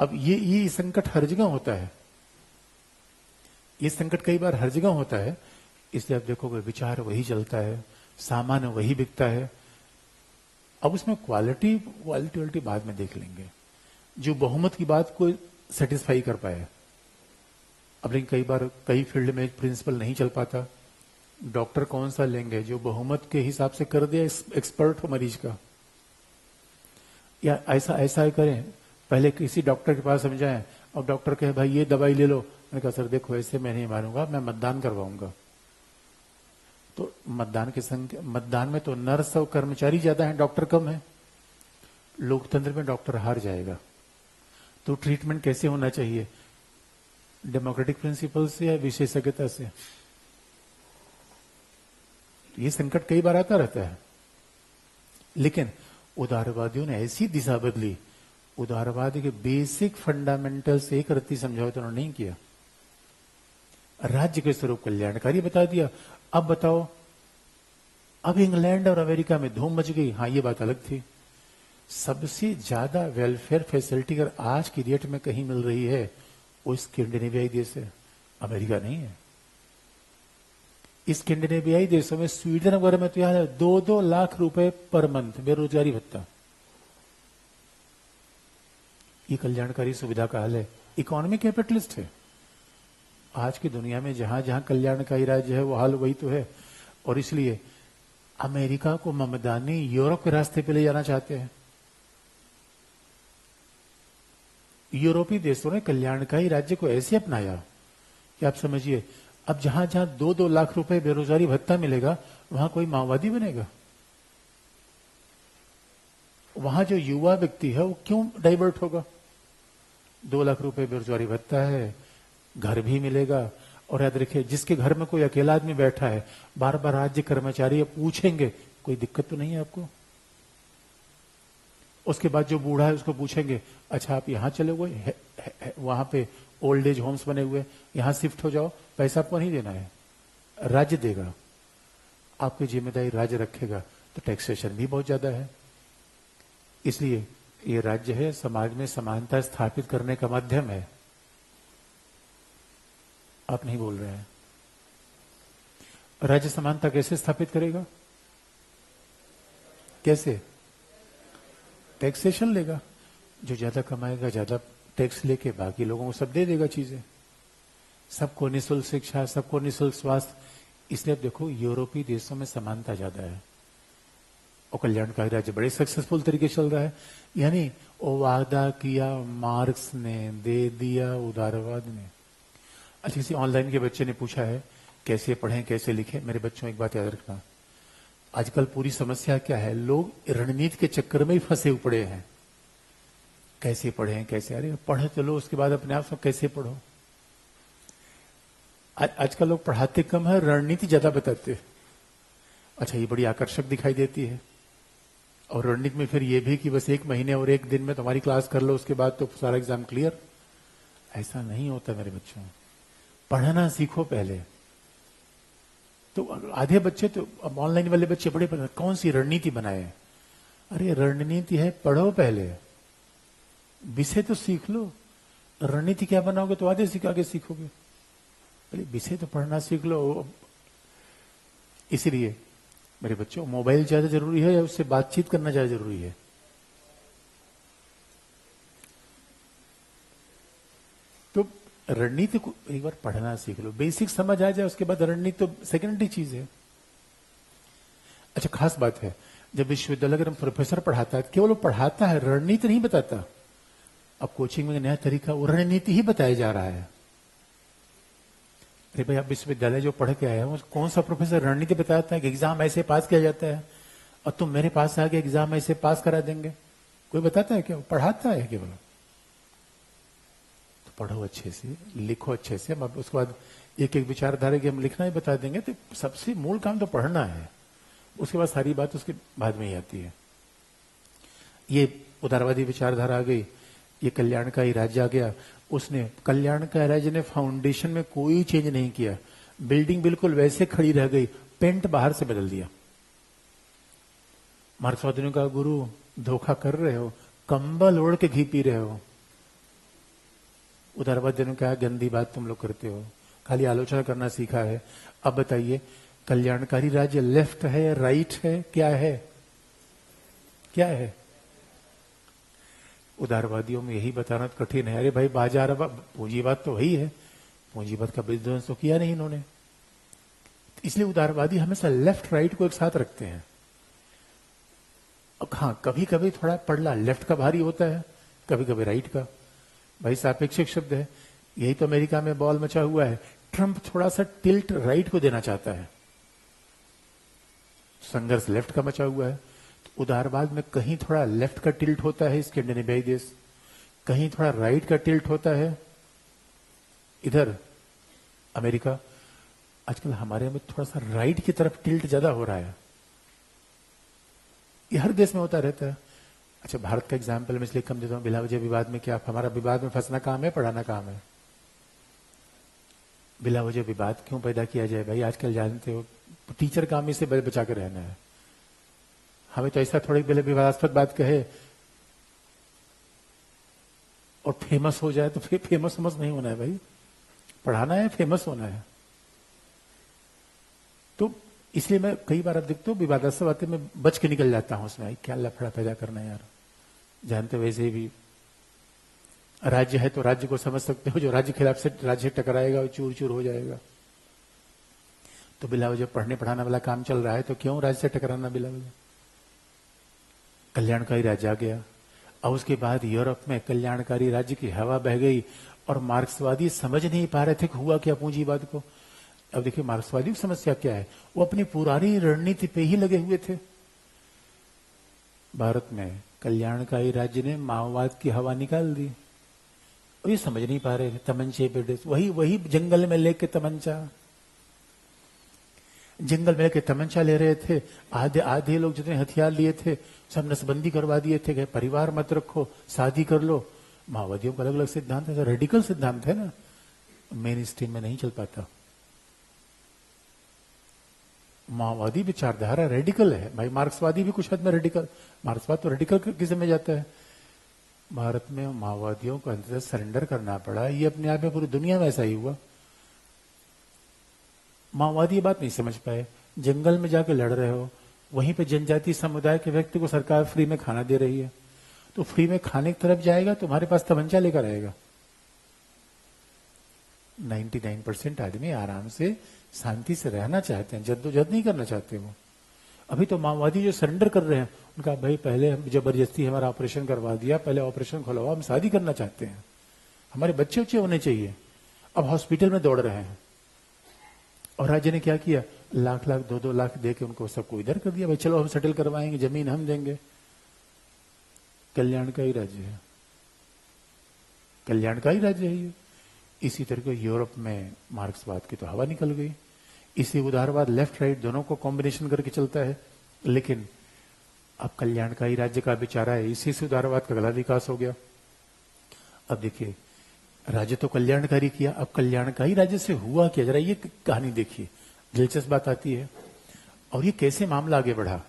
S1: अब ये संकट हर जगह होता है, ये संकट कई बार हर जगह होता है। इसलिए आप देखोगे विचार वही चलता है, सामान वही बिकता है। अब उसमें क्वालिटी बाद में देख लेंगे, जो बहुमत की बात को सेटिस्फाई कर पाए। अब लेकिन कई बार कई फील्ड में प्रिंसिपल नहीं चल पाता। डॉक्टर कौन सा लेंगे जो बहुमत के हिसाब से कर दे, एक्सपर्ट हो मरीज का, या ऐसा करें पहले किसी डॉक्टर के पास समझाएं और डॉक्टर कहे भाई ये दवाई ले लो। मैंने कहा सर देखो ऐसे मैं नहीं मानूंगा, मैं मतदान करवाऊंगा। तो मतदान में तो नर्स और कर्मचारी ज्यादा हैं, डॉक्टर कम है। लोकतंत्र में डॉक्टर हार जाएगा। तो ट्रीटमेंट कैसे होना चाहिए, डेमोक्रेटिक प्रिंसिपल से या विशेषज्ञता से? ये संकट कई बार आता रहता है। लेकिन उदारवादियों ने ऐसी दिशा बदली, उदारवाद के बेसिक फंडामेंटल्स एक रत्ती समझौता उन्होंने नहीं किया। राज्य के स्वरूप कल्याणकारी बता दिया। अब बताओ, अब इंग्लैंड और अमेरिका में धूम मच गई। हाँ, ये बात अलग थी। सबसे ज्यादा वेलफेयर फैसिलिटी अगर आज की डेट में कहीं मिल रही है वो स्कैंडिनेवियाई देश है, अमेरिका नहीं है। स्कैंडिनेवियाई देशों में, स्वीडन वगैरह में तो यार 2-2 लाख रुपए पर मंथ बेरोजगारी भत्ता। ये कल्याणकारी सुविधा का हाल है। इकोनॉमी कैपिटलिस्ट है। आज की दुनिया में जहां जहां कल्याणकारी राज्य है वो हाल वही तो है। और इसलिए अमेरिका को ममदानी यूरोप के रास्ते पे ले जाना चाहते हैं। यूरोपीय देशों ने कल्याणकारी राज्य को ऐसे अपनाया कि आप समझिए, अब जहां जहां 2-2 लाख रुपए बेरोजगारी भत्ता मिलेगा वहां कोई माओवादी बनेगा? वहां जो युवा व्यक्ति है वो क्यों डाइवर्ट होगा? 2 लाख रुपए बेरोजगारी भत्ता है, घर भी मिलेगा। और याद रखिए, जिसके घर में कोई अकेला आदमी बैठा है, बार बार राज्य कर्मचारी पूछेंगे कोई दिक्कत तो नहीं है आपको? उसके बाद जो बूढ़ा है उसको पूछेंगे, अच्छा आप यहां चले गए, वहां पे ओल्ड एज होम्स बने हुए, यहां शिफ्ट हो जाओ, पैसा आपको नहीं देना है, राज्य देगा। आपकी जिम्मेदारी राज्य रखेगा। तो टैक्सेशन भी बहुत ज्यादा है। इसलिए ये राज्य है समाज में समानता स्थापित करने का माध्यम है। आप नहीं बोल रहे हैं। राज्य समानता कैसे स्थापित करेगा? कैसे? टैक्सेशन लेगा। जो ज्यादा कमाएगा ज्यादा टैक्स लेके बाकी लोगों को सब दे देगा चीजें। सबको निःशुल्क शिक्षा, सबको निःशुल्क स्वास्थ्य। इसलिए अब देखो, यूरोपीय देशों में समानता ज्यादा है और कल्याणकारी राज्य बड़े सक्सेसफुल तरीके से चल रहा है। यानी वो वादा किया मार्क्स ने, दे दिया उदारवाद ने। अच्छा, किसी ऑनलाइन के बच्चे ने पूछा है कैसे पढ़ें कैसे लिखें। मेरे बच्चों एक बात याद रखना, आजकल पूरी समस्या क्या है, लोग रणनीति के चक्कर में ही फंसे पड़े हैं। कैसे पढ़ें कैसे, अरे पढ़े तो लो, उसके बाद अपने आप से कैसे पढ़ो। आजकल लोग पढ़ाते कम है, रणनीति ज्यादा बताते। अच्छा, ये बड़ी आकर्षक दिखाई देती है। और रणनीति में फिर ये भी कि बस 1 महीने और 1 दिन में तुम्हारी क्लास कर लो, उसके बाद तो सारा एग्जाम क्लियर। ऐसा नहीं होता मेरे बच्चों। पढ़ना सीखो पहले। तो आधे बच्चे तो, अब ऑनलाइन वाले बच्चे बड़े कौन सी रणनीति बनाए। अरे रणनीति है, पढ़ो पहले, विषय तो सीख लो। रणनीति क्या बनाओगे तो आधे आगे सीखोगे। पहले विषय तो पढ़ना सीख लो। इसीलिए मेरे बच्चों, मोबाइल ज्यादा जरूरी है या उससे बातचीत करना ज्यादा जरूरी है? तो रणनीति को एक बार पढ़ना सीख लो, बेसिक समझ आ जाए, उसके बाद रणनीति तो सेकेंडरी चीज है। अच्छा, खास बात है, जब विश्वविद्यालय अगर प्रोफेसर पढ़ाता है, केवल वो पढ़ाता है, रणनीति नहीं बताता। अब कोचिंग में नया तरीका, वो रणनीति ही बताया जा रहा है। अरे भाई, आप विश्वविद्यालय जो पढ़ के आए हो, कौन सा प्रोफेसर रणनीति बताता है कि एग्जाम ऐसे पास किया जाता है और तुम मेरे पास आके एग्जाम ऐसे पास करा देंगे? कोई बताता है क्या? पढ़ाता है केवल। तो पढ़ो अच्छे से, लिखो अच्छे से। अब उसके बाद एक एक विचारधारा की हम लिखना ही बता देंगे। तो सबसे मूल काम तो पढ़ना है, उसके बाद सारी बात उसके बाद में ही आती है। ये उदारवादी विचारधारा आ गई, ये कल्याणकारी राज्य आ गया। उसने, कल्याणकारी राज्य ने फाउंडेशन में कोई चेंज नहीं किया, बिल्डिंग बिल्कुल वैसे खड़ी रह गई, पेंट बाहर से बदल दिया। मार्क्सवादियों का गुरु, धोखा कर रहे हो, कंबल ओढ़ के घी पी रहे हो। उदारवादियों ने कहा गंदी बात तुम लोग करते हो, खाली आलोचना करना सीखा है। अब बताइए, कल्याणकारी राज्य लेफ्ट है या राइट है, क्या है? क्या है? उदारवादियों में यही बताना कठिन है। अरे भाई, बाजार पूंजीवाद तो वही है, पूंजीवाद का विध्वंस तो किया नहीं इन्होंने। इसलिए उदारवादी हमेशा लेफ्ट राइट को एक साथ रखते हैं। अब हाँ, कभी कभी थोड़ा पड़ला लेफ्ट का भारी होता है, कभी कभी राइट का। भाई सापेक्षिक शब्द है, यही तो अमेरिका में बॉल मचा हुआ है। ट्रंप थोड़ा सा टिल्ट राइट को देना चाहता है, संघर्ष लेफ्ट का मचा हुआ है। तो उदारवाद में कहीं थोड़ा लेफ्ट का टिल्ट होता है स्कैंडिनेवियाई देश, कहीं थोड़ा राइट का टिल्ट होता है इधर अमेरिका। आजकल हमारे में थोड़ा सा राइट की तरफ टिल्ट ज्यादा हो रहा है। ये हर देश में होता रहता है। अच्छा, भारत का एग्जाम्पल मैं इसलिए कम देता हूं, बिला वजह विवाद में क्या, हमारा विवाद में फंसना काम है, पढ़ाना काम है। बिला वजह विवाद क्यों पैदा किया जाए भाई? आजकल जानते हो, टीचर काम इसे बचा के रहना है। हमें तो ऐसा थोड़ी पहले विवादास्पद बात कहे और फेमस हो जाए तो फिर फेमस नहीं होना है भाई, पढ़ाना है, फेमस होना है। तो इसलिए मैं कई बार अब देखते हो विवादास्पद बातें में बच के निकल जाता हूं उसमें, क्या लफड़ा पैदा करना है यार। जानते वैसे भी राज्य है तो राज्य को समझ सकते हो, जो राज्य खिलाफ से राज्य टकराएगा वो चूर चूर हो जाएगा। तो बिला वजह पढ़ने पढ़ाने वाला काम चल रहा है तो क्यों राज्य से टकराना बिला वजह। कल्याणकारी राज्य आ गया, और उसके बाद यूरोप में कल्याणकारी राज्य की हवा बह गई और मार्क्सवादी समझ नहीं पा रहे थे कि हुआ क्या पूंजीवाद को। अब देखिए मार्क्सवादी की समस्या क्या है, वो अपनी पुरानी रणनीति पे ही लगे हुए थे। भारत में कल्याणकारी राज्य ने माओवाद की हवा निकाल दी, और ये समझ नहीं पा रहे थे, तमंचे पे वही वही जंगल में लेके तमंचा, जंगल में लेके तमंचा ले रहे थे। आधे आधे लोग जितने हथियार लिए थे सब नसबंदी करवा दिए थे कि परिवार मत रखो, शादी कर लो। माओवादियों का अलग अलग सिद्धांत है, रेडिकल सिद्धांत है ना, मेन स्ट्रीम में नहीं चल पाता। माओवादी विचारधारा रेडिकल है भाई, मार्क्सवादी भी कुछ हद में रेडिकल, मार्क्सवाद तो रेडिकल किसी में जाता है। भारत में माओवादियों को अंततः सरेंडर करना पड़ा, ये अपने आप में पूरी दुनिया में ऐसा ही हुआ। माओवादी ये बात नहीं समझ पाए, जंगल में जाके लड़ रहे हो, वहीं पे जनजातीय समुदाय के व्यक्ति को सरकार फ्री में खाना दे रही है, तो फ्री में खाने की तरफ जाएगा तुम्हारे पास तमंचा लेकर आएगा। 99% आदमी आराम से शांति से रहना चाहते हैं, जद्दोजहद नहीं करना चाहते वो। अभी तो माओवादी जो सरेंडर कर रहे हैं उनका भाई पहले हम जबरदस्ती हमारा ऑपरेशन करवा दिया, पहले ऑपरेशन खुलवा, हम शादी करना चाहते हैं, हमारे बच्चे उच्चे होने चाहिए। अब हॉस्पिटल में दौड़ रहे हैं, और राज्य ने क्या किया, लाख लाख 2-2 लाख दे के उनको सबको इधर कर दिया, भाई चलो हम सेटल करवाएंगे, जमीन हम देंगे। कल्याणकारी राज्य है, कल्याणकारी राज्य है ये। इसी तरह के यूरोप में मार्क्सवाद की तो हवा निकल गई, इसी उदारवाद लेफ्ट राइट दोनों को कॉम्बिनेशन करके चलता है। लेकिन अब कल्याणकारी राज्य का बेचारा है, इसी से उदारवाद का गला विकास हो गया। अब देखिए राज्य तो कल्याणकारी किया, अब कल्याणकारी राज्य से हुआ क्या, जरा ये कहानी देखिए, दिलचस्प बात आती है। और ये कैसे मामला आगे बढ़ा,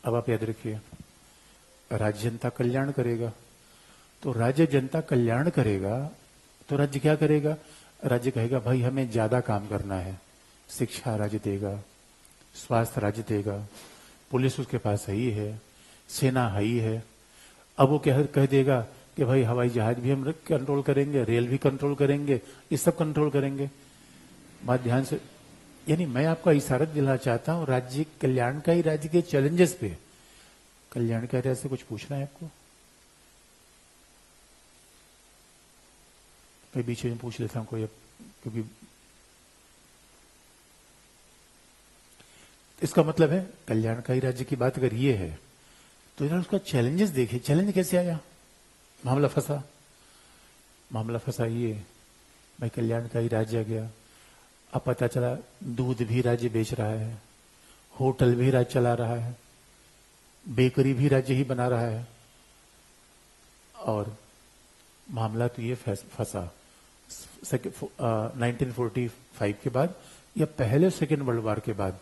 S1: अब आप याद रखिए। राज्य जनता कल्याण करेगा, तो राज्य जनता कल्याण करेगा तो राज्य क्या करेगा, राज्य कहेगा भाई हमें ज्यादा काम करना है, शिक्षा राज्य देगा, स्वास्थ्य राज्य देगा, पुलिस उसके पास है ही है, सेना है ही है। अब वो क्या कह देगा कि भाई हवाई जहाज भी हम कंट्रोल करेंगे, रेल भी कंट्रोल करेंगे, ये सब कंट्रोल करेंगे। बात ध्यान से, यानी मैं आपका इशारा दिलाना चाहता हूं राज्य कल्याणकारी राज्य के चैलेंजेस पे। कल्याणकारी राज्य से कुछ पूछना है आपको, मैं बीच में पूछ लेता हूं कोई, क्योंकि इसका मतलब है कल्याणकारी राज्य की बात अगर ये है तो इधर उसका चैलेंजेस देखिए, चैलेंज कैसे आया, मामला फंसा। मामला फंसा ये, भाई कल्याणकारी राज्य आ गया, अब पता चला दूध भी राज्य बेच रहा है, होटल भी राज्य चला रहा है, बेकरी भी राज्य ही बना रहा है। और मामला तो ये फंसा 1945 के बाद या पहले सेकेंड वर्ल्ड वॉर के बाद।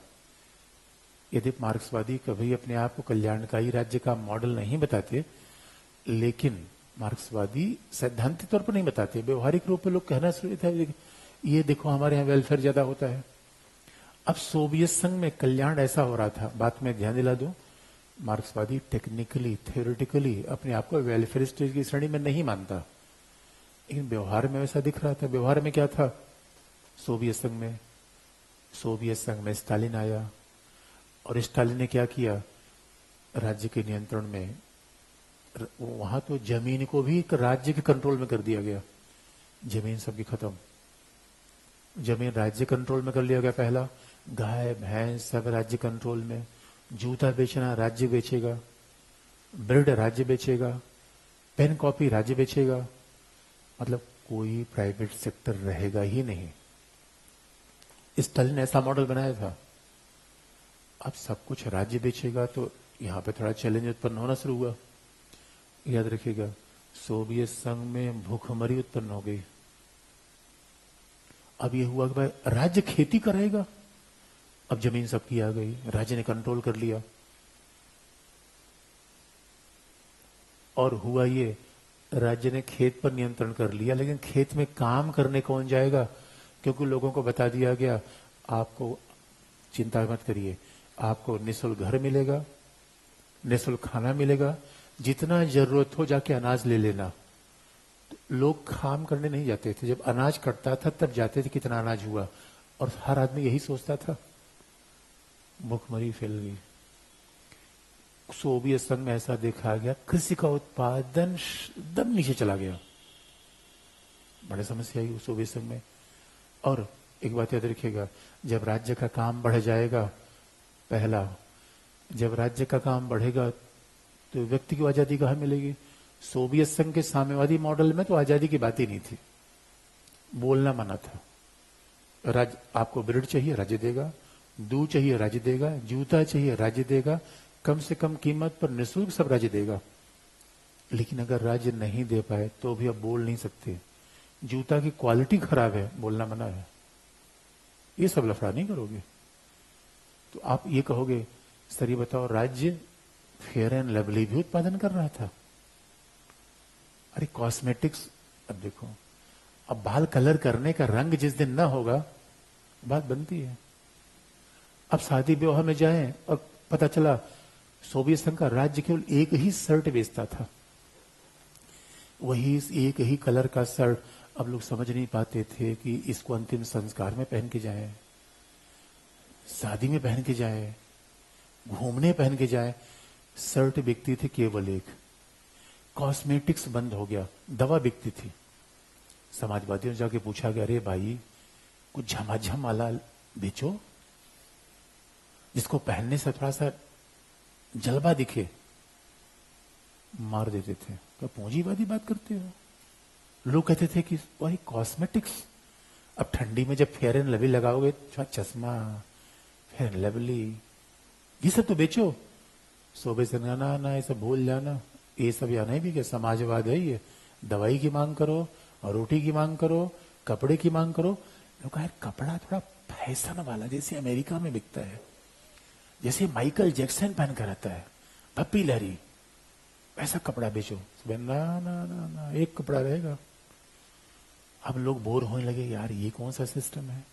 S1: यदि मार्क्सवादी कभी अपने आप को कल्याणकारी राज्य का मॉडल नहीं बताते, लेकिन मार्क्सवादी सैद्धांतिक तौर पर नहीं बताते, व्यवहारिक रूप में लोग कहना शुरू था ये देखो हमारे यहाँ वेलफेयर ज्यादा होता है। अब सोवियत संघ में कल्याण ऐसा हो रहा था, बात में ध्यान दिला दूं, मार्क्सवादी टेक्निकली थ्योरेटिकली अपने आप को वेलफेयर स्टेट की श्रेणी में नहीं मानता, लेकिन व्यवहार में वैसा दिख रहा था। व्यवहार में क्या था, सोवियत संघ में स्टालिन आया, और स्टालिन ने क्या किया, राज्य के नियंत्रण में, वहां तो जमीन को भी राज्य के कंट्रोल में कर दिया गया, जमीन सबकी खत्म, जमीन राज्य कंट्रोल में कर लिया गया। पहला गाय भैंस सब राज्य कंट्रोल में, जूता बेचना राज्य बेचेगा, ब्रेड राज्य बेचेगा, पेन कॉपी राज्य बेचेगा, मतलब कोई प्राइवेट सेक्टर रहेगा ही नहीं। स्टालिन ने ऐसा मॉडल बनाया था। अब सब कुछ राज्य बेचेगा तो यहां पे थोड़ा चैलेंज उत्पन्न होना शुरू हुआ। याद रखिएगा सोवियत संघ में भूखमरी उत्पन्न हो गई। अब ये हुआ कि भाई राज्य खेती करेगा, अब जमीन सबकी आ गई, राज्य ने कंट्रोल कर लिया। और हुआ ये राज्य ने खेत पर नियंत्रण कर लिया, लेकिन खेत में काम करने कौन जाएगा? क्योंकि लोगों को बता दिया गया, आपको चिंता मत करिए, आपको निःशुल्क घर मिलेगा, निःशुल्क खाना मिलेगा, जितना जरूरत हो जाके अनाज ले लेना। तो लोग काम करने नहीं जाते थे, जब अनाज कटता था तब जाते थे कितना अनाज हुआ, और हर आदमी यही सोचता था। भुखमरी फैल गई। सोवियत संघ में ऐसा देखा गया, कृषि का उत्पादन एकदम नीचे चला गया, बड़ी समस्या आई सोवियत संघ में। और एक बात याद रखिएगा, जब राज्य का काम बढ़ जाएगा, पहला, जब राज्य का काम बढ़ेगा तो व्यक्ति को आजादी कहां मिलेगी? सोवियत संघ के साम्यवादी मॉडल में तो आजादी की बात ही नहीं थी, बोलना मना था। राज्य, आपको ब्रेड चाहिए राज्य देगा, दूध चाहिए राज्य देगा, जूता चाहिए राज्य देगा, कम से कम कीमत पर निःशुल्क सब राज्य देगा। लेकिन अगर राज्य नहीं दे पाए तो भी आप बोल नहीं सकते। जूता की क्वालिटी खराब है, बोलना मना है, ये सब लफड़ा नहीं करोगे। तो आप ये कहोगे, सर ये बताओ, राज्य फेयर एंड लवली भी उत्पादन कर रहा था। अरे कॉस्मेटिक्स, अब देखो, अब बाल कलर करने का रंग जिस दिन ना होगा, बात बनती है। अब शादी विवाह में जाएं और पता चला सोवियत संघ का राज्य केवल एक ही शर्ट बेचता था, वही एक ही कलर का शर्ट। अब लोग समझ नहीं पाते थे कि इसको अंतिम संस्कार में पहन के जाए, शादी में पहन के जाए, घूमने पहन के जाए। शर्ट बिकती थी केवल एक। कॉस्मेटिक्स बंद हो गया, दवा बिकती थी। समाजवादियों ने जाके पूछा गया, अरे भाई कुछ झमाझम वाला बेचो, जिसको पहनने से थोड़ा सा जलवा दिखे। मार देते थे, क्या पूंजीवादी बात करते हो? लोग कहते थे कि वही कॉस्मेटिक्स, अब ठंडी में जब फेयर एंड लवली लगाओगे, चश्मा, फेयर एंड लवली, ये सब तो बेचो। सोबे से ना ये सब भूल जाना, ये सब या नहीं भी क्या समाजवाद है ये? दवाई की मांग करो, रोटी की मांग करो, कपड़े की मांग करो। लोग कहा कपड़ा थोड़ा फैशन वाला, जैसे अमेरिका में बिकता है, जैसे माइकल जैक्सन पहन कर रहता है, पप्पी लहरी, ऐसा कपड़ा बेचो। ना ना ना ना, एक कपड़ा रहेगा। अब लोग बोर होने लगे, यार ये कौन सा सिस्टम है?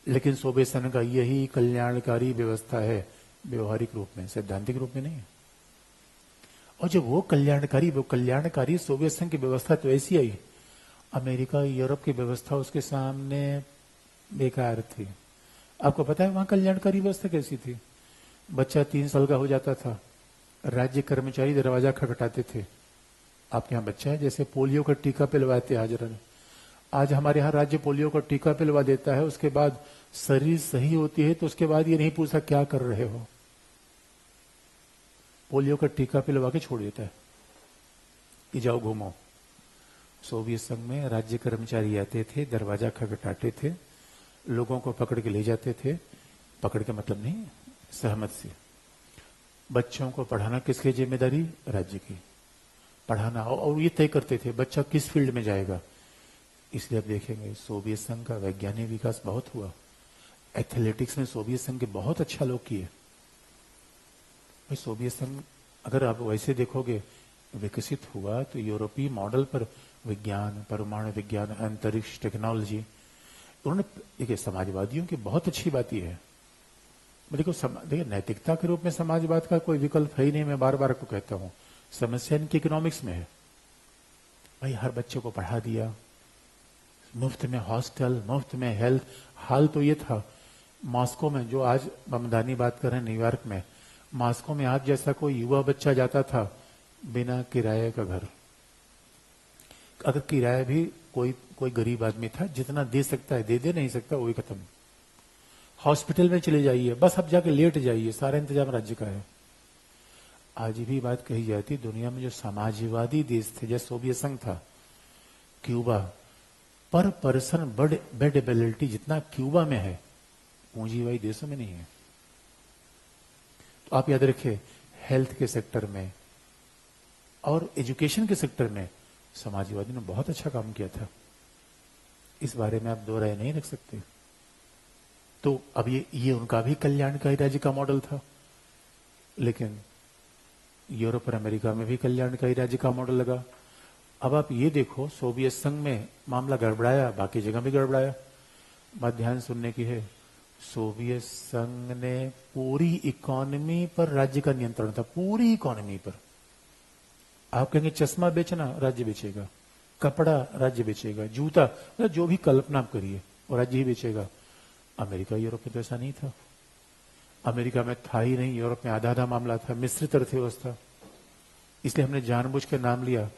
S1: लेकिन सोवियत संघ का यही कल्याणकारी व्यवस्था है, व्यवहारिक रूप में, सैद्धांतिक रूप में नहीं है। और जब वो कल्याणकारी सोवियत संघ की व्यवस्था तो ऐसी आई, अमेरिका यूरोप की व्यवस्था उसके सामने बेकार थी। आपको पता है वहां कल्याणकारी व्यवस्था कैसी थी? बच्चा 3 साल का हो जाता था, राज्य कर्मचारी दरवाजा खटखटाते थे, आपके यहाँ बच्चा है, जैसे पोलियो का टीका पिलवाते हाजरन। आज हमारे यहाँ राज्य पोलियो का टीका पिलवा देता है, उसके बाद शरीर सही होती है तो उसके बाद ये नहीं पूछा क्या कर रहे हो, पोलियो का टीका पिलवा के छोड़ देता है कि जाओ घूमो। सोवियत संघ में राज्य कर्मचारी आते थे, दरवाजा खटखटाते थे, लोगों को पकड़ के ले जाते थे। पकड़ के मतलब नहीं, सहमत से। बच्चों को पढ़ाना किसकी जिम्मेदारी? राज्य की। पढ़ाना, और ये तय करते थे बच्चा किस फील्ड में जाएगा। इसलिए आप देखेंगे सोवियत संघ का वैज्ञानिक विकास बहुत हुआ। एथलेटिक्स में सोवियत संघ के बहुत अच्छा लोग किए। भाई सोवियत संघ अगर आप वैसे देखोगे विकसित हुआ तो यूरोपीय मॉडल पर विज्ञान, परमाणु विज्ञान, अंतरिक्ष टेक्नोलॉजी, उन्होंने, देखिए समाजवादियों की बहुत अच्छी बात यह है, देखिए नैतिकता के रूप में समाजवाद का कोई विकल्प है ही नहीं। मैं बार बार आपको कहता हूं, समस्या इनकी इकोनॉमिक्स में है। भाई हर बच्चे को पढ़ा दिया, मुफ्त में हॉस्टल, मुफ्त में हेल्थ। हाल तो ये था मॉस्को में, जो आज बमदानी बात कर रहे हैं न्यूयॉर्क में, मॉस्को में आज जैसा कोई युवा बच्चा जाता था बिना किराए का घर। अगर किराया भी कोई गरीब आदमी था, जितना दे सकता है दे नहीं सकता वो भी खत्म। हॉस्पिटल में चले जाइए, बस अब जाके लेट जाइए, सारा इंतजाम राज्य का है। आज भी बात कही जाती, दुनिया में जो समाजवादी देश थे, जैसे सोवियत संघ था, क्यूबा, पर पर्सन बेड एबिलिटी जितना क्यूबा में है, पूंजीवादी देशों में नहीं है। तो आप याद रखिए, हेल्थ के सेक्टर में और एजुकेशन के सेक्टर में समाजवादी ने बहुत अच्छा काम किया था। इस बारे में आप दो राय नहीं रख सकते। तो अब ये उनका भी कल्याणकारी राज्य का मॉडल था, लेकिन यूरोप और अमेरिका में भी कल्याणकारी राज्य का मॉडल लगा। अब आप ये देखो, सोवियत संघ में मामला गड़बड़ाया, बाकी जगह भी गड़बड़ाया। बात ध्यान सुनने की है। सोवियत संघ ने पूरी इकोनॉमी पर राज्य का नियंत्रण था, पूरी इकोनॉमी पर। आप कहेंगे चश्मा बेचना, राज्य बेचेगा। कपड़ा, राज्य बेचेगा। जूता, मतलब जो भी कल्पना आप करिए वो राज्य ही बेचेगा। अमेरिका, यूरोप में तो ऐसा नहीं था। अमेरिका में था ही नहीं, यूरोप में आधा आधा मामला था, मिश्रित अर्थव्यवस्था। इसलिए हमने जानबूझ के नाम लिया।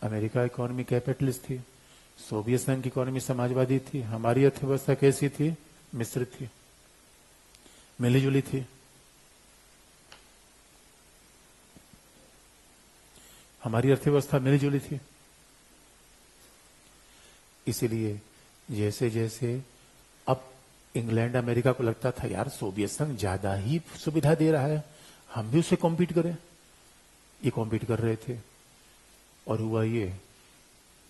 S1: अमेरिका इकोनॉमी कैपिटलिस्ट थी, सोवियत संघ की इकोनॉमी समाजवादी थी, हमारी अर्थव्यवस्था कैसी थी? मिश्रित थी, मिलीजुली थी। हमारी अर्थव्यवस्था मिलीजुली थी। इसीलिए जैसे जैसे अब इंग्लैंड अमेरिका को लगता था यार सोवियत संघ ज्यादा ही सुविधा दे रहा है, हम भी उससे कॉम्पीट करें, ये कॉम्पीट कर रहे थे। और हुआ ये,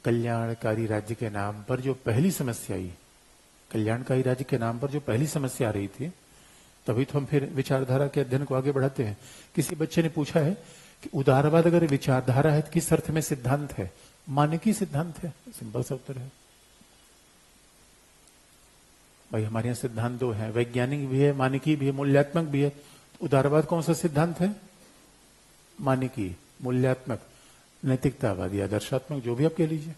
S1: कल्याणकारी राज्य के नाम पर जो पहली समस्या आई, कल्याणकारी राज्य के नाम पर जो पहली समस्या आ रही थी, तभी तो हम फिर विचारधारा के अध्ययन को आगे बढ़ाते हैं। किसी बच्चे ने पूछा है कि उदारवाद अगर विचारधारा है तो किस अर्थ में सिद्धांत है? मानकीय सिद्धांत है। सिंपल सा उत्तर है भाई, हमारे यहाँ सिद्धांत दो है, वैज्ञानिक भी है, मानकीय भी है, मूल्यात्मक भी है। तो उदारवाद कौन सा सिद्धांत है? मानकीय, मूल्यात्मक, नैतिकतावादी, आदर्शात्मक, जो भी आप कह लीजिए।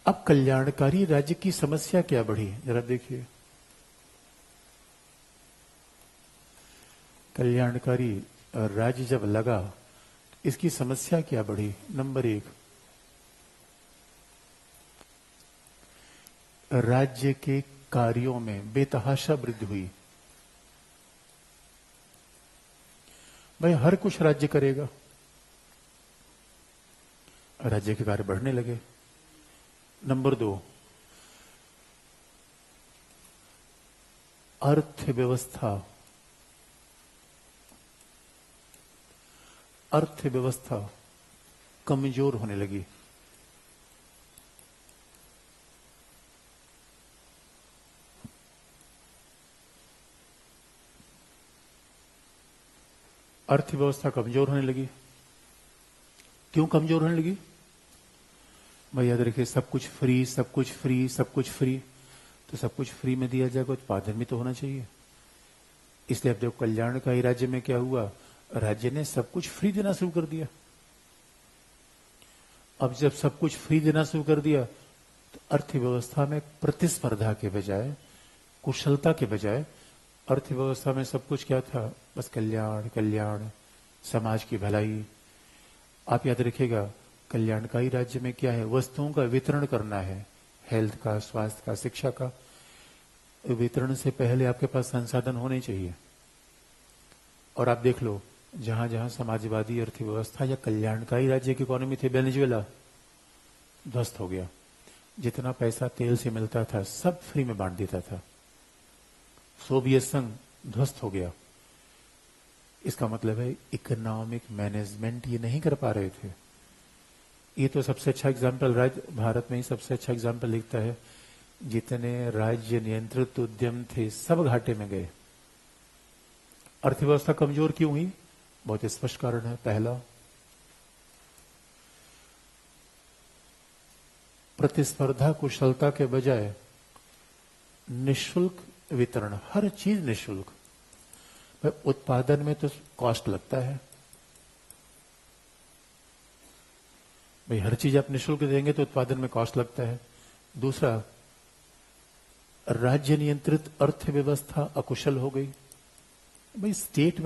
S1: अब कल्याणकारी राज्य की समस्या क्या बढ़ी, जरा देखिए। कल्याणकारी राज्य जब लगा, इसकी समस्या क्या बढ़ी? नंबर एक, राज्य के कार्यों में बेतहाशा वृद्धि हुई। भाई हर कुछ राज्य करेगा, राज्य के कार्य बढ़ने लगे। नंबर दो, अर्थव्यवस्था कमजोर होने लगी। अर्थव्यवस्था कमजोर होने लगी। क्यों कमजोर होने लगी? भाई याद रखिए, सब कुछ फ्री, सब कुछ फ्री, सब कुछ फ्री, तो सब कुछ फ्री में दिया जाएगा, उत्पादन भी तो होना चाहिए। इसलिए अब देखो कल्याणकारी राज्य में क्या हुआ, राज्य ने सब कुछ फ्री देना शुरू कर दिया। अब जब सब कुछ फ्री देना शुरू कर दिया तो अर्थव्यवस्था में प्रतिस्पर्धा के बजाय, कुशलता के बजाय, अर्थव्यवस्था में सब कुछ क्या था? बस कल्याण कल्याण, समाज की भलाई। आप याद रखिएगा, कल्याणकारी राज्य में क्या है? वस्तुओं का वितरण करना है, हेल्थ का, स्वास्थ्य का, शिक्षा का। वितरण से पहले आपके पास संसाधन होने चाहिए। और आप देख लो, जहां जहां समाजवादी अर्थव्यवस्था या कल्याणकारी राज्य की इकोनॉमी थी, वेनेजुएला ध्वस्त हो गया। जितना पैसा तेल से मिलता था सब फ्री में बांट देता था। सोवियत संघ ध्वस्त हो गया। इसका मतलब है इकोनॉमिक मैनेजमेंट ये नहीं कर पा रहे थे। ये तो सबसे अच्छा एग्जाम्पल राज्य भारत में ही सबसे अच्छा एग्जाम्पल लिखता है। जितने राज्य नियंत्रित उद्यम थे सब घाटे में गए। अर्थव्यवस्था कमजोर क्यों हुई? बहुत स्पष्ट कारण है। पहला, प्रतिस्पर्धा कुशलता के बजाय निशुल्क वितरण, हर चीज निशुल्क। उत्पादन में तो कॉस्ट लगता है भाई, हर चीज आप निशुल्क देंगे तो उत्पादन में कॉस्ट लगता है। दूसरा, राज्य नियंत्रित अर्थव्यवस्था अकुशल हो गई। भाई स्टेट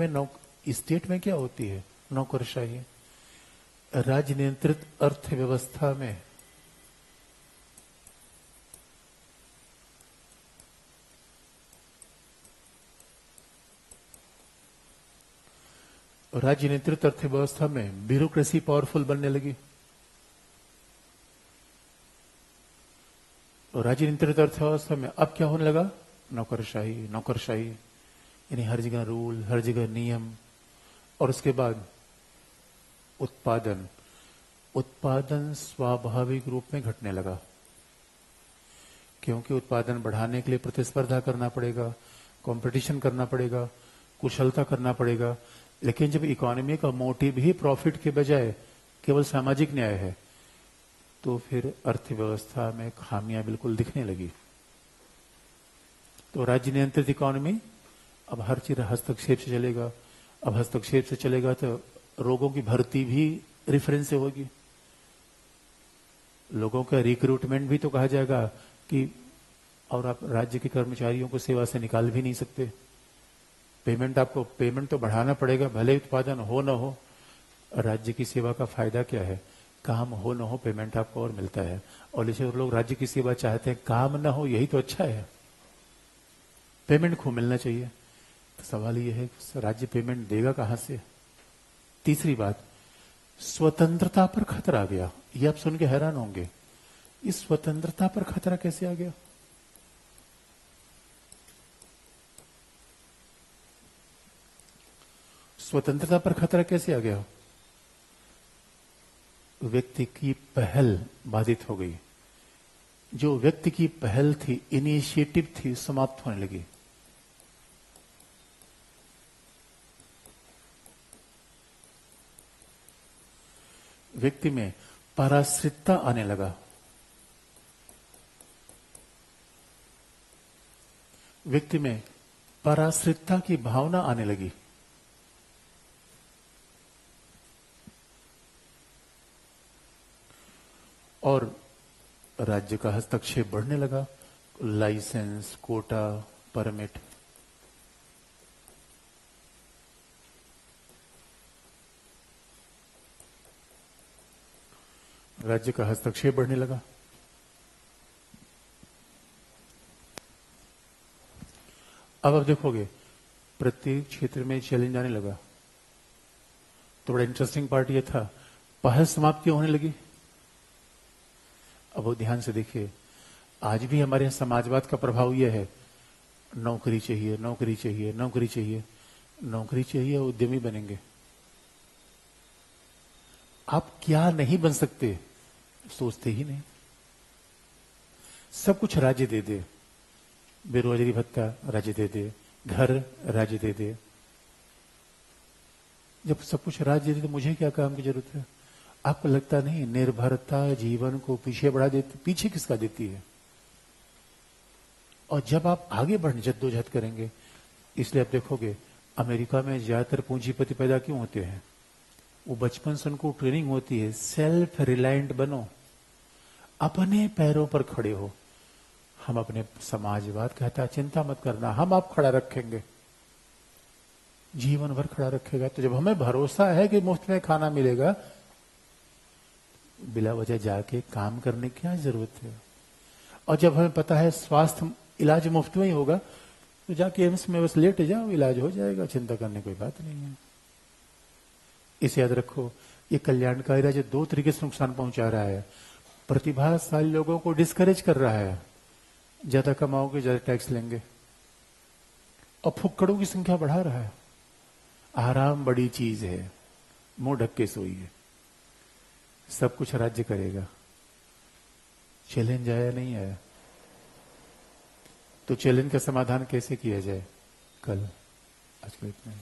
S1: में क्या होती है? नौकरशाही। राज्य नियंत्रित अर्थव्यवस्था में राज्य नियंत्रित अर्थव्यवस्था में ब्यूरोक्रेसी पावरफुल बनने लगी। और राज्य नियंत्रित अर्थव्यवस्था में अब क्या होने लगा? नौकरशाही। नौकरशाही यानी हर जगह रूल, हर जगह नियम। और उसके बाद उत्पादन। उत्पादन स्वाभाविक रूप में घटने लगा, क्योंकि उत्पादन बढ़ाने के लिए प्रतिस्पर्धा करना पड़ेगा, कंपटीशन करना पड़ेगा, कुशलता करना पड़ेगा। लेकिन जब इकोनॉमी का मोटिव ही प्रॉफिट के बजाय केवल सामाजिक न्याय है, तो फिर अर्थव्यवस्था में खामियां बिल्कुल दिखने लगी। तो राज्य नियंत्रित इकोनॉमी, अब हर चीज हस्तक्षेप से चलेगा। अब हस्तक्षेप से चलेगा तो रोगों की भर्ती भी रेफरेंस से होगी। लोगों का रिक्रूटमेंट भी तो कहा जाएगा कि, और आप राज्य के कर्मचारियों को सेवा से निकाल भी नहीं सकते। पेमेंट तो बढ़ाना पड़ेगा, भले उत्पादन हो न हो। राज्य की सेवा का फायदा क्या है? काम हो न हो, पेमेंट आपको और मिलता है। और इसे लोग राज्य की सेवा चाहते हैं, काम न हो, यही तो अच्छा है। पेमेंट खूब मिलना चाहिए। तो सवाल यह है, राज्य पेमेंट देगा कहां से? तीसरी बात, स्वतंत्रता पर खतरा आ गया। ये आप सुन के हैरान होंगे, इस स्वतंत्रता पर खतरा कैसे आ गया? स्वतंत्रता पर खतरा कैसे आ गया? व्यक्ति की पहल बाधित हो गई। जो व्यक्ति की पहल थी, इनिशिएटिव थी, समाप्त होने लगी। व्यक्ति में पराश्रितता आने लगा। व्यक्ति में पराश्रितता की भावना आने लगी। और राज्य का हस्तक्षेप बढ़ने लगा। Licence, quota, permit. राज्य का हस्तक्षेप बढ़ने लगा। अब आप देखोगे प्रत्येक क्षेत्र में चैलेंज आने लगा। तो बड़ा इंटरेस्टिंग पार्ट ये था, पहल समाप्ति होने लगी। अब वो ध्यान से देखिए, आज भी हमारे यहाँ समाजवाद का प्रभाव यह है, नौकरी चाहिए, नौकरी चाहिए, नौकरी चाहिए। नौकरी चाहिए, उद्यमी बनेंगे। आप क्या नहीं बन सकते सोचते ही नहीं। सब कुछ राज्य दे दे, बेरोजगारी भत्ता राज्य दे दे, घर राज्य दे दे। जब सब कुछ राज्य दे तो मुझे क्या काम की जरूरत है? आपको लगता नहीं निर्भरता जीवन को पीछे बढ़ा देती? पीछे किसका देती है? और जब आप आगे बढ़ने जद्दोजहद करेंगे, इसलिए आप देखोगे अमेरिका में ज्यादातर पूंजीपति पैदा क्यों होते हैं? वो बचपन से उनको ट्रेनिंग होती है, सेल्फ रिलायंट बनो, अपने पैरों पर खड़े हो। हम अपने समाजवाद कहता है चिंता मत करना, हम आप खड़ा रखेंगे, जीवन भर खड़ा रखेगा। तो जब हमें भरोसा है कि मुफ्त में खाना मिलेगा, बिला वजह जाके काम करने की क्या जरूरत है? और जब हमें पता है स्वास्थ्य इलाज मुफ्त में ही होगा, तो जाके एम्स में बस लेट जाओ, इलाज हो जाएगा, चिंता करने कोई बात नहीं है। इसे याद रखो, ये कल्याणकारी राज्य दो तरीके से नुकसान पहुंचा रहा है। प्रतिभाशाली लोगों को डिस्करेज कर रहा है, ज्यादा कमाओगे ज्यादा टैक्स लेंगे, और फुक्कड़ों की संख्या बढ़ा रहा है। आराम बड़ी चीज है, मुंह ढक के सोइए, सब कुछ राज्य करेगा। चैलेंज आया नहीं आया? तो चैलेंज का समाधान कैसे किया जाए? कल। आज का इतना ही।